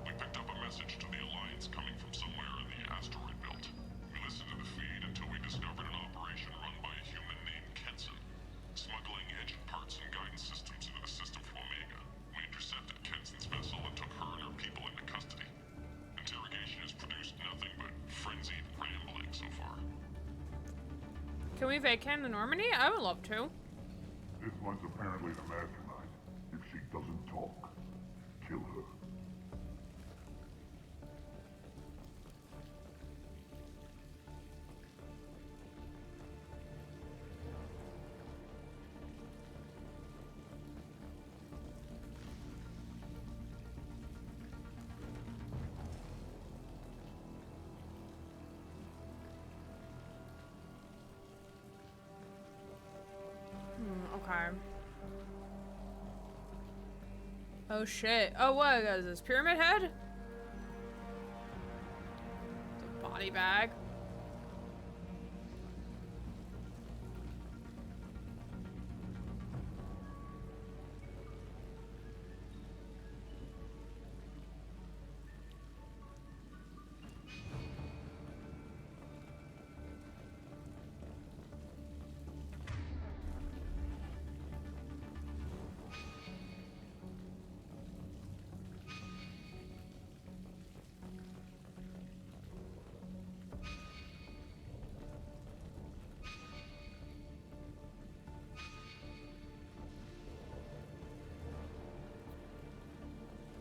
We picked up a message to the Alliance coming from somewhere in the asteroid belt. We listened to the feed until we discovered an operation run by a human named Kenson, smuggling engine parts and guidance systems into the system from Omega. We intercepted Kenson's vessel and took her and her people into custody. Interrogation has produced nothing but frenzied rambling so far. Can we vacate the Normandy? I would love to. This one's apparently the mastermind. If she doesn't talk, kill her. Okay. Oh shit. Oh, what is this? Pyramid Head? The body bag.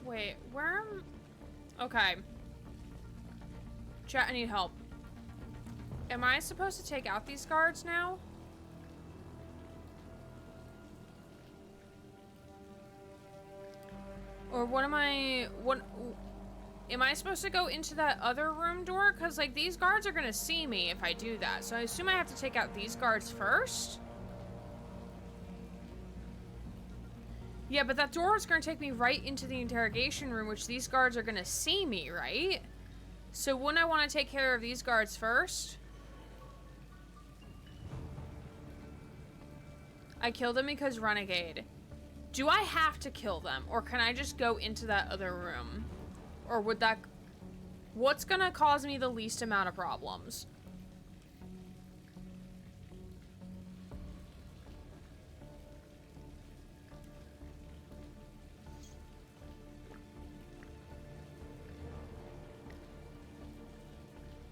Wait, where am... Okay. Chat, I need help. Am I supposed to take out these guards now? Or what am I... What... Am I supposed to go into that other room door? Because, like, these guards are gonna see me if I do that. So I assume I have to take out these guards first? Yeah, but that door is going to take me right into the interrogation room, which these guards are going to see me, right? So wouldn't I want to take care of these guards first? I killed them because renegade. Do I have to kill them? Or can I just go into that other room? Or would that... What's going to cause me the least amount of problems?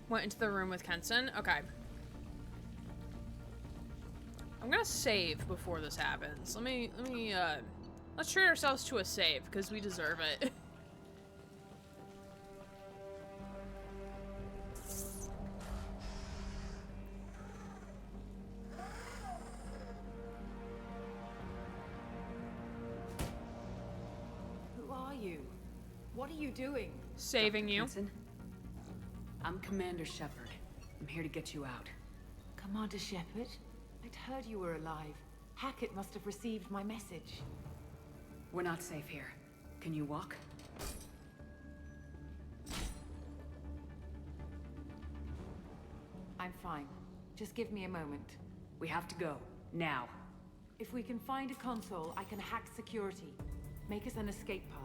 Went into the room with Kenson. Okay. I'm gonna save before this happens. Let's treat ourselves to a save, because we deserve it. Who are you? What are you doing? Saving you. Kenson? I'm Commander Shepard. I'm here to get you out. Commander Shepard? I'd heard you were alive. Hackett must have received my message. We're not safe here. Can you walk? I'm fine. Just give me a moment. We have to go. Now. If we can find a console, I can hack security. Make us an escape path.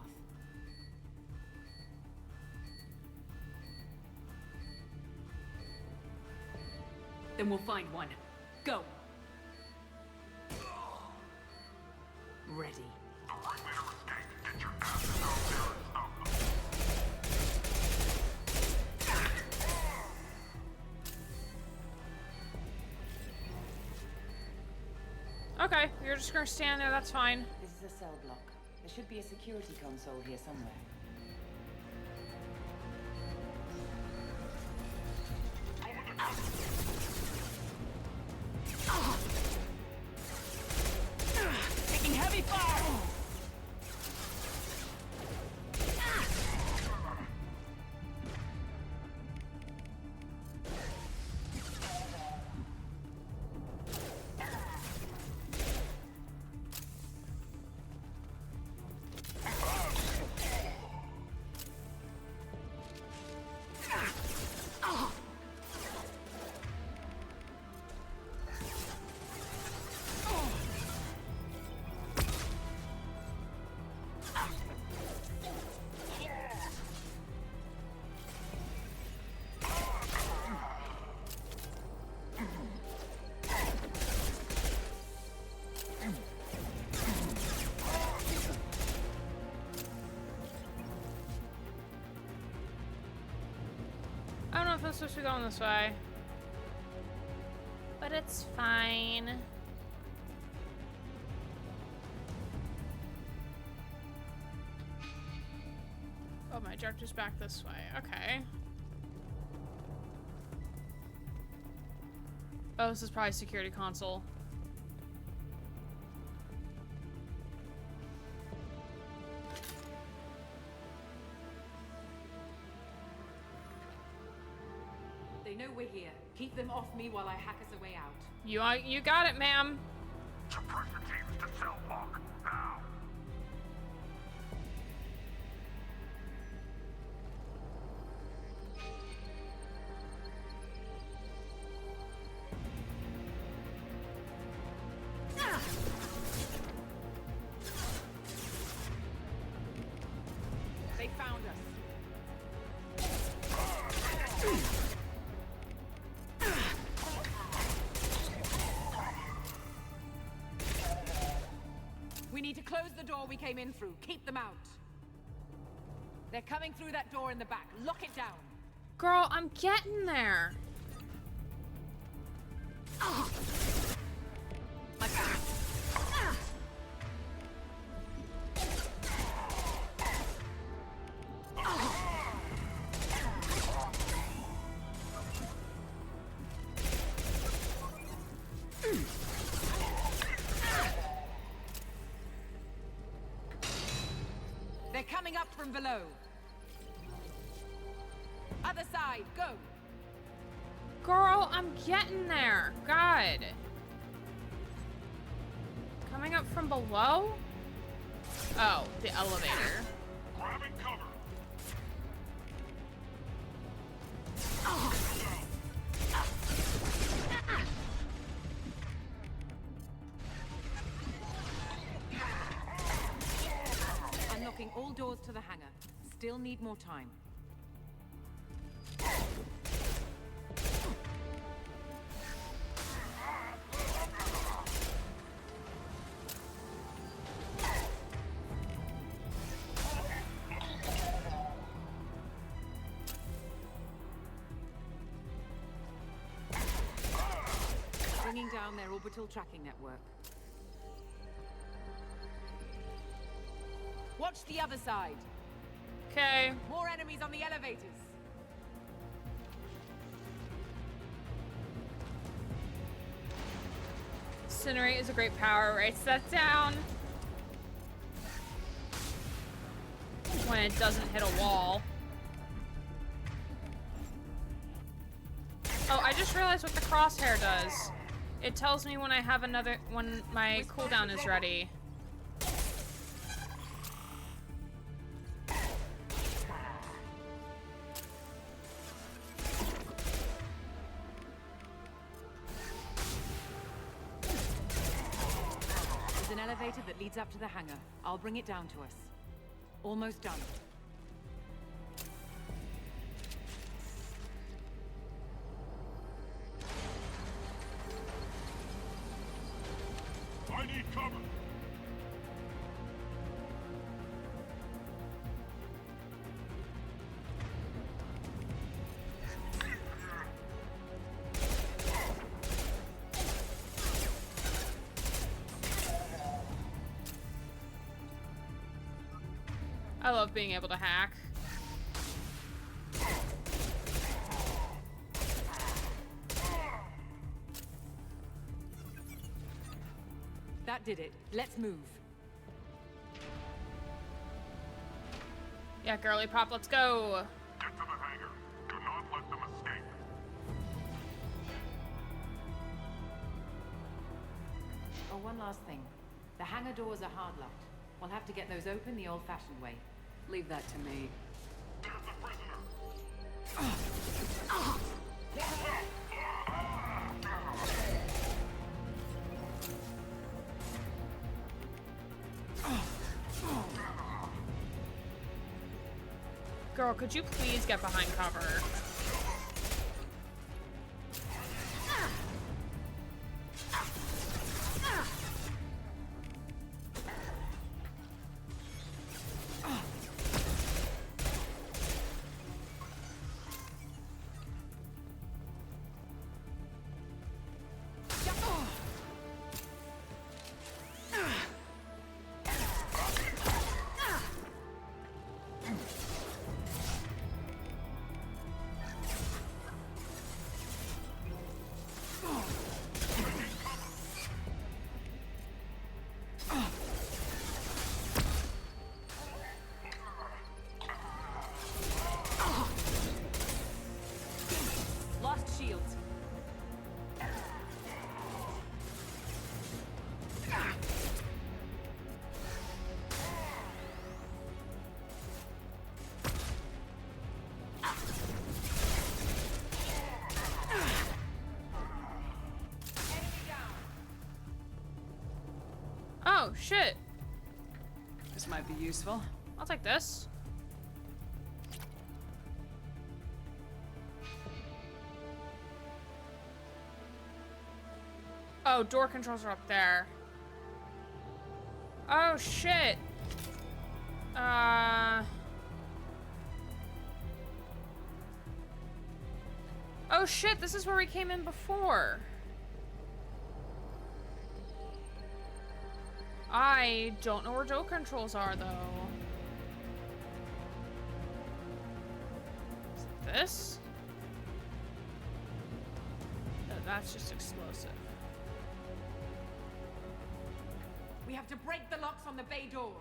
Then we'll find one. Go! Ready. Okay, you're just gonna stand there, that's fine. This is a cell block. There should be a security console here somewhere. Taking heavy fire! I don't know if I'm supposed to be going this way. But it's fine. Oh, my objective's back this way. Okay. Oh, this is probably security console. They know we're here. Keep them off me while I hack us a way out. You got it, ma'am. Suppress the teams to cell block, now. They found us. We need to close the door we came in through. Keep them out. They're coming through that door in the back. Lock it down. Girl, I'm getting there. They're coming up from below. Other side, go. Girl, I'm getting there. God. Coming up from below? Oh, the elevator. Grabbing cover. Unlocking all doors to the hangar. Still need more time. Bringing down their orbital tracking network. Watch the other side. Okay. More enemies on the elevators. Incinerate is a great power. Writes that down. When it doesn't hit a wall. Oh, I just realized what the crosshair does. It tells me when I have when my cooldown is ready. There's an elevator that leads up to the hangar. I'll bring it down to us. Almost done. I need cover. I love being able to hack. That did it. Let's move. Yeah, girly pop, let's go. Get to the hangar. Do not let them escape. Oh, one last thing. The hangar doors are hard locked. We'll have to get those open the old-fashioned way. Leave that to me. There's the prisoner. Girl, could you please get behind cover? Lost shields. Oh, shit. This might be useful. I'll take this. Oh, door controls are up there. Oh, shit. Oh, shit, this is where we came in before. I don't know where door controls are, though. Is it this? No, that's just explosive. We have to break the locks on the bay doors.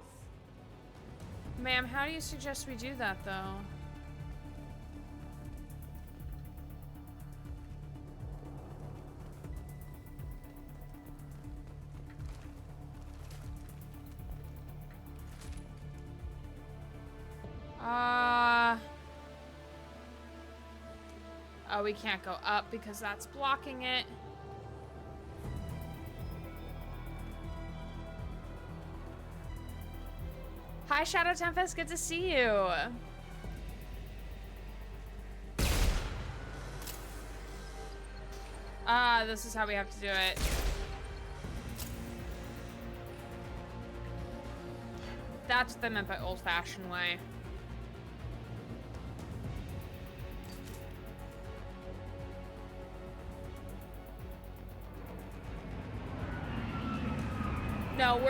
Ma'am, how do you suggest we do that, though? Oh, we can't go up because that's blocking it. Hi, Shadow Tempest. Good to see you. This is how we have to do it. That's what they meant by old-fashioned way. No, we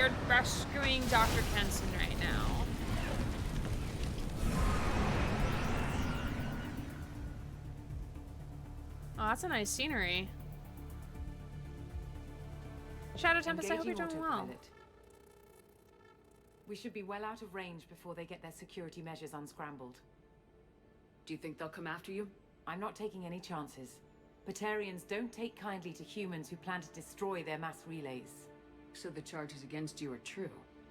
are rescuing Dr. Kenson right now. Oh, that's a nice scenery. Shadow Tempest, I hope you're doing well. We should be well out of range before they get their security measures unscrambled. Do you think they'll come after you? I'm not taking any chances. Batarians don't take kindly to humans who plan to destroy their mass relays. So the charges against you are true?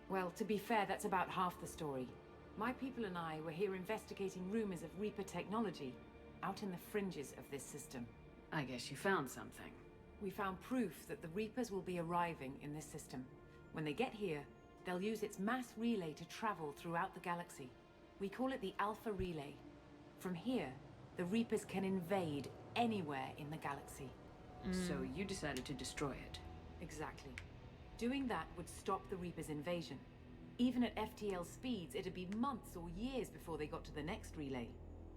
Well, to be fair, that's about half the story. My people and I were here investigating rumors of Reaper technology, out in the fringes of this system. I guess you found something. We found proof that the Reapers will be arriving in this system. When they get here, they'll use its mass relay to travel throughout the galaxy. We call it the Alpha Relay. From here, the Reapers can invade anywhere in the galaxy. So you decided to destroy it. Exactly. Doing that would stop the Reapers' invasion. Even at FTL speeds, it'd be months or years before they got to the next relay.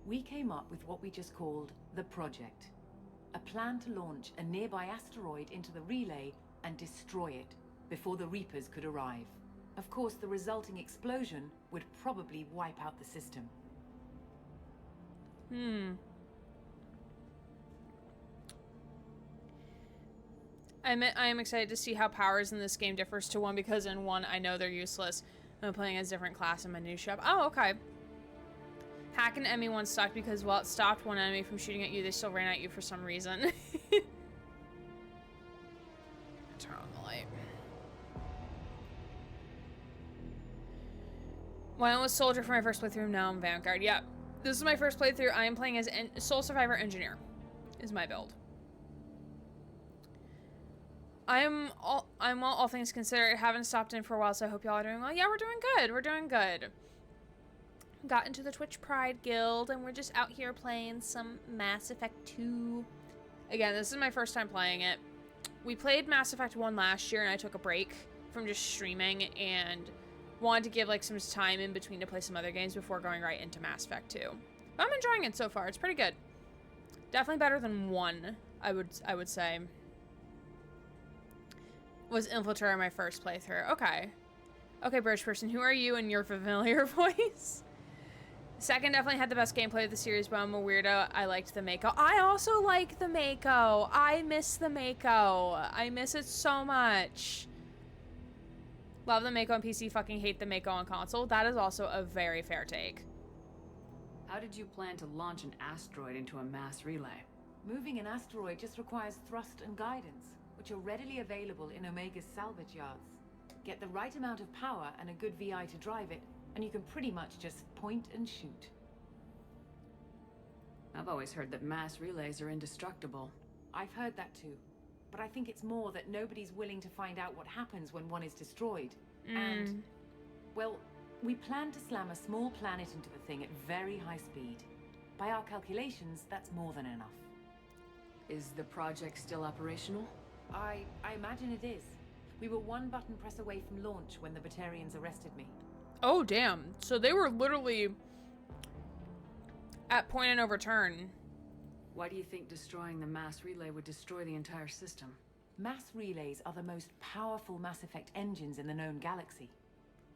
We came up with what we just called the Project. A plan to launch a nearby asteroid into the relay and destroy it before the Reapers could arrive. Of course, the resulting explosion would probably wipe out the system. I am excited to see how powers in this game differs to 1, because in 1 I know they're useless. I'm playing as a different class in my new ship. Oh, okay. Hack and Emmy once stuck because while it stopped one enemy from shooting at you, they still ran at you for some reason. Turn on the light. When I was Soldier for my first playthrough, now I'm Vanguard. Yep. This is my first playthrough. I am playing as Soul Survivor Engineer. Is my build. I'm well, all things considered. Haven't stopped in for a while, so I hope y'all are doing well. Yeah, we're doing good. We're doing good. Got into the Twitch Pride Guild, and we're just out here playing some Mass Effect 2. Again, this is my first time playing it. We played Mass Effect 1 last year, and I took a break from just streaming, and wanted to give like some time in between to play some other games before going right into Mass Effect 2. But I'm enjoying it so far. It's pretty good. Definitely better than 1, I would say. Was Infiltrator my first playthrough. Okay. Okay, British person, who are you in your familiar voice? Second definitely had the best gameplay of the series, but I'm a weirdo. I liked the Mako. I also like the Mako. I miss the Mako. I miss it so much. Love the Mako on PC, fucking hate the Mako on console. That is also a very fair take. How did you plan to launch an asteroid into a mass relay? Moving an asteroid just requires thrust and guidance, which are readily available in Omega's salvage yards. Get the right amount of power and a good VI to drive it, and you can pretty much just point and shoot. I've always heard that mass relays are indestructible. I've heard that too, but I think it's more that nobody's willing to find out what happens when one is destroyed. And, well, we plan to slam a small planet into the thing at very high speed. By our calculations, that's more than enough. Is the project still operational? I imagine it is. We were one button press away from launch when the Batarians arrested me. Oh, damn. So they were literally at point of no return. Why do you think destroying the mass relay would destroy the entire system? Mass relays are the most powerful Mass Effect engines in the known galaxy.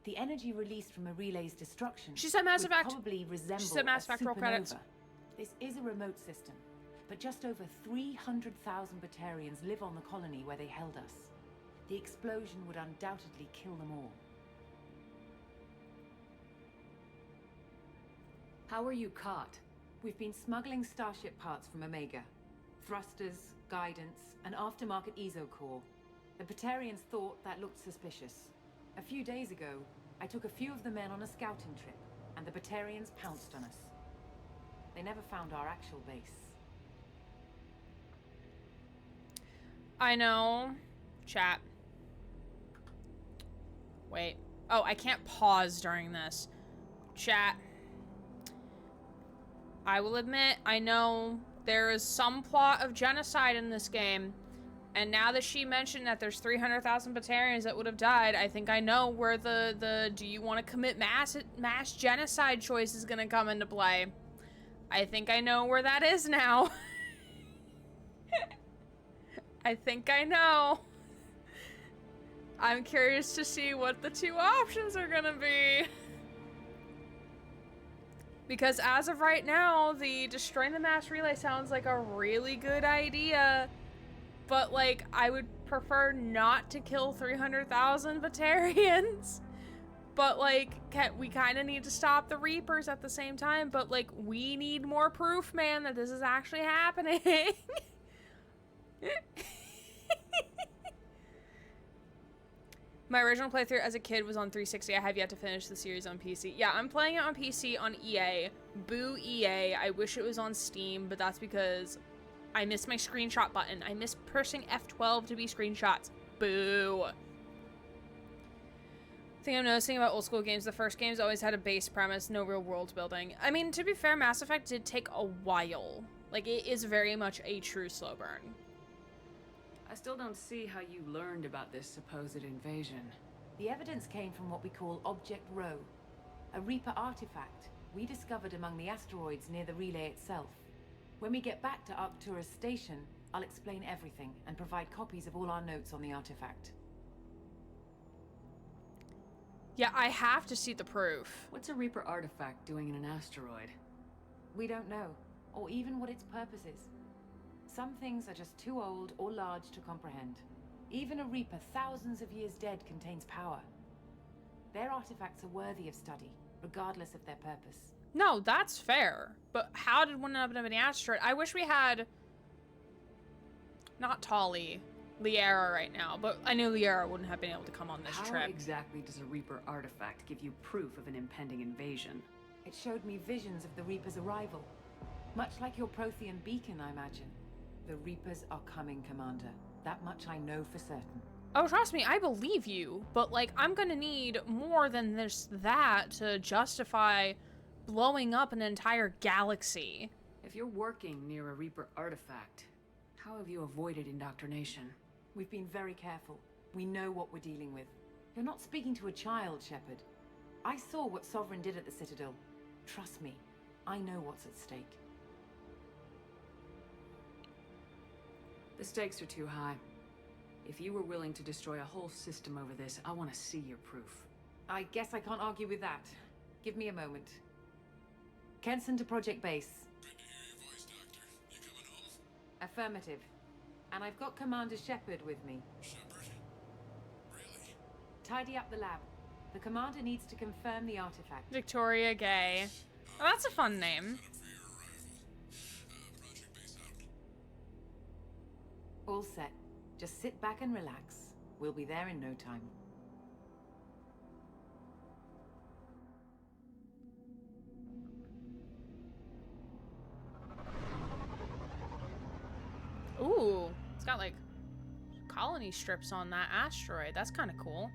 The energy released from a relay's destruction She said Mass Effect. Probably resemble She said Mass Effect roll credits. This is a remote system, but just over 300,000 Batarians live on the colony where they held us. The explosion would undoubtedly kill them all. How were you caught? We've been smuggling Starship parts from Omega. Thrusters, guidance, and aftermarket ESO core. The Batarians thought that looked suspicious. A few days ago, I took a few of the men on a scouting trip, and the Batarians pounced on us. They never found our actual base. I know. Chat. Wait. Oh, I can't pause during this. Chat. I will admit, I know there is some plot of genocide in this game. And now that she mentioned that there's 300,000 Batarians that would have died, I think I know where the do you want to commit mass genocide choice is going to come into play. I think I know where that is now. I think I know. I'm curious to see what the two options are gonna be. Because as of right now, the destroying the mass relay sounds like a really good idea. But, like, I would prefer not to kill 300,000 Batarians. But, like, we kind of need to stop the Reapers at the same time. But, like, we need more proof, man, that this is actually happening. My original playthrough as a kid was on 360. I have yet to finish the series on PC. Yeah, I'm playing it on PC on EA. Boo EA. I wish it was on Steam, but that's because I missed my screenshot button. I missed pressing F12 to be screenshots. Boo. Thing I'm noticing about old school games, the first games always had a base premise, no real world building. I mean, to be fair, Mass Effect did take a while. Like, it is very much a true slow burn. I still don't see how you learned about this supposed invasion. The evidence came from what we call Object Rho, a Reaper artifact we discovered among the asteroids near the relay itself. When we get back to Arcturus Station, I'll explain everything and provide copies of all our notes on the artifact. Yeah, I have to see the proof. What's a Reaper artifact doing in an asteroid? We don't know, or even what its purpose is. Some things are just too old or large to comprehend. Even a Reaper thousands of years dead contains power. Their artifacts are worthy of study, regardless of their purpose. No, that's fair. But how did one end up in an asteroid? I wish we had... Not Tali. Liara right now. But I knew Liara wouldn't have been able to come on this trip. How exactly does a Reaper artifact give you proof of an impending invasion? It showed me visions of the Reaper's arrival. Much like your Prothean beacon, I imagine. The Reapers are coming, Commander. That much I know for certain. Oh, trust me, I believe you. But, like, I'm gonna need more than that to justify blowing up an entire galaxy. If you're working near a Reaper artifact, how have you avoided indoctrination? We've been very careful. We know what we're dealing with. You're not speaking to a child, Shepard. I saw what Sovereign did at the Citadel. Trust me, I know what's at stake. The stakes are too high. If you were willing to destroy a whole system over this, I want to see your proof. I guess I can't argue with that. Give me a moment. Kenson to Project Base. Good to hear your voice, Doctor. You coming home? Affirmative. And I've got Commander Shepard with me. Shepard? Really? Tidy up the lab. The Commander needs to confirm the artifact. Victoria Gay. Oh, that's a fun name. Project Base out. All set. Just sit back and relax. We'll be there in no time. Ooh, it's got like colony strips on that asteroid. That's kind of cool.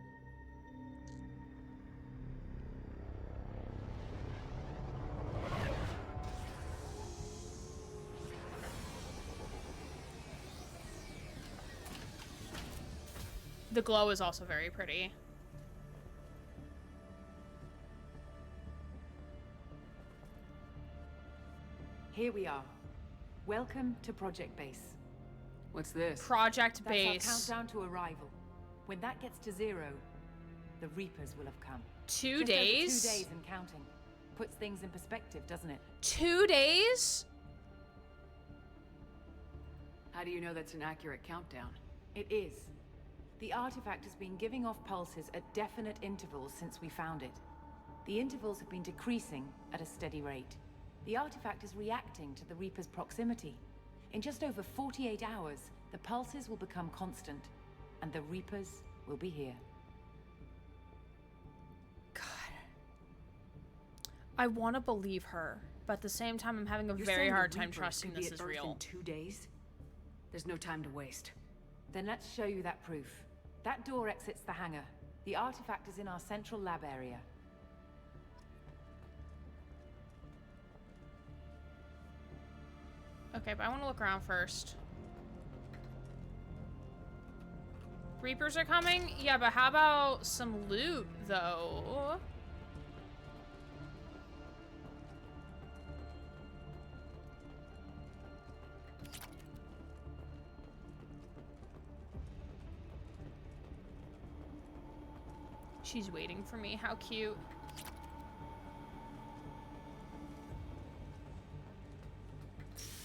The glow is also very pretty. Here we are. Welcome to Project Base. What's this? Project Base. That's our countdown to arrival. When that gets to 0, the Reapers will have come. 2 Just days? over 2 days and counting. Puts things in perspective, doesn't it? 2 days? How do you know that's an accurate countdown? It is. The artifact has been giving off pulses at definite intervals since we found it. The intervals have been decreasing at a steady rate. The artifact is reacting to the Reaper's proximity. In just over 48 hours, the pulses will become constant, and the Reapers will be here. God. I want to believe her, but at the same time, I'm having a You're very saying hard the time Reapers trusting could be this at is Earth real. in 2 days? There's no time to waste. Then let's show you that proof. That door exits the hangar. The artifact is in our central lab area. Okay, but I want to look around first. Reapers are coming? Yeah, but how about some loot, though? She's waiting for me. How cute.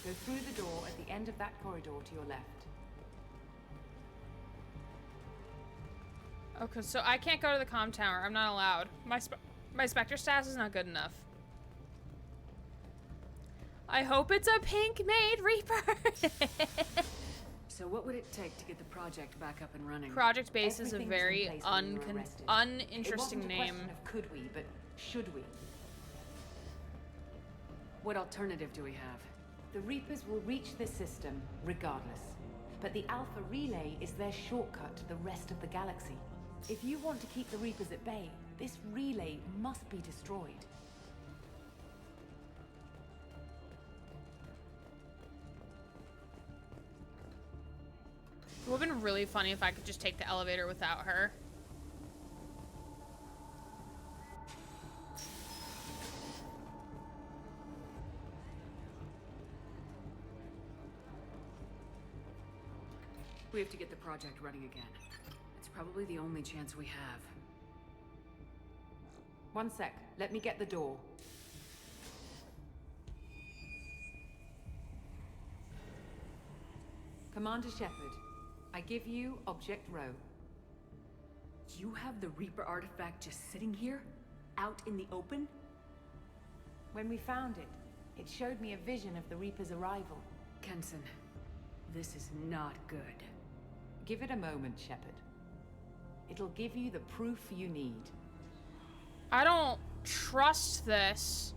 Go through the door at the end of that corridor to your left. Okay, so I can't go to the comm tower. I'm not allowed. My Spectre status is not good enough. I hope it's a pink maid Reaper. So what would it take to get the project back up and running? Project Base is a Everything was very in place when we were arrested. uninteresting It wasn't a name. question of could we, but should we? What alternative do we have? The Reapers will reach the system regardless. But the Alpha Relay is their shortcut to the rest of the galaxy. If you want to keep the Reapers at bay, this relay must be destroyed. It would have been really funny if I could just take the elevator without her. We have to get the project running again. It's probably the only chance we have. One sec. Let me get the door. Commander Shepard, I give you Object Row. You have the Reaper artifact just sitting here? Out in the open? When we found it, it showed me a vision of the Reaper's arrival. Kenson, this is not good. Give it a moment, Shepard. It'll give you the proof you need. I don't trust this.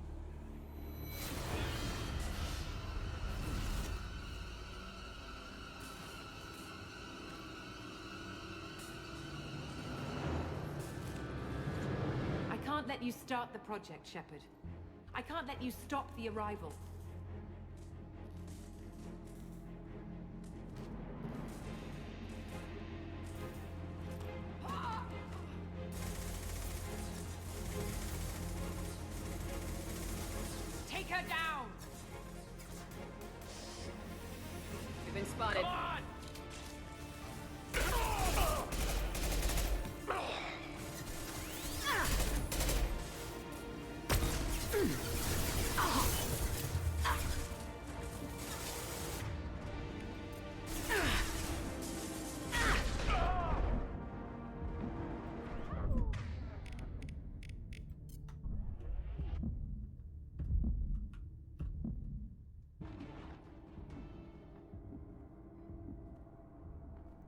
I can't let you start the project, Shepard. I can't let you stop the arrival. Take her down! You've been spotted.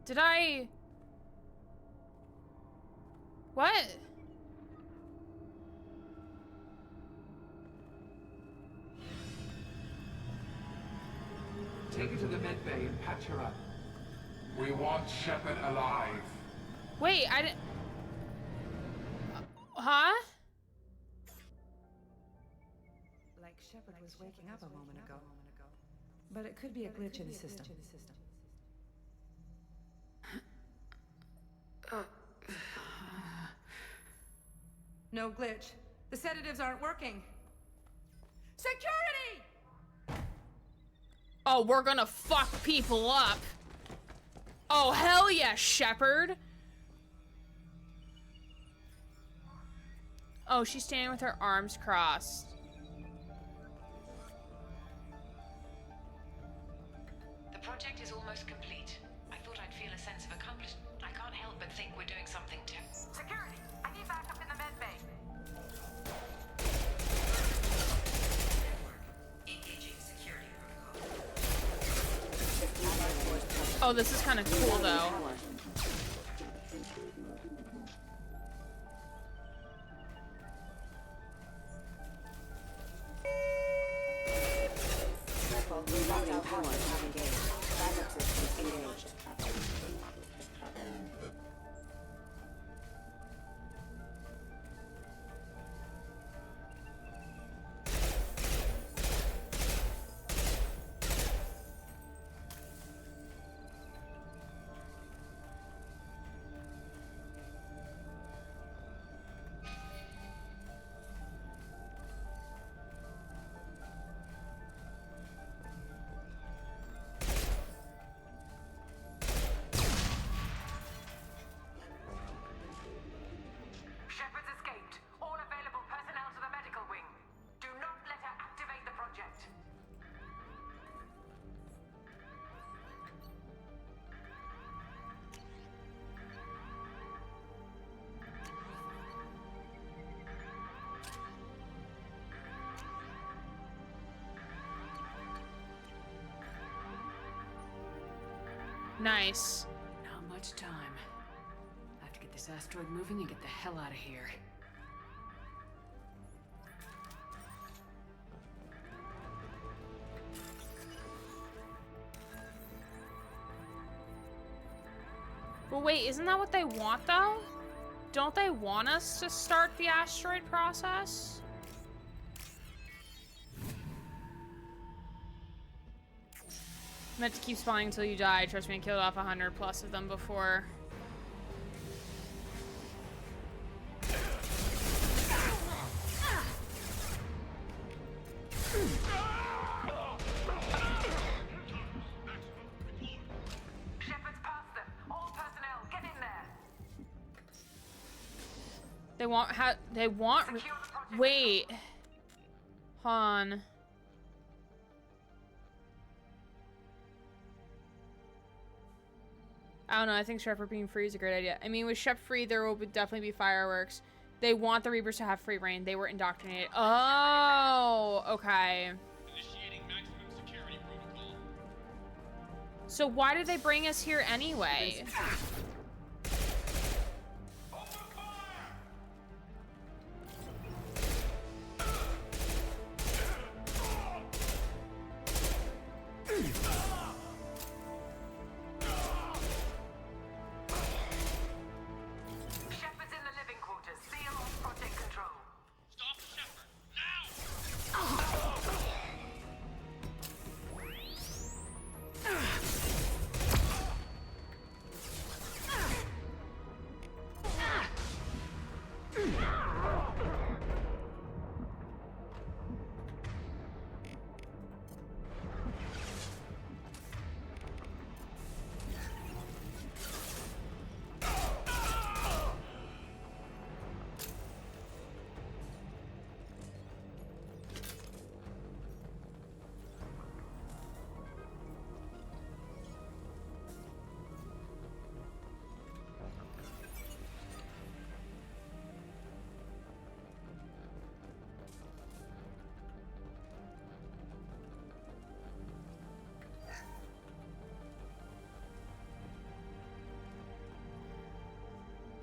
Did I... What? Take her to the med bay and patch her up. We want Shepard alive. Wait, I didn't... Huh? Like Shepard was waking up a moment ago. But it could be a glitch in the system. No glitch. The sedatives aren't working. Security! Oh, we're gonna fuck people up. Oh, hell yeah, Shepard. Oh, she's standing with her arms crossed. The project is almost complete. I thought I'd feel a sense of accomplishment. I can't help but think we're doing something too. Security! I need backup in the med bay. Engaging security protocol. Oh, this is kind of cool, though. Shepard's escaped. All available personnel to the medical wing. Do not let her activate the project. Nice. Not much time. I have to get this asteroid moving and get the hell out of here. But wait, isn't that what they want, though? Don't they want us to start the asteroid process? Meant to keep spawning until you die. Trust me, I killed off 100 plus of them before. Shepard's past them. All personnel, get in there. They want wait. Han. I don't know, I think Shepard being free is a great idea. I mean, with Shep free, there will definitely be fireworks. They want the Reapers to have free reign. They were indoctrinated. Oh, okay. Initiating maximum security protocol. So why did they bring us here anyway? Shepard's in the living quarters. Seal off project control. Stop Shepard, now!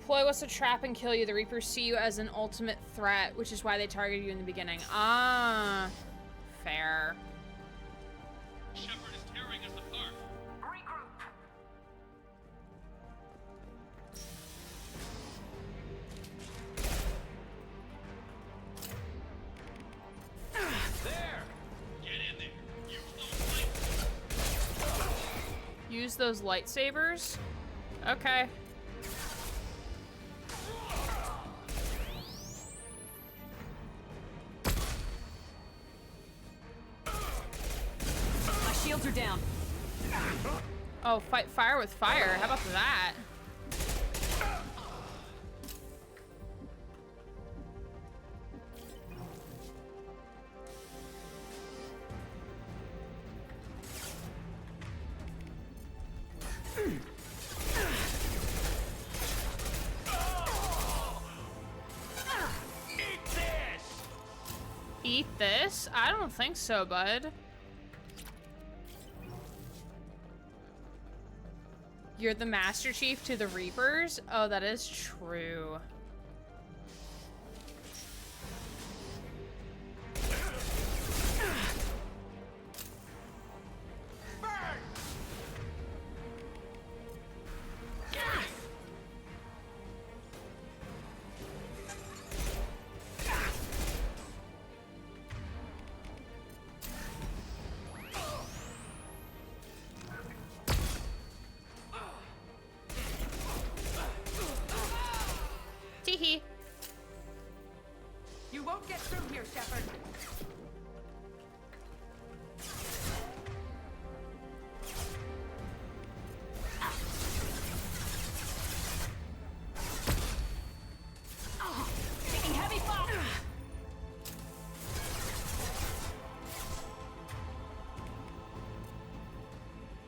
Ploy wants to trap and kill you. The Reapers see you as an ultimate threat, which is why they targeted you in the beginning. Ah, fair. Shepard is tearing us apart. Regroup. There! Get in there. Use those lightsabers? Okay. My shields are down. Oh, fight fire with fire. How about that? Eat this! Eat this? I don't think so, bud. You're the Master Chief to the Reapers? Oh, that is true. Teehee. You won't get through here, Shepard. Taking heavy fire.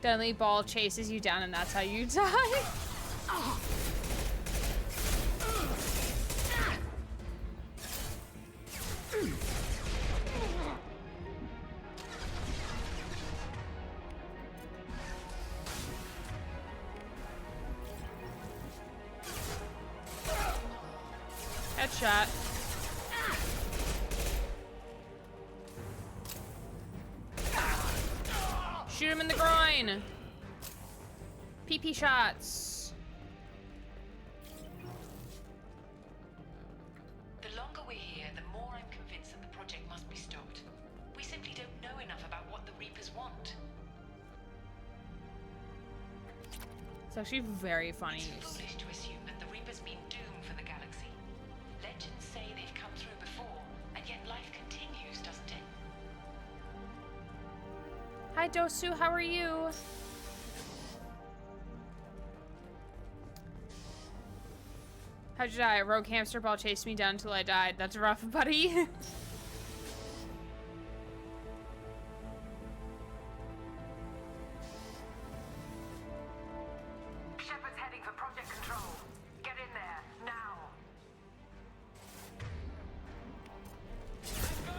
Deadly ball chases you down and that's how you die. Headshot. Shoot him in the groin. PP shots. want. It's actually very funny. It's foolish to assume that the Reapers mean doom for the galaxy. Legends say they've come through before, and yet life continues, doesn't it? Hi, Dosu. How are you? How'd you die? A rogue hamster ball chased me down until I died. That's rough, buddy. Shepard's heading for Project Control. Get in there, now. Let's go!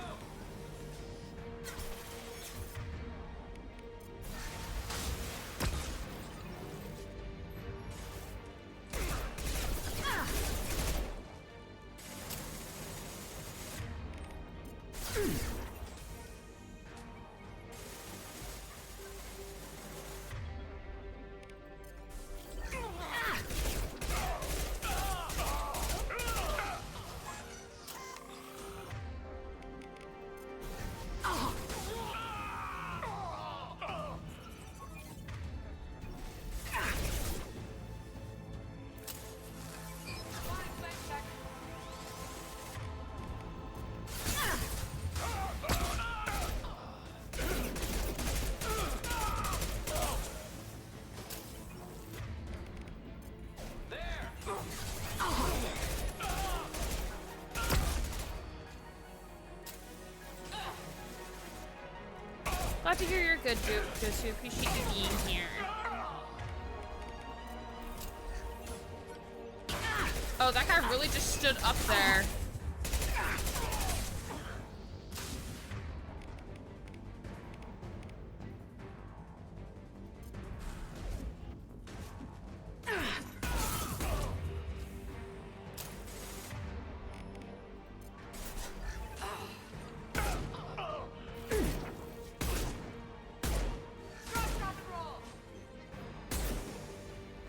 Glad to hear you're good, Dosu. Appreciate you being here. Oh, that guy really just stood up there.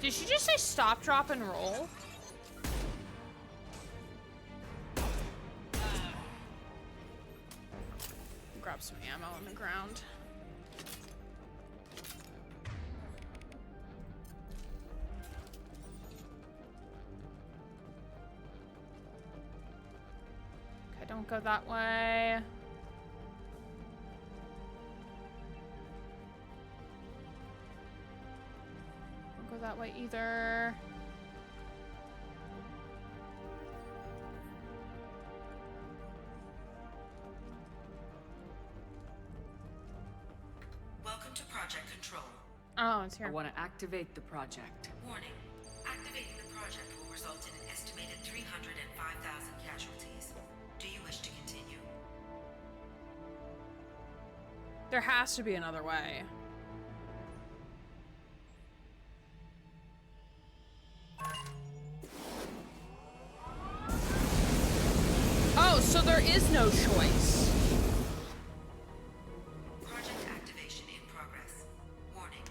Did she just say stop, drop, and roll? Grab some ammo on the ground. Okay, don't go that way. Don't go that way either. Welcome to Project Control. Oh, it's here. I want to activate the project. Warning. Activating the project will result in an estimated 305,000 casualties. Do you wish to continue? There has to be another way. Oh, so there is no choice. Project activation in progress. Warning.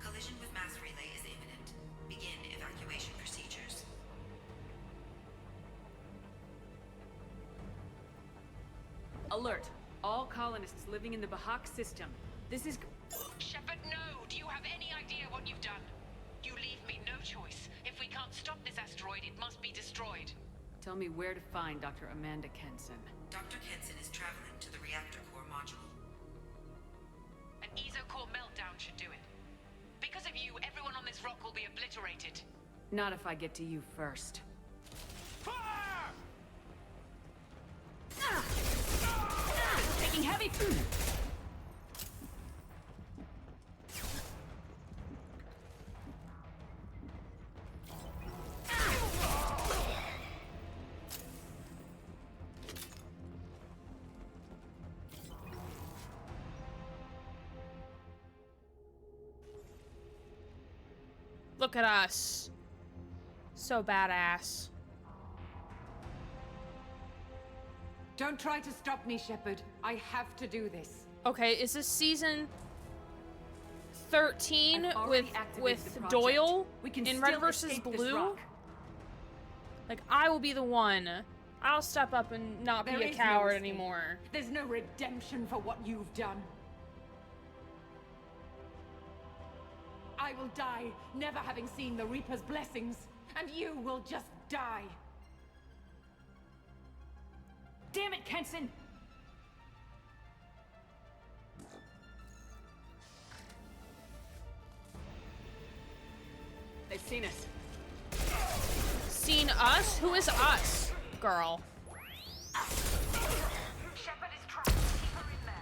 Collision with mass relay is imminent. Begin evacuation procedures. Alert! All colonists living in the Bahak system. This is... Shepard, no! Do you have any idea what you've done? You leave me no choice. If we can't stop this asteroid, it must be destroyed. Tell me where to find Dr. Amanda Kenson. Dr. Kenson is traveling to the reactor core module. An ESO-core meltdown should do it. Because of you, everyone on this rock will be obliterated. Not if I get to you first. Taking heavy... Look at us. So badass. Don't try to stop me, Shepard. I have to do this. Okay, is this season 13 I've already with activated the project. Doyle We can in still Red versus escape this Blue? rock. Like, I will be the one. I'll step up and not There be a is no coward escape. anymore. There's no redemption for what you've done. I will die, never having seen the Reaper's blessings, and you will just die. Damn it, Kenson! They've seen us. Seen us? Who is us, girl? Shepard is trapped. Keep her in there.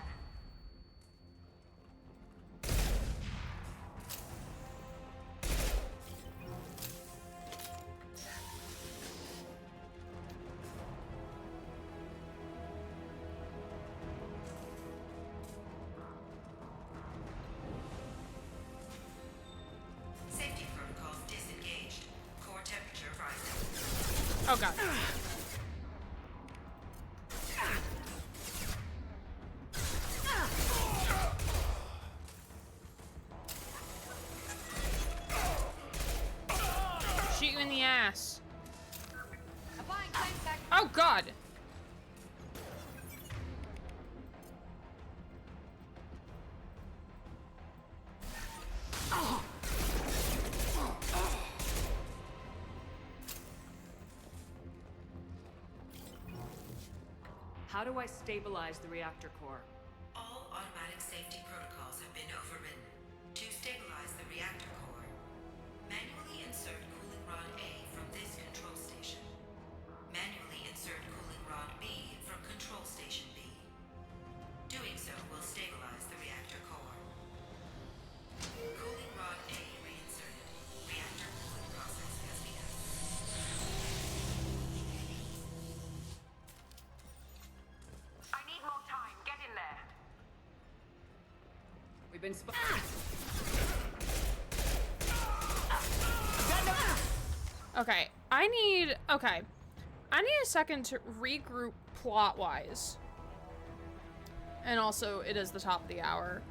Safety protocols disengaged. Core temperature rising. Oh god. Shoot you in the ass. Oh god. How do I stabilize the reactor core? All automatic safety protocols have been overridden. To stabilize the reactor core, manually insert cooling rod A from this control station. Manually insert cooling rod B from control station B. Doing so will stabilize the reactor core. Cooling rod A reinserted. Reactor cooling process has begun. I need more time. Get in there. We've been Okay, I need a second to regroup plot-wise. And also, it is the top of the hour.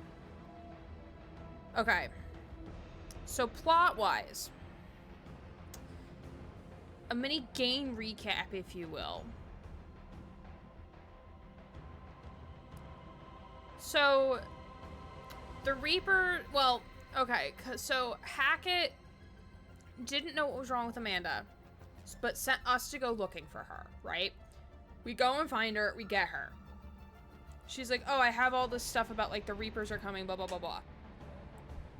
Okay. So, plot-wise. A mini game recap, if you will. So, the Reaper, well, okay, so Hackett didn't know what was wrong with Amanda, but sent us to go looking for her, right? We go and find her, we get her. She's like, oh, I have all this stuff about, like, the Reapers are coming, blah, blah, blah, blah.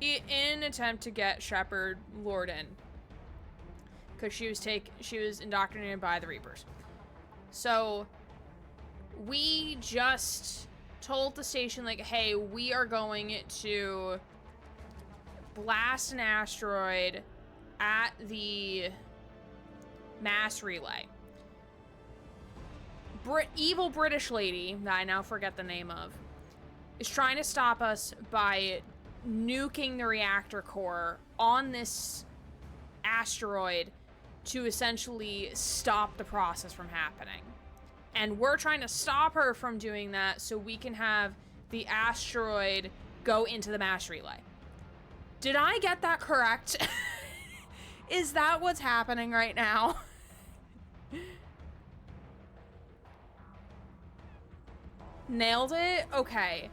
In an attempt to get Shepard lured in. Because she was indoctrinated by the Reapers. So, we just told the station, like, hey, we are going to blast an asteroid at the mass relay. Evil British lady, that I now forget the name of, is trying to stop us by nuking the reactor core on this asteroid to essentially stop the process from happening. And we're trying to stop her from doing that so we can have the asteroid go into the mass relay. Did I get that correct? Is that what's happening right now? Nailed it? Okay.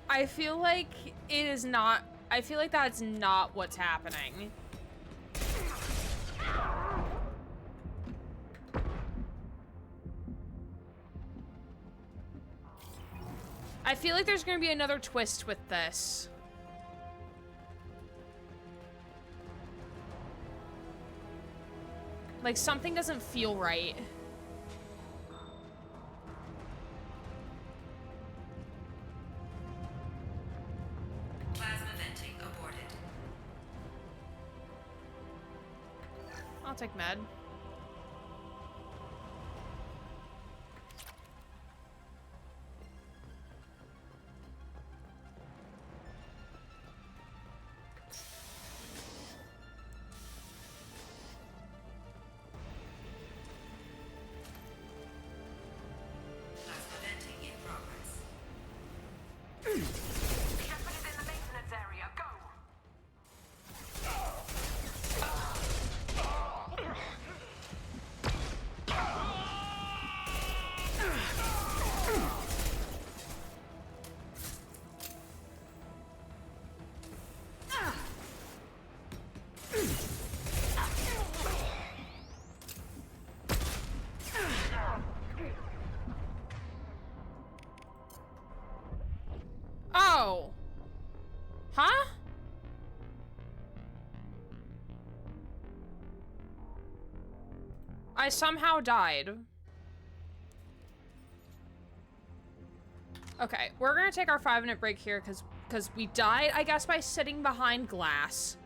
I feel like it is not... I feel like that's not what's happening. I feel like there's gonna be another twist with this. Like, something doesn't feel right. Plasma venting aborted. I'll take med. Plasma venting in progress. Shepard is in the maintenance area. Go. I somehow died. Okay, we're gonna take our 5-minute break here because we died, I guess, by sitting behind glass.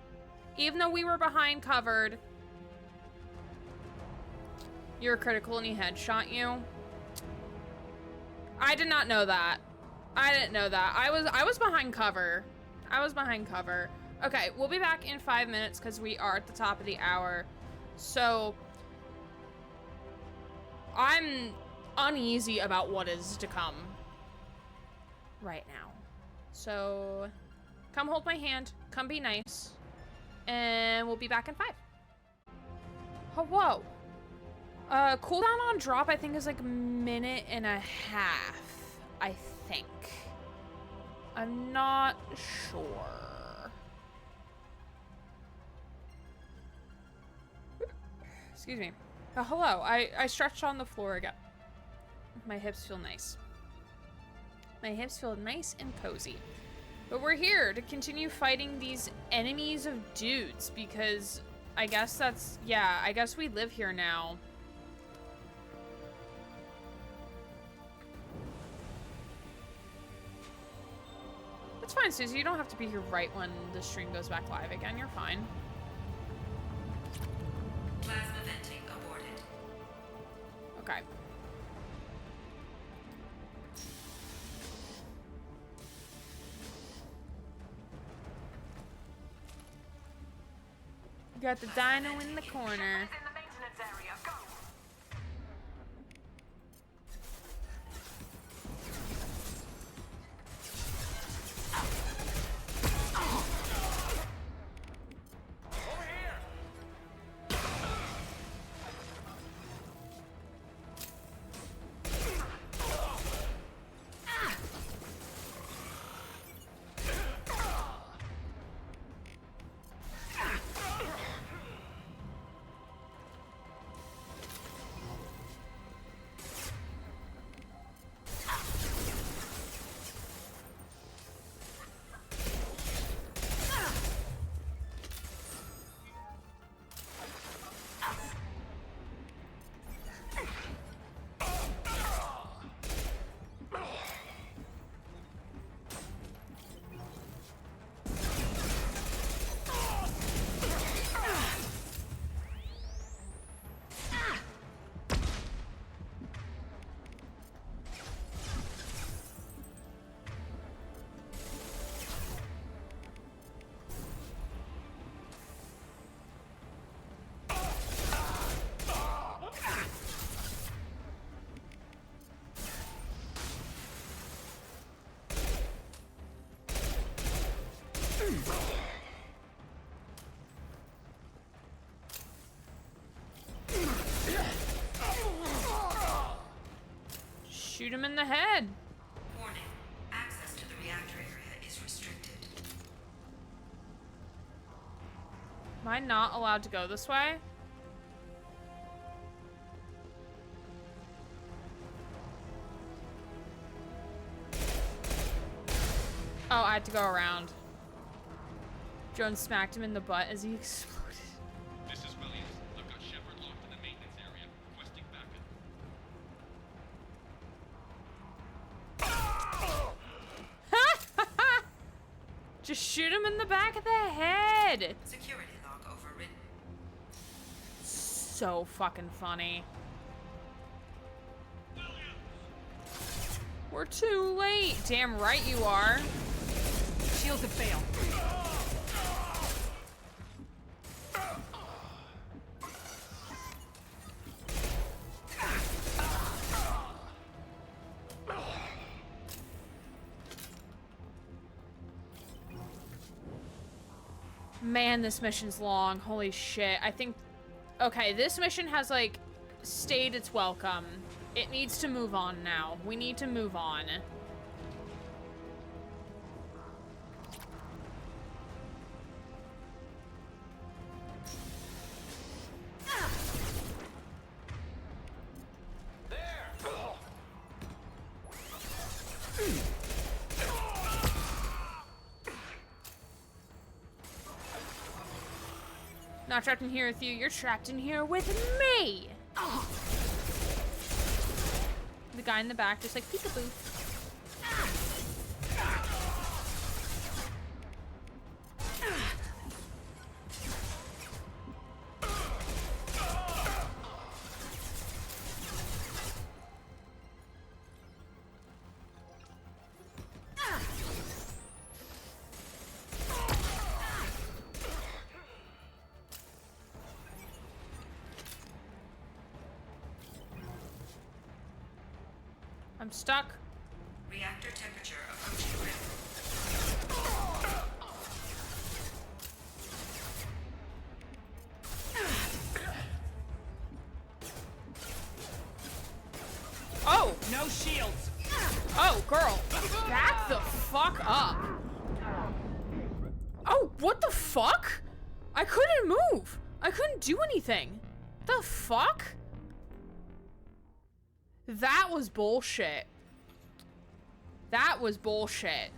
Even though we were behind covered. You're critical and he headshot you. I did not know that. I didn't know that. I was behind cover. I was behind cover. Okay, we'll be back in 5 minutes because we are at the top of the hour. So I'm uneasy about what is to come right now. So come hold my hand, come be nice, and we'll be back in 5. Oh, whoa. Cooldown on drop I think is like 1.5 minutes, I think. I'm not sure. Excuse me. Oh, hello. I stretched on the floor again. My hips feel nice. My hips feel nice and cozy. But we're here to continue fighting these enemies of dudes because I guess that's, yeah, I guess we live here now. That's fine, Susie. You don't have to be here right when the stream goes back live again. You're fine. Plasma venting aborted. Okay. You got the dino in the corner. Shoot him in the head. Warning. Access to the reactor area is restricted. Am I not allowed to go this way? Oh, I had to go around. Jones smacked him in the butt as he exploded. This is Williams. I've got Shepard locked in the maintenance area, requesting backup. Just shoot him in the back of the head. Security log overridden. So fucking funny. We're too late. Damn right you are. Shields have failed. Man, this mission's long. Holy shit. I think... Okay, this mission has, like, stayed its welcome. It needs to move on now. We need to move on. Not trapped in here with you, you're trapped in here with me! The guy in the back just like peekaboo. I'm stuck. Reactor temperature approaching critical. Oh! No shields! Oh, girl. Back the fuck up. Oh, what the fuck? I couldn't move. I couldn't do anything. The fuck? That was bullshit. That was bullshit.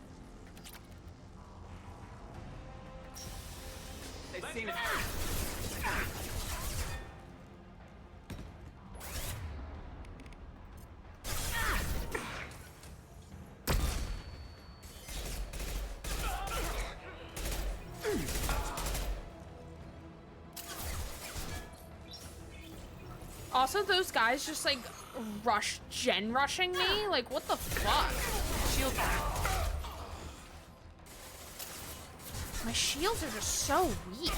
They've seen it. Also, those guys just like rushing me? Like, what the fuck? Shield back. My shields are just so weak.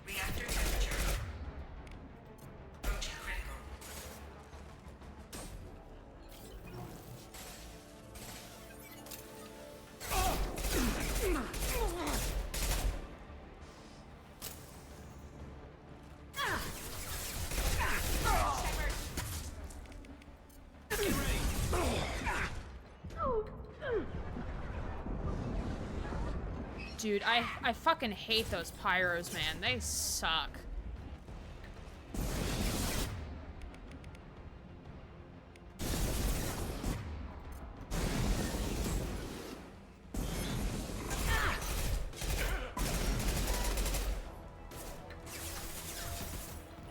Reactor temperature approaching critical. Dude, I fucking hate those pyros, man. They suck.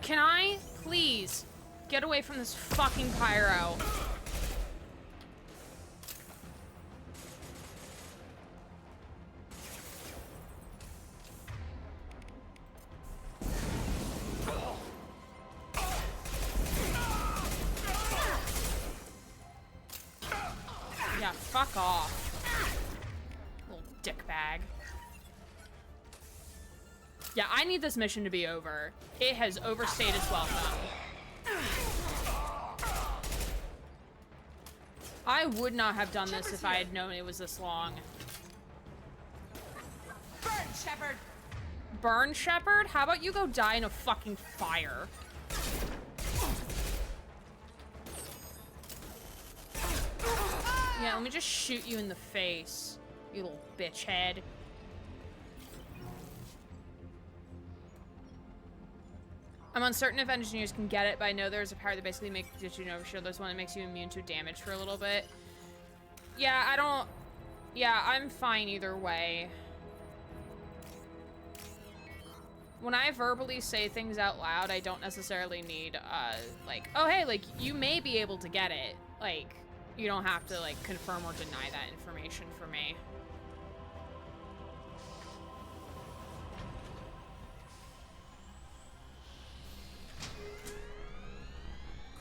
Can I please get away from this fucking pyro? Yeah, fuck off. Little dickbag. Yeah, I need this mission to be over. It has overstayed its welcome. I would not have done this if I had known it was this long. Burn, Shepard! Burn, Shepard? How about you go die in a fucking fire? Yeah, let me just shoot you in the face, you little bitch head. I'm uncertain if engineers can get it, but I know there's a power that basically makes you an overshield. There's one that makes you immune to damage for a little bit. Yeah, I don't... Yeah, I'm fine either way. When I verbally say things out loud, I don't necessarily need, like, oh, hey, like, you may be able to get it. Like, you don't have to, like, confirm or deny that information for me.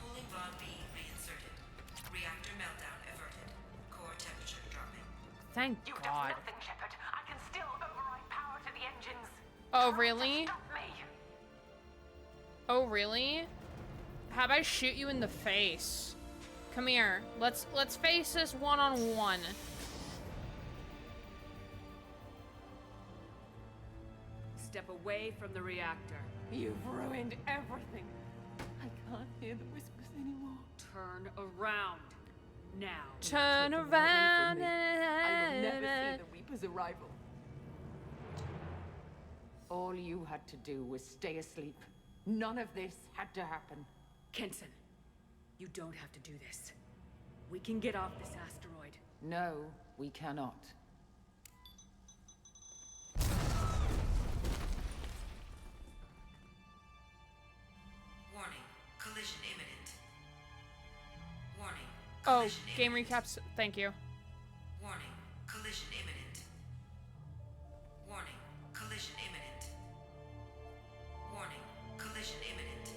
Cooling rod B reinserted. Reactor meltdown averted. Core temperature dropping. Thank You've God. done nothing, Shepard. I can still override power to the engines. Oh, really? Stop me. Oh, really? How about I shoot you in the face? Come here. Let's face this one-on-one. Step away from the reactor. You've ruined everything. I can't hear the whispers anymore. Turn around. Now. Turn Taking around. away from me. I will never see the Reaper's arrival. All you had to do was stay asleep. None of this had to happen. Kenson, you don't have to do this. We can get off this asteroid. No, we cannot. Warning, collision imminent. Warning, Oh, collision game imminent. recaps. Thank you. Warning, collision imminent. Warning, collision imminent. Warning, collision imminent.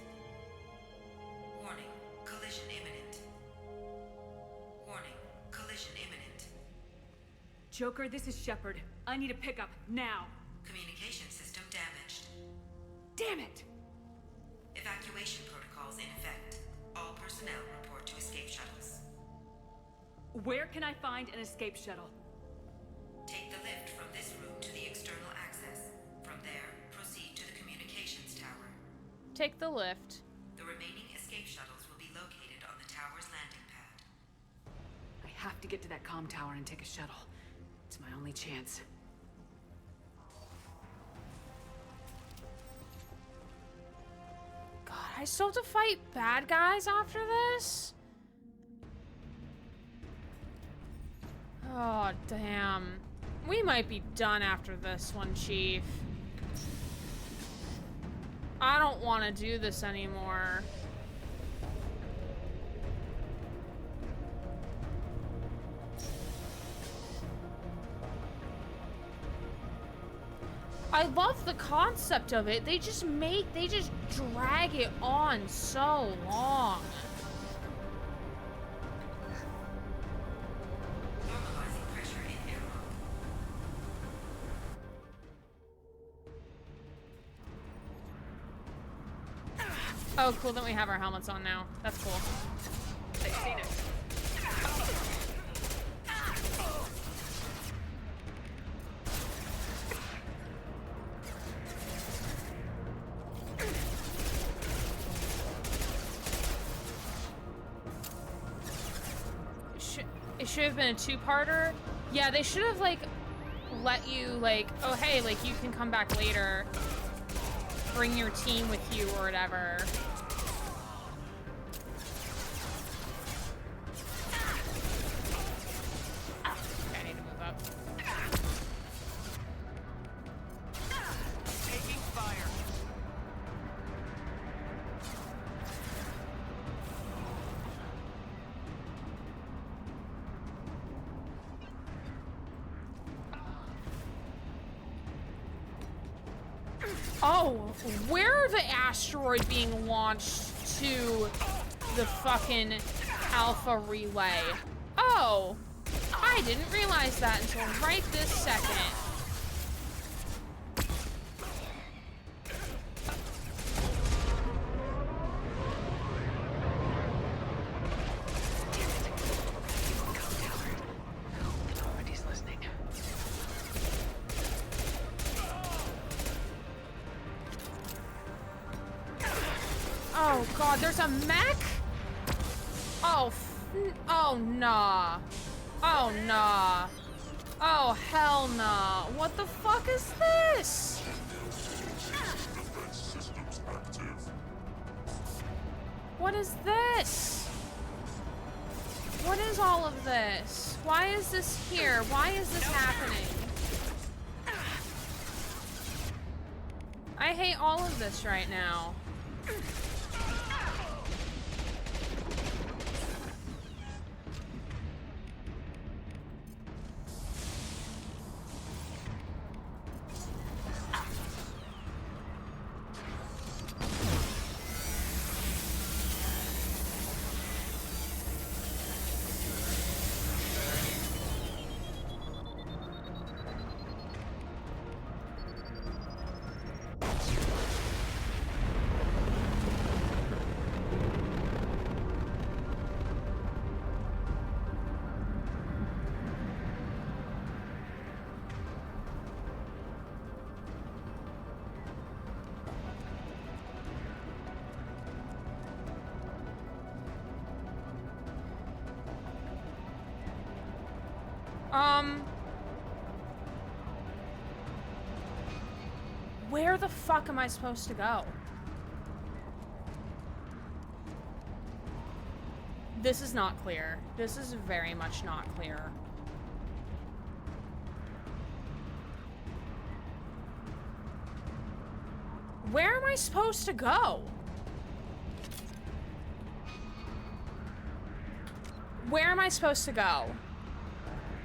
Warning, collision imminent. Warning, collision imminent. Joker, this is Shepard. I need a pickup, now. Communication system damaged. Damn it! Evacuation protocols in effect. All personnel report to escape shuttles. Where can I find an escape shuttle? Take the lift from this room to the external access. From there, proceed to the communications tower. Take the lift. The remaining escape shuttles will be located on the tower's landing pad. I have to get to that comm tower and take a shuttle. It's my only chance. God, I still have to fight bad guys after this? Oh, damn. We might be done after this one, Chief. I don't want to do this anymore. I love the concept of it. They just drag it on so long. Normalizing pressure in airlock. Oh, cool, then we have our helmets on now. That's cool. I've seen it. It should have been a two-parter. Yeah, they should have, like, let you, like, oh, hey, like, you can come back later. Bring your team with you or whatever. Okay, I need to move up. Taking fire. Oh, where are the asteroid being launched to the fucking Alpha relay? Oh, I didn't realize that until right this second. Oh god, there's a mech? Oh, oh nah. Oh nah. Oh hell nah. What the fuck is this? What is this? What is all of this? Why is this here? Why is this happening? I hate all of this right now. Where the fuck am I supposed to go? This is not clear. This is very much not clear. Where am I supposed to go? Where am I supposed to go?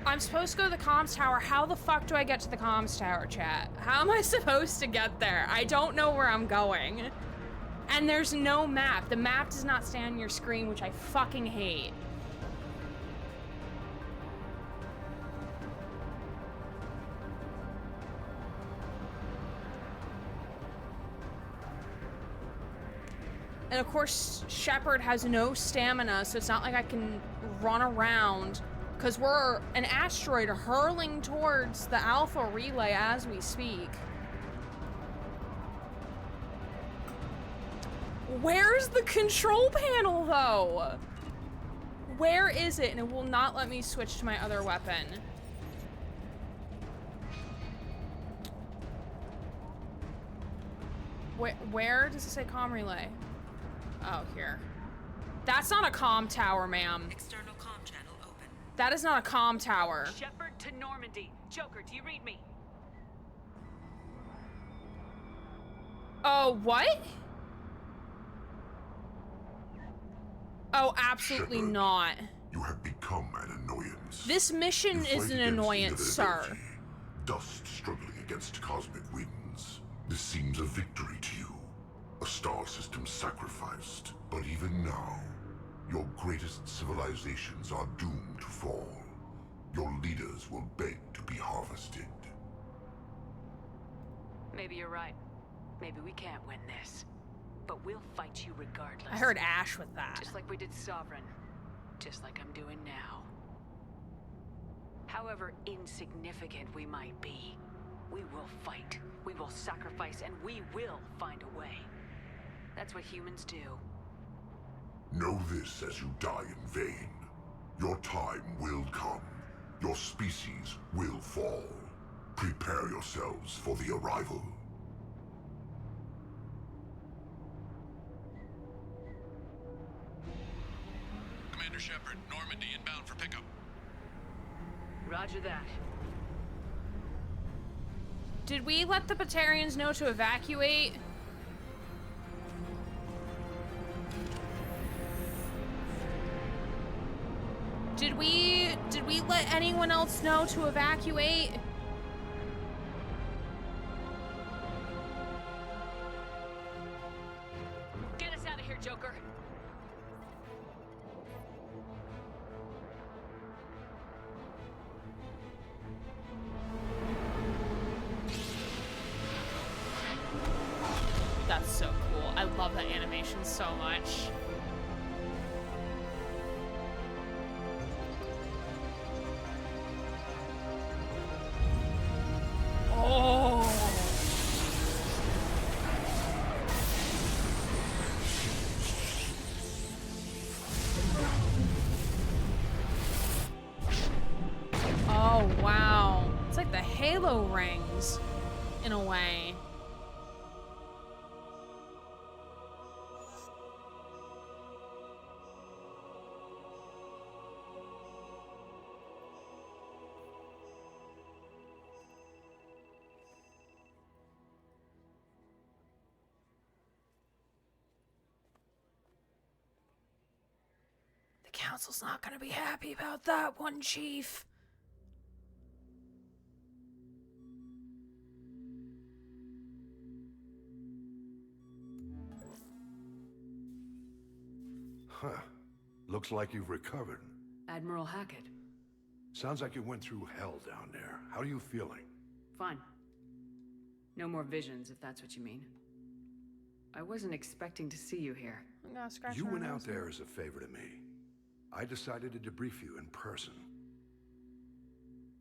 I'm supposed to go to the comms tower. How the fuck do I get to the comms tower, chat? How am I supposed to get there? I don't know where I'm going. And there's no map. The map does not stay on your screen, which I fucking hate. And of course, Shepard has no stamina, so it's not like I can run around, because we're an asteroid hurling towards the Alpha Relay as we speak. Where's the control panel, though? Where is it? And it will not let me switch to my other weapon. Where does it say comm relay? Oh, here. That's not a comm tower, ma'am. External comm channel open. That is not a comm tower. Shepard to Normandy. Joker, do you read me? Oh, what? Oh, absolutely Shepard, not. You have become an annoyance. This mission is an annoyance, sir. Dust struggling against cosmic winds. This seems a victory to you. A star system sacrificed. But even now, your greatest civilizations are doomed to fall. Your leaders will beg to be harvested. Maybe you're right. Maybe we can't win this. But we'll fight you regardless. I heard Ash with that. Just like we did Sovereign. Just like I'm doing now. However insignificant we might be, we will fight. We will sacrifice, and we will find a way. That's what humans do. Know this as you die in vain. Your time will come. Your species will fall. Prepare yourselves for the arrival. Commander Shepard, Normandy inbound for pickup. Roger that. Did we let the Batarians know to evacuate? Did we let anyone else know to evacuate? Get us out of here, Joker. That's so cool. I love that animation so much. Oh. Oh, wow. It's like the Halo rings, in a way. Council's not gonna be happy about that one, Chief. Huh. Looks like you've recovered. Admiral Hackett. Sounds like you went through hell down there. How are you feeling? Fine. No more visions, if that's what you mean. I wasn't expecting to see you here. I'm gonna scratch You my went nose. out there as a favor to me. I decided to debrief you in person.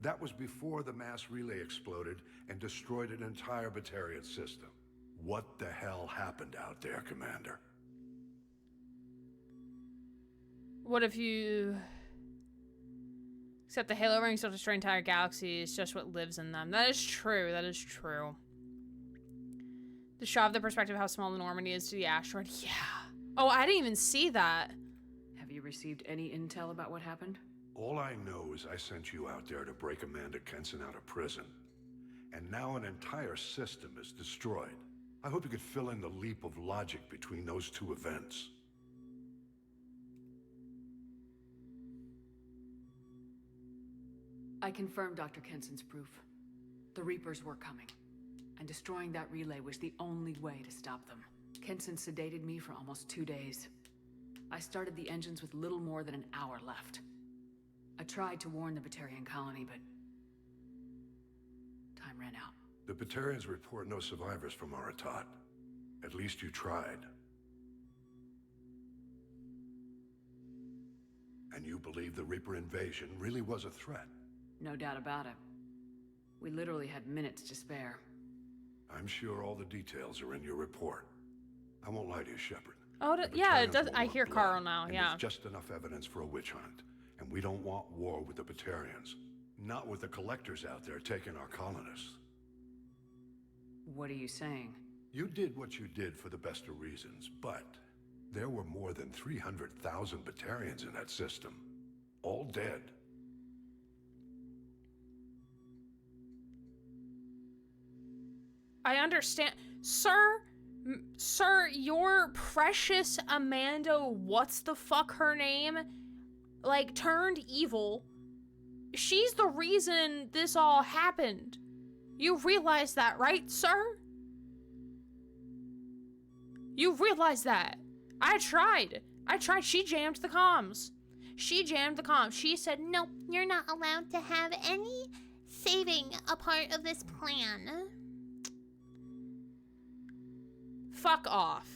That was before the mass relay exploded and destroyed an entire Batarian system. What the hell happened out there, Commander? What if you Except the Halo rings don't destroy entire galaxies, just what lives in them. That is true. That is true. To show off the perspective of how small the Normandy is to the asteroid. Yeah. Oh, I didn't even see that. Have you received any intel about what happened? All I know is I sent you out there to break Amanda Kenson out of prison. And now an entire system is destroyed. I hope you could fill in the leap of logic between those two events. I confirmed Dr. Kenson's proof. The Reapers were coming, and destroying that relay was the only way to stop them. Kenson sedated me for almost 2 days. I started the engines with little more than an hour left. I tried to warn the Batarian colony, but time ran out. The Batarians report no survivors from Aratat. At least you tried. And you believe the Reaper invasion really was a threat? No doubt about it. We literally had minutes to spare. I'm sure all the details are in your report. I won't lie to you, Shepard. Oh, yeah, it does. I hear Carl now, yeah. There's just enough evidence for a witch hunt. And we don't want war with the Batarians. Not with the collectors out there taking our colonists. What are you saying? You did what you did for the best of reasons, but there were more than 300,000 Batarians in that system. All dead. I understand. Sir, your precious Amanda, what's the fuck her name? Like, turned evil. She's the reason this all happened. You realize that, right, sir? You realize that. I tried. She jammed the comms. She said, no, you're not allowed to have any saving a part of this plan. Fuck off.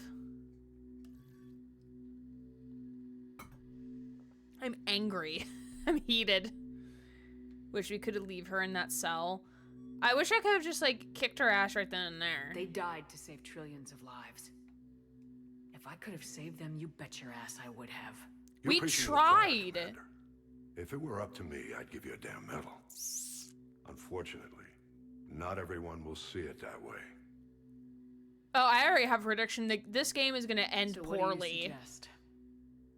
I'm angry. I'm heated. Wish we could leave her in that cell. I wish I could have just, like, kicked her ass right then and there. They died to save trillions of lives. If I could have saved them, you bet your ass I would have. We tried. If it were up to me, I'd give you a damn medal. Unfortunately, not everyone will see it that way. Oh, I already have a prediction that this game is going to end So poorly. what do you suggest?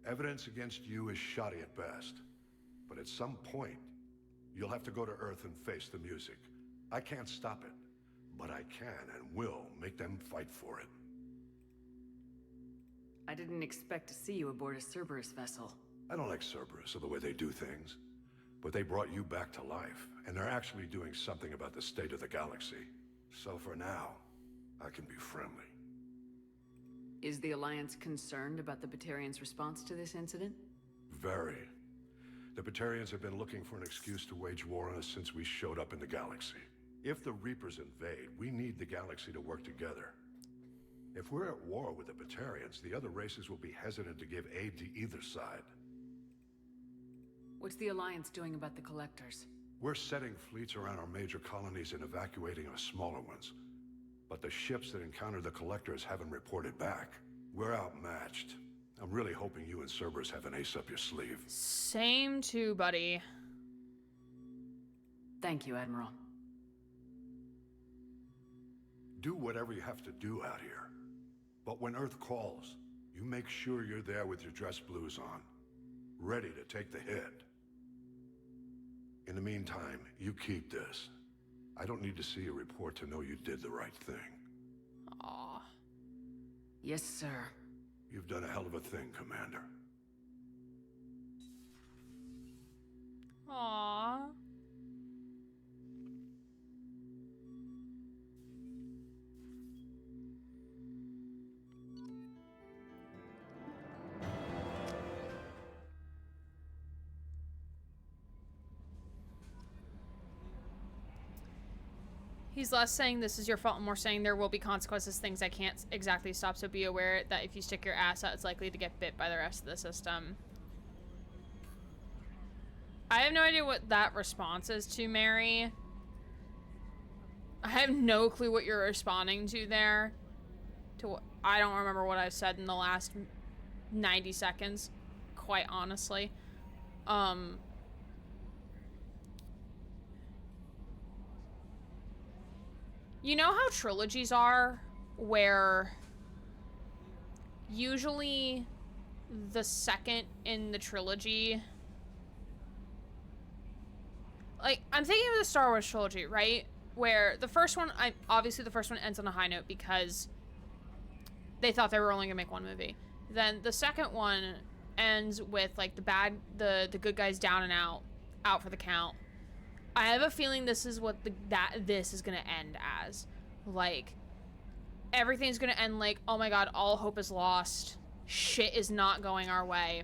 Evidence against you is shoddy at best. But at some point, you'll have to go to Earth and face the music. I can't stop it, but I can and will make them fight for it. I didn't expect to see you aboard a Cerberus vessel. I don't like Cerberus or the way they do things, but they brought you back to life, and they're actually doing something about the state of the galaxy. So for now, I can be friendly. Is the Alliance concerned about the Batarians' response to this incident? Very. The Batarians have been looking for an excuse to wage war on us since we showed up in the galaxy. If the Reapers invade, we need the galaxy to work together. If we're at war with the Batarians, the other races will be hesitant to give aid to either side. What's the Alliance doing about the Collectors? We're setting fleets around our major colonies and evacuating our smaller ones. But the ships that encountered the Collectors haven't reported back. We're outmatched. I'm really hoping you and Cerberus have an ace up your sleeve. Same too, buddy. Thank you, Admiral. Do whatever you have to do out here. But when Earth calls, you make sure you're there with your dress blues on, ready to take the hit. In the meantime, you keep this. I don't need to see a report to know you did the right thing. Aww. Yes, sir. You've done a hell of a thing, Commander. Aww. He's less saying this is your fault and more saying there will be consequences, things I can't exactly stop, so be aware that if you stick your ass out, it's likely to get bit by the rest of the system. I have no idea what that response is to, Mary. I have no clue what you're responding to there. I don't remember what I've said in the last 90 seconds, quite honestly. You know how trilogies are, where usually the second in the trilogy, like, I'm thinking of the Star Wars trilogy, right? Where the first one, obviously the first one ends on a high note because they thought they were only gonna make one movie. Then the second one ends with like the good guys down and out for the count. I have a feeling this is what this is gonna end as. Like, everything's gonna end like, oh my god, all hope is lost. Shit is not going our way.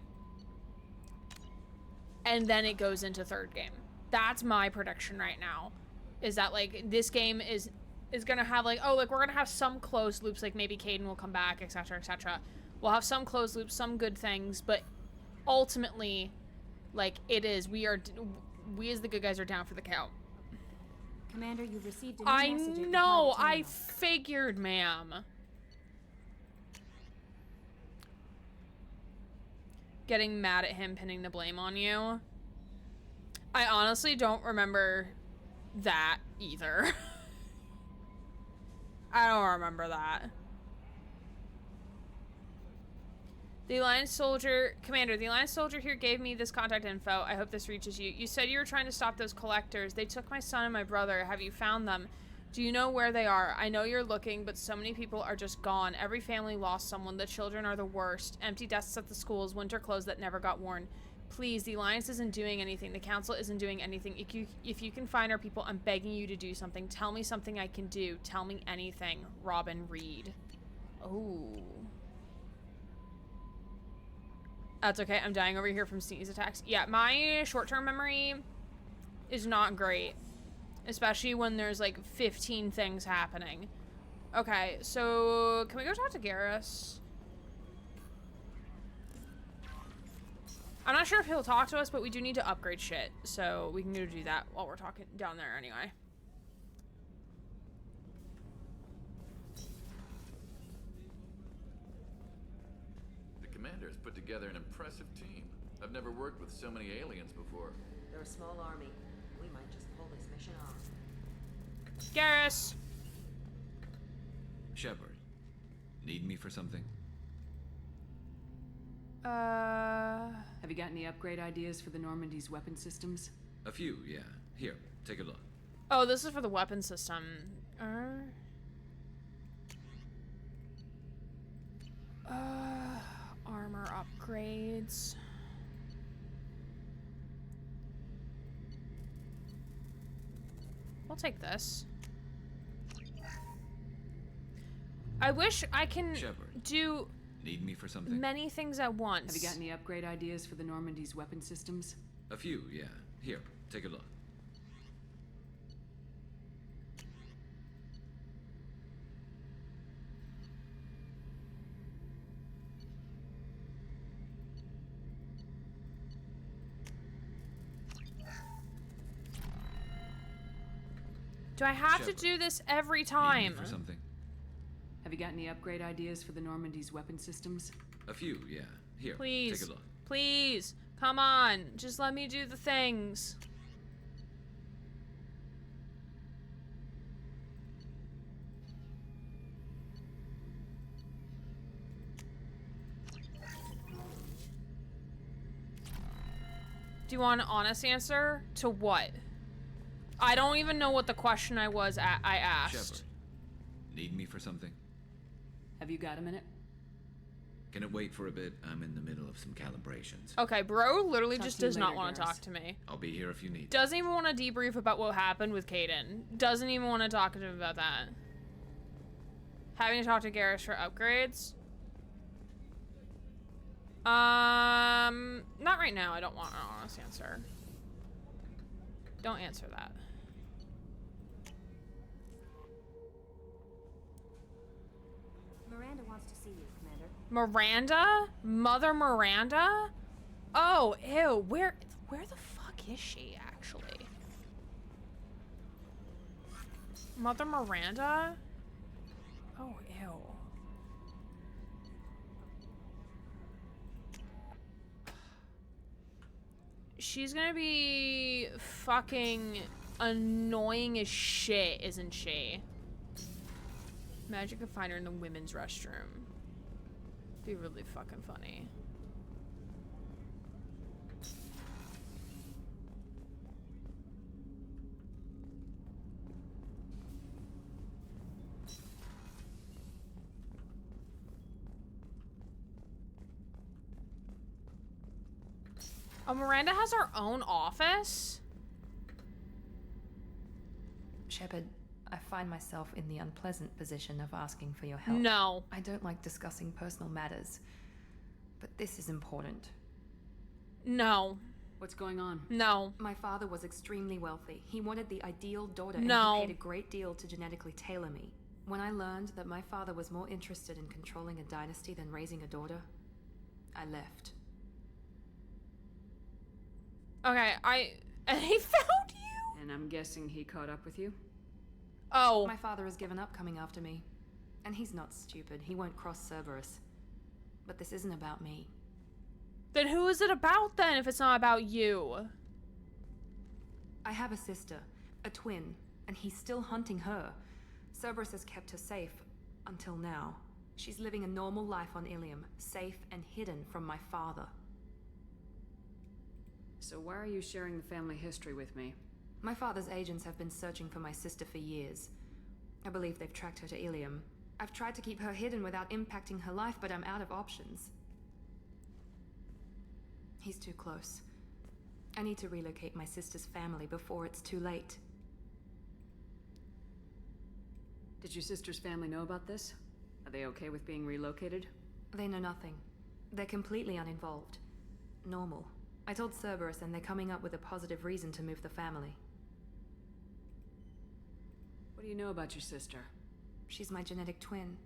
And then it goes into third game. That's my prediction right now. Is that like this game is gonna have like, oh, like we're gonna have some closed loops, like maybe Kaiden will come back, etc, etc. We'll have some closed loops, some good things, but ultimately, like, we as the good guys are down for the count. Commander, you've received a new I message at your know, private I terminal. figured, ma'am. Getting mad at him pinning the blame on you. I honestly don't remember that either. I don't remember that. The Alliance soldier, Commander, the Alliance soldier here gave me this contact info. I hope this reaches you. You said you were trying to stop those collectors. They took my son and my brother. Have you found them? Do you know where they are? I know you're looking, but so many people are just gone. Every family lost someone. The children are the worst. Empty desks at the schools, winter clothes that never got worn. Please, the Alliance isn't doing anything. The Council isn't doing anything. If you can find our people, I'm begging you to do something. Tell me something I can do. Tell me anything. Robin Reed. Oh. That's okay. I'm dying over here from sneeze attacks. Yeah, my short-term memory is not great. Especially when there's like 15 things happening. Okay, so can we go talk to Garrus? I'm not sure if he'll talk to us, but we do need to upgrade shit. So we can go do that while we're talking down there anyway. The commander's put together an impressive team. I've never worked with so many aliens before. They're a small army. We might just pull this mission off. Garrus! Shepard, need me for something? Have you got any upgrade ideas for the Normandy's weapon systems? A few, yeah. Here, take a look. Oh, this is for the weapon system. Armor upgrades. We'll take this. I wish I can do need me for something? Many things at once. Have you got any upgrade ideas for the Normandy's weapon systems? A few, yeah. Here, take a look. Do I have to do this every time? Need me for something? Have you got any upgrade ideas for the Normandy's weapon systems? A few, yeah. Here, please, take a look. Please, come on. Just let me do the things. Do you want an honest answer? To what? I don't even know what the question I asked. Shepard, need me for something? Have you got a minute? Can it wait for a bit? I'm in the middle of some calibrations. Okay, bro literally just does not later, want to Garrus. talk to me. I'll be here if you need. Doesn't even want to debrief about what happened with Kaiden. Doesn't even want to talk to him about that. Having to talk to Garrus for upgrades? Not right now. I don't want an honest answer. Don't answer that. Miranda wants to see you, Commander. Miranda? Mother Miranda? Oh, ew. Where the fuck is she, actually? Mother Miranda? Oh, ew. She's gonna be fucking annoying as shit, isn't she? Imagine could find her in the women's restroom. Be really fucking funny. Oh, Miranda has her own office? Shepard, I find myself in the unpleasant position of asking for your help. No. I don't like discussing personal matters, but this is important. No. What's going on? No. My father was extremely wealthy. He wanted the ideal daughter, No. and he paid a great deal to genetically tailor me. When I learned that my father was more interested in controlling a dynasty than raising a daughter, I left. Okay, and he found you? And I'm guessing he caught up with you? Oh. My father has given up coming after me. And he's not stupid. He won't cross Cerberus. But this isn't about me. Then who is it about then if it's not about you? I have a sister, a twin, and he's still hunting her. Cerberus has kept her safe until now. She's living a normal life on Ilium, safe and hidden from my father. So why are you sharing the family history with me? My father's agents have been searching for my sister for years. I believe they've tracked her to Ilium. I've tried to keep her hidden without impacting her life, but I'm out of options. He's too close. I need to relocate my sister's family before it's too late. Did your sister's family know about this? Are they okay with being relocated? They know nothing. They're completely uninvolved. Normal. I told Cerberus and they're coming up with a positive reason to move the family. What do you know about your sister? She's my genetic twin.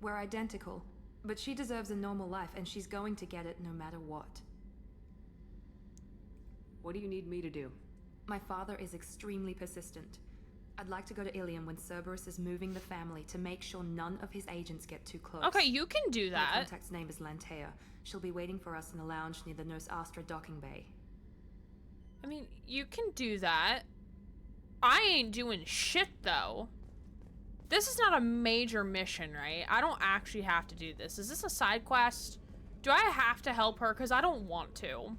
We're identical, but she deserves a normal life and she's going to get it no matter what. What do you need me to do? My father is extremely persistent. I'd like to go to Ilium when Cerberus is moving the family to make sure none of his agents get too close. Okay, you can do that. My contact's name is Lantea. She'll be waiting for us in the lounge near the Nurse Astra docking bay. I mean, you can do that. I ain't doing shit, though. This is not a major mission, right? I don't actually have to do this. Is this a side quest? Do I have to help her? Because I don't want to.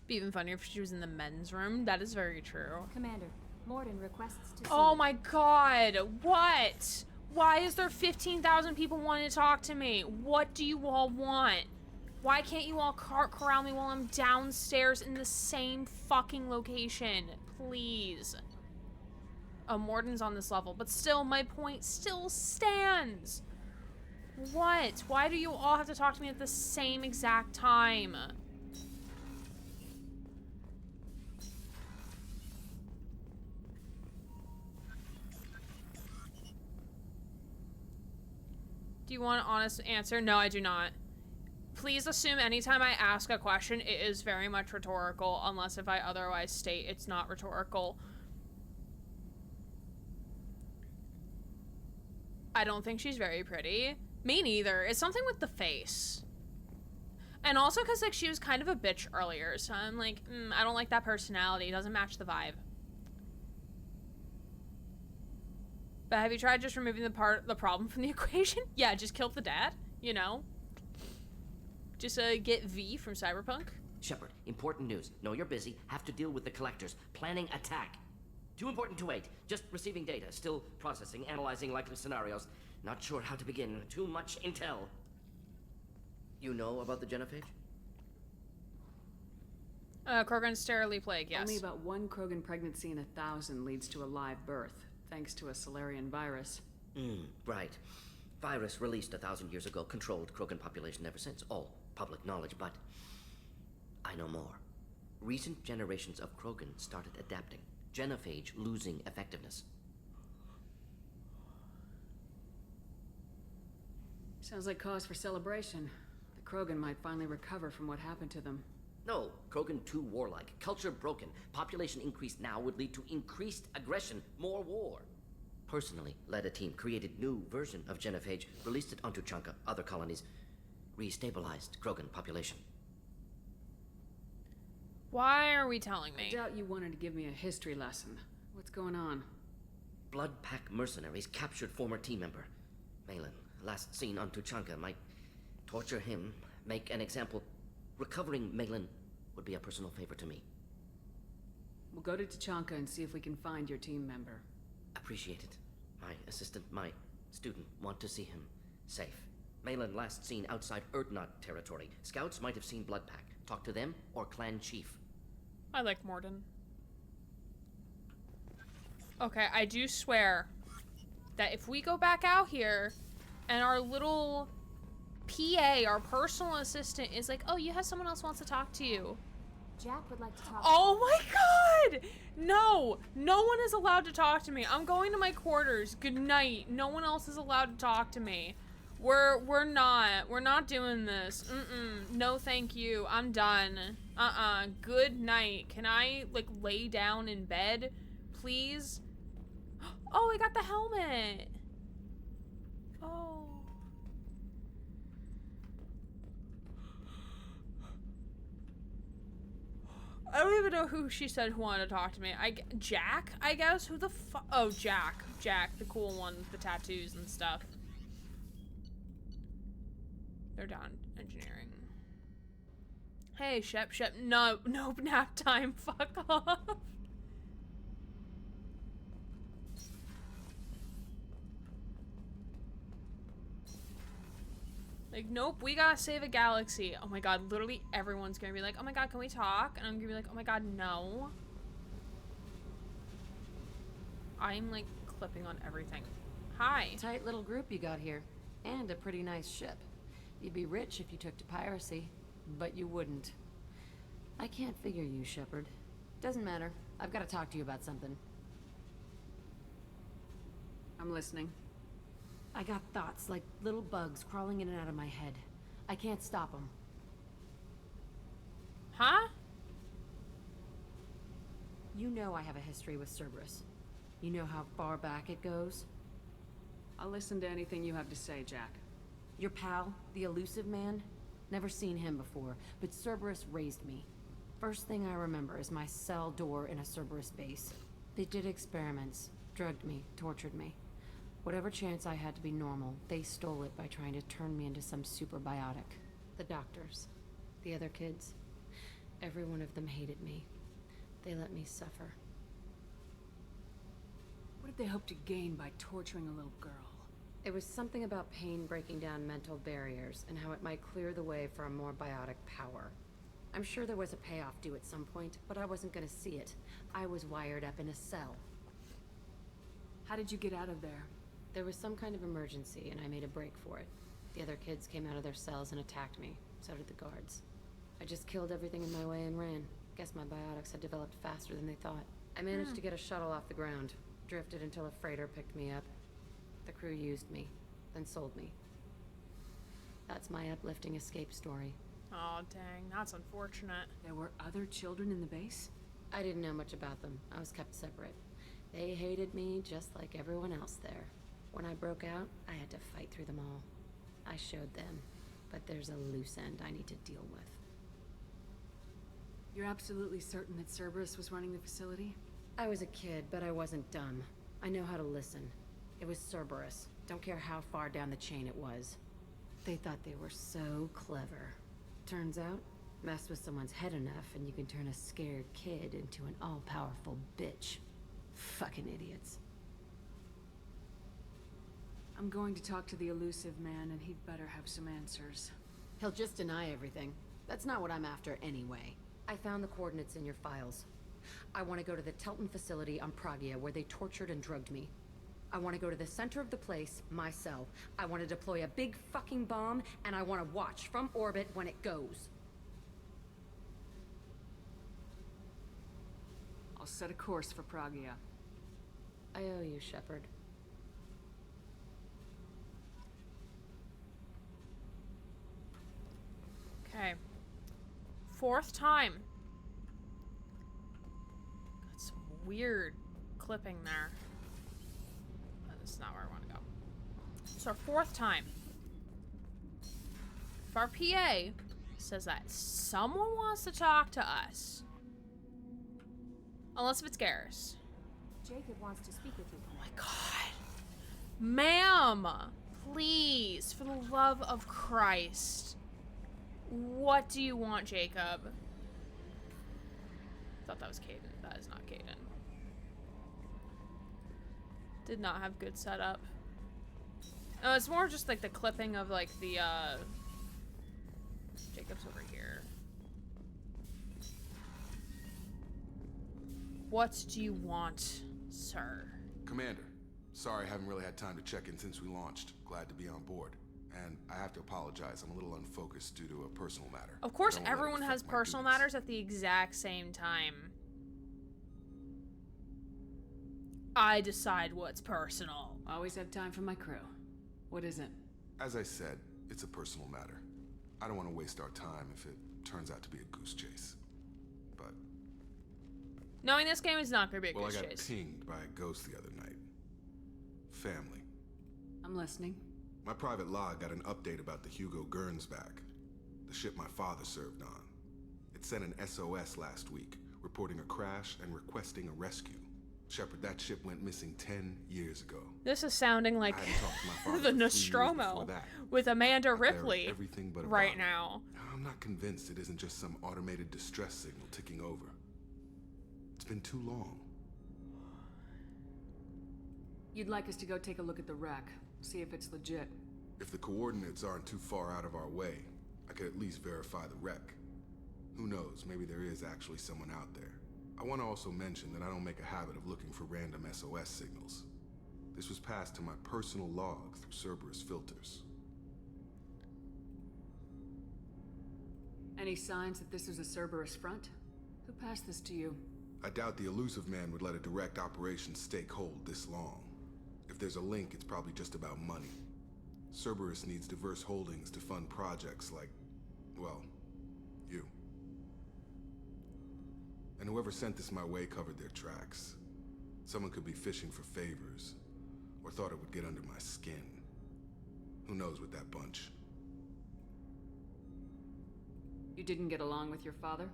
Be even funnier if she was in the men's room. That is very true. Commander, Morden requests to see Oh my god. What? Why is there 15,000 people wanting to talk to me? What do you all want? Why can't you all corral me while I'm downstairs in the same fucking location? Please. Oh, Morden's on this level, but still, my point still stands. What? Why do you all have to talk to me at the same exact time? Do you want an honest answer? No, I do not. Please assume anytime I ask a question, it is very much rhetorical, unless if I otherwise state it's not rhetorical. I don't think she's very pretty. Me neither. It's something with the face. And also because, like, she was kind of a bitch earlier, so I'm like, I don't like that personality. It doesn't match the vibe. But have you tried just removing the problem from the equation? Yeah, just kill the dad, you know? Just get V from Cyberpunk. Shepard, important news. Know you're busy. Have to deal with the collectors. Planning attack. Too important to wait. Just receiving data. Still processing, analyzing likely scenarios. Not sure how to begin. Too much intel. You know about the genophage? Krogan's sterility plague, yes. Only about 1 Krogan pregnancy in 1,000 leads to a live birth, thanks to a Solarian virus. Right. Virus released 1,000 years ago, controlled Krogan population ever since. All public knowledge, but I know more. Recent generations of Krogan started adapting. Genophage losing effectiveness. Sounds like cause for celebration. The Krogan might finally recover from what happened to them. No, Krogan too warlike. Culture broken. Population increase now would lead to increased aggression, more war. Personally, led a team, created new version of genophage, released it onto Chanka, other colonies, restabilized Krogan population. Why are we telling me? I doubt you wanted to give me a history lesson. What's going on? Blood Pack mercenaries captured former team member. Malin, last seen on Tuchanka, might torture him, make an example. Recovering Malin would be a personal favor to me. We'll go to Tuchanka and see if we can find your team member. Appreciate it. My assistant, my student, want to see him safe. Malin last seen outside Erdnot territory. Scouts might have seen Blood Pack. Talk to them or clan chief. I like Morden. Okay, I do swear that if we go back out here and our little PA, our personal assistant, is like, oh, you have someone else wants to talk to you. Jack would like to talk. Oh my god! No! No one is allowed to talk to me. I'm going to my quarters. Good night. No one else is allowed to talk to me. We're not doing this. No thank you. I'm done. Good night. Can I, like, lay down in bed? Please? Oh, I got the helmet. Oh. I don't even know who she said who wanted to talk to me. Jack, I guess? Who the fuck? Oh, Jack. Jack, the cool one with the tattoos and stuff. They're down engineering. Hey, Shep. No, nap time. Fuck off. Like, nope, we gotta save a galaxy. Oh my god, literally everyone's gonna be like, oh my god, can we talk? And I'm gonna be like, oh my god, no. I'm, like, clipping on everything. Hi. Tight little group you got here. And a pretty nice ship. You'd be rich if you took to piracy, but you wouldn't. I can't figure you, Shepard. Doesn't matter. I've got to talk to you about something. I'm listening. I got thoughts like little bugs crawling in and out of my head. I can't stop them. Huh? You know I have a history with Cerberus. You know how far back it goes? I'll listen to anything you have to say, Jack. Your pal, the elusive man? Never seen him before, but Cerberus raised me. First thing I remember is my cell door in a Cerberus base. They did experiments, drugged me, tortured me. Whatever chance I had to be normal, they stole it by trying to turn me into some superbiotic. The doctors, the other kids, every one of them hated me. They let me suffer. What did they hope to gain by torturing a little girl? It was something about pain breaking down mental barriers and how it might clear the way for a more biotic power. I'm sure there was a payoff due at some point, but I wasn't gonna see it. I was wired up in a cell. How did you get out of there? There was some kind of emergency, and I made a break for it. The other kids came out of their cells and attacked me. So did the guards. I just killed everything in my way and ran. Guess my biotics had developed faster than they thought. I managed to get a shuttle off the ground. Drifted until a freighter picked me up. The crew used me, then sold me. That's my uplifting escape story. Oh, dang. That's unfortunate. There were other children in the base? I didn't know much about them. I was kept separate. They hated me just like everyone else there. When I broke out, I had to fight through them all. I showed them, but there's a loose end I need to deal with. You're absolutely certain that Cerberus was running the facility? I was a kid, but I wasn't dumb. I know how to listen. It was Cerberus. Don't care how far down the chain it was. They thought they were so clever. Turns out, mess with someone's head enough and you can turn a scared kid into an all-powerful bitch. Fucking idiots. I'm going to talk to the elusive man, and he'd better have some answers. He'll just deny everything. That's not what I'm after anyway. I found the coordinates in your files. I want to go to the Telton facility on Pragia where they tortured and drugged me. I want to go to the center of the place, my cell. I want to deploy a big fucking bomb, and I want to watch from orbit when it goes. I'll set a course for Pragia. I owe you, Shepard. Okay. 4th time. Got some weird clipping there. That's not where I want to go. It's our 4th time. If our PA says that someone wants to talk to us, Unless if it's Garrus. Jacob wants to speak with you. Oh my god. Ma'am! Please, for the love of Christ. What do you want, Jacob? Thought that was Kaiden. That is not Kaiden. Did not have good setup. It's more just like the clipping of like the Jacob's over here. What do you want, sir? Commander, sorry I haven't really had time to check in since we launched. Glad to be on board. And I have to apologize, I'm a little unfocused due to a personal matter. Of course, Don't let it everyone has affect my personal duties. matters at the exact same time. I decide what's personal. Always have time for my crew. What is it? As I said, it's a personal matter. I don't want to waste our time if it turns out to be a goose chase. But... Knowing this game is not going to be a well, goose I got chase. pinged by a ghost the other night. Family. I'm listening. My private log got an update about the Hugo Gernsback, the ship my father served on. It sent an SOS last week, reporting a crash and requesting a rescue. Shepard, that ship went missing 10 years ago. This is sounding like I hadn't talked to my father the for 3 years Nostromo before that. with Amanda I buried Ripley everything but a right body. now. I'm not convinced it isn't just some automated distress signal ticking over. It's been too long. You'd like us to go take a look at the wreck, see if it's legit. If the coordinates aren't too far out of our way, I could at least verify the wreck. Who knows, maybe there is actually someone out there. I want to also mention that I don't make a habit of looking for random SOS signals. This was passed to my personal log through Cerberus filters. Any signs that this is a Cerberus front? Who passed this to you? I doubt the elusive man would let a direct operation stake hold this long. If there's a link, it's probably just about money. Cerberus needs diverse holdings to fund projects like, well, you. And whoever sent this my way covered their tracks. Someone could be fishing for favors, or thought it would get under my skin. Who knows with that bunch? You didn't get along with your father?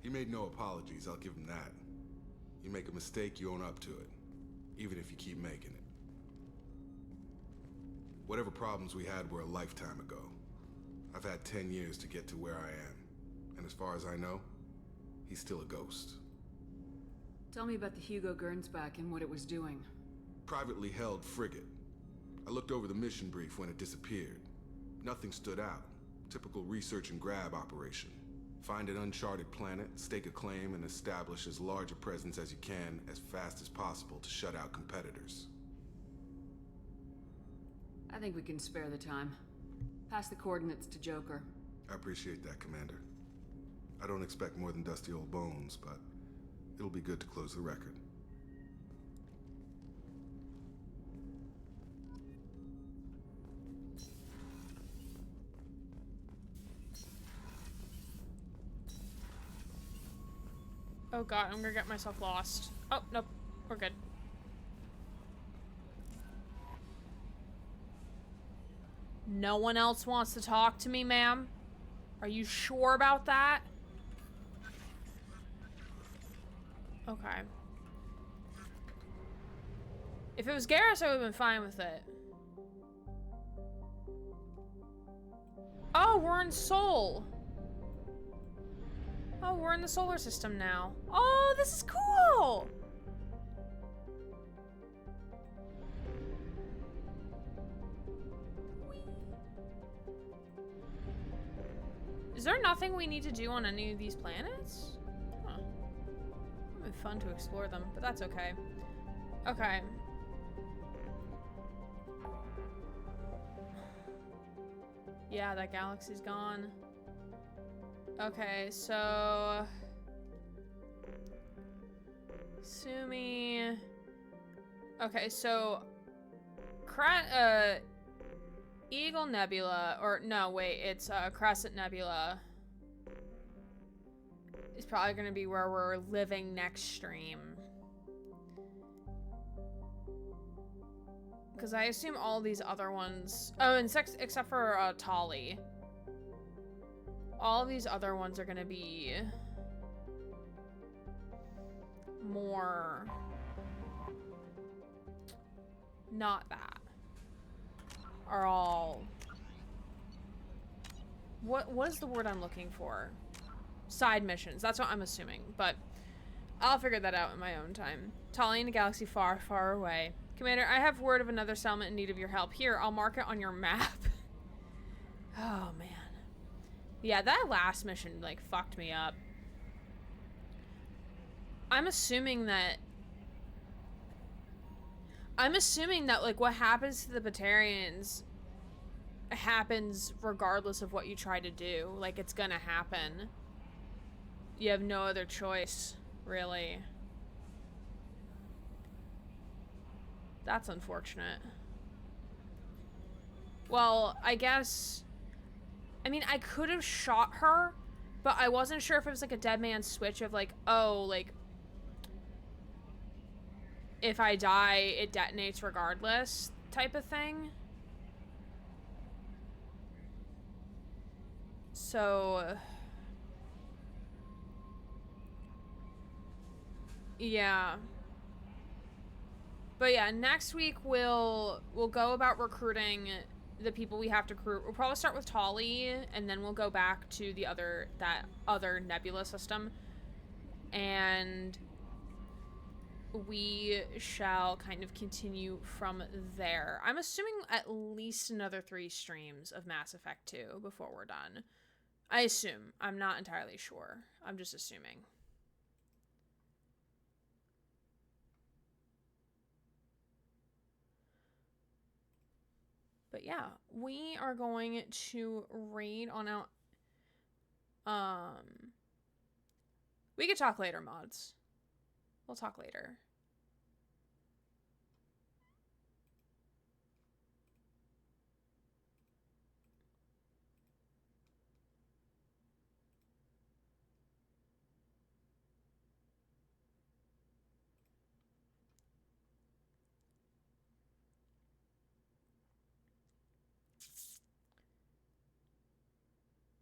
He made no apologies, I'll give him that. You make a mistake, you own up to it. Even if you keep making it. Whatever problems we had were a lifetime ago. I've had 10 years to get to where I am. And as far as I know, he's still a ghost. Tell me about the Hugo Gernsback and what it was doing. Privately held frigate. I looked over the mission brief when it disappeared. Nothing stood out. Typical research and grab operation. Find an uncharted planet, stake a claim, and establish as large a presence as you can as fast as possible to shut out competitors. I think we can spare the time. Pass the coordinates to Joker. I appreciate that, Commander. I don't expect more than dusty old bones, but it'll be good to close the record. Oh god, I'm gonna get myself lost. Oh, nope. We're good. No one else wants to talk to me, ma'am? Are you sure about that? Okay. If it was Garrus, I would have been fine with it. Oh, we're in Sol. Oh, we're in the solar system now. Oh, this is cool! Is there nothing we need to do on any of these planets? Huh. It would be fun to explore them, but that's okay. Okay. Yeah, that galaxy's gone. Okay, so... Sumi... Okay, so... Eagle Nebula, or no, wait, it's Crescent Nebula. Is probably going to be where we're living next stream. Because I assume all these other ones... Oh, and except for Tali. All these other ones are going to be more... not that. Are all... What is the word I'm looking for? Side missions. That's what I'm assuming, but I'll figure that out in my own time. Tali in a galaxy far, far away. Commander, I have word of another settlement in need of your help. Here, I'll mark it on your map. Oh, man. Yeah, that last mission, like, fucked me up. I'm assuming that, like, what happens to the Batarians happens regardless of what you try to do. Like, it's gonna happen. You have no other choice, really. That's unfortunate. Well, I guess... I mean, I could have shot her, but I wasn't sure if it was like a dead man's switch of like, oh, like... if I die, it detonates regardless type of thing. So... yeah. But yeah, next week we'll go about recruiting the people we have to recruit. We'll probably start with Tali, and then we'll go back to that other nebula system. And we shall kind of continue from there. I'm assuming at least another 3 streams of Mass Effect 2 before we're done. I assume. I'm not entirely sure. I'm just assuming. But yeah, we are going to raid on out. We could talk later, mods. We'll talk later.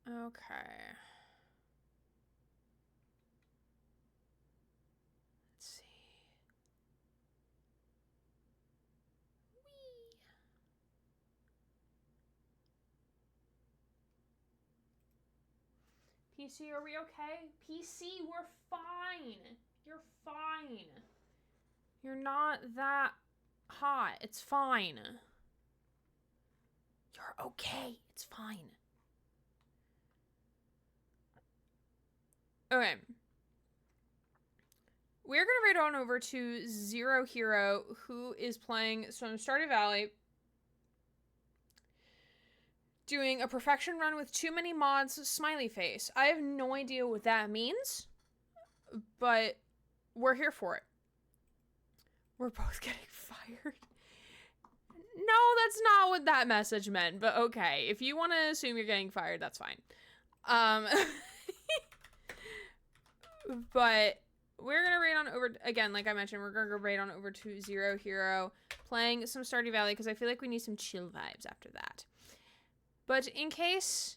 Okay. Let's see. Whee! PC, are we okay? PC, we're fine. You're fine. You're not that hot. It's fine. You're okay. It's fine. Okay. We're gonna raid on over to Zero Hero, who is playing from Stardew Valley, doing a perfection run with too many mods, smiley face. I have no idea what that means, but we're here for it. We're both getting fired. No, that's not what that message meant, but okay. If you want to assume you're getting fired, that's fine. But we're gonna raid on over, again, like I mentioned, we're gonna raid on over to Zero Hero, playing some Stardew Valley, because I feel like we need some chill vibes after that. But in case,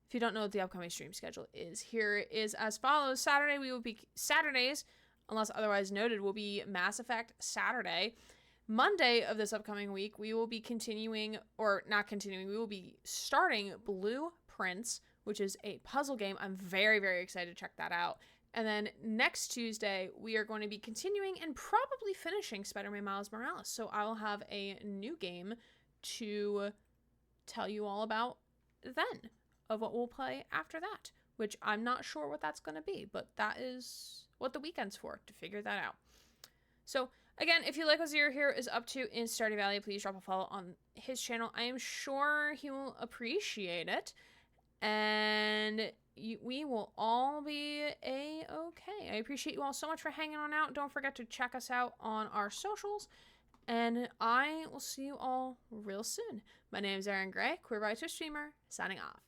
if you don't know what the upcoming stream schedule is, here is as follows. Saturdays, unless otherwise noted, will be Mass Effect Saturday. Monday of this upcoming week, we will be we will be starting Blueprints, which is a puzzle game. I'm very, very excited to check that out. And then next Tuesday, we are going to be continuing and probably finishing Spider-Man Miles Morales. So I will have a new game to tell you all about then, of what we'll play after that, which I'm not sure what that's going to be, but that is what the weekend's for, to figure that out. So again, if you like what Zero Hero is up to in Stardew Valley, please drop a follow on his channel. I am sure he will appreciate it. And we will all be a-okay. I appreciate you all so much for hanging on out. Don't forget to check us out on our socials. And I will see you all real soon. My name is Aaron Gray, queer writer streamer, signing off.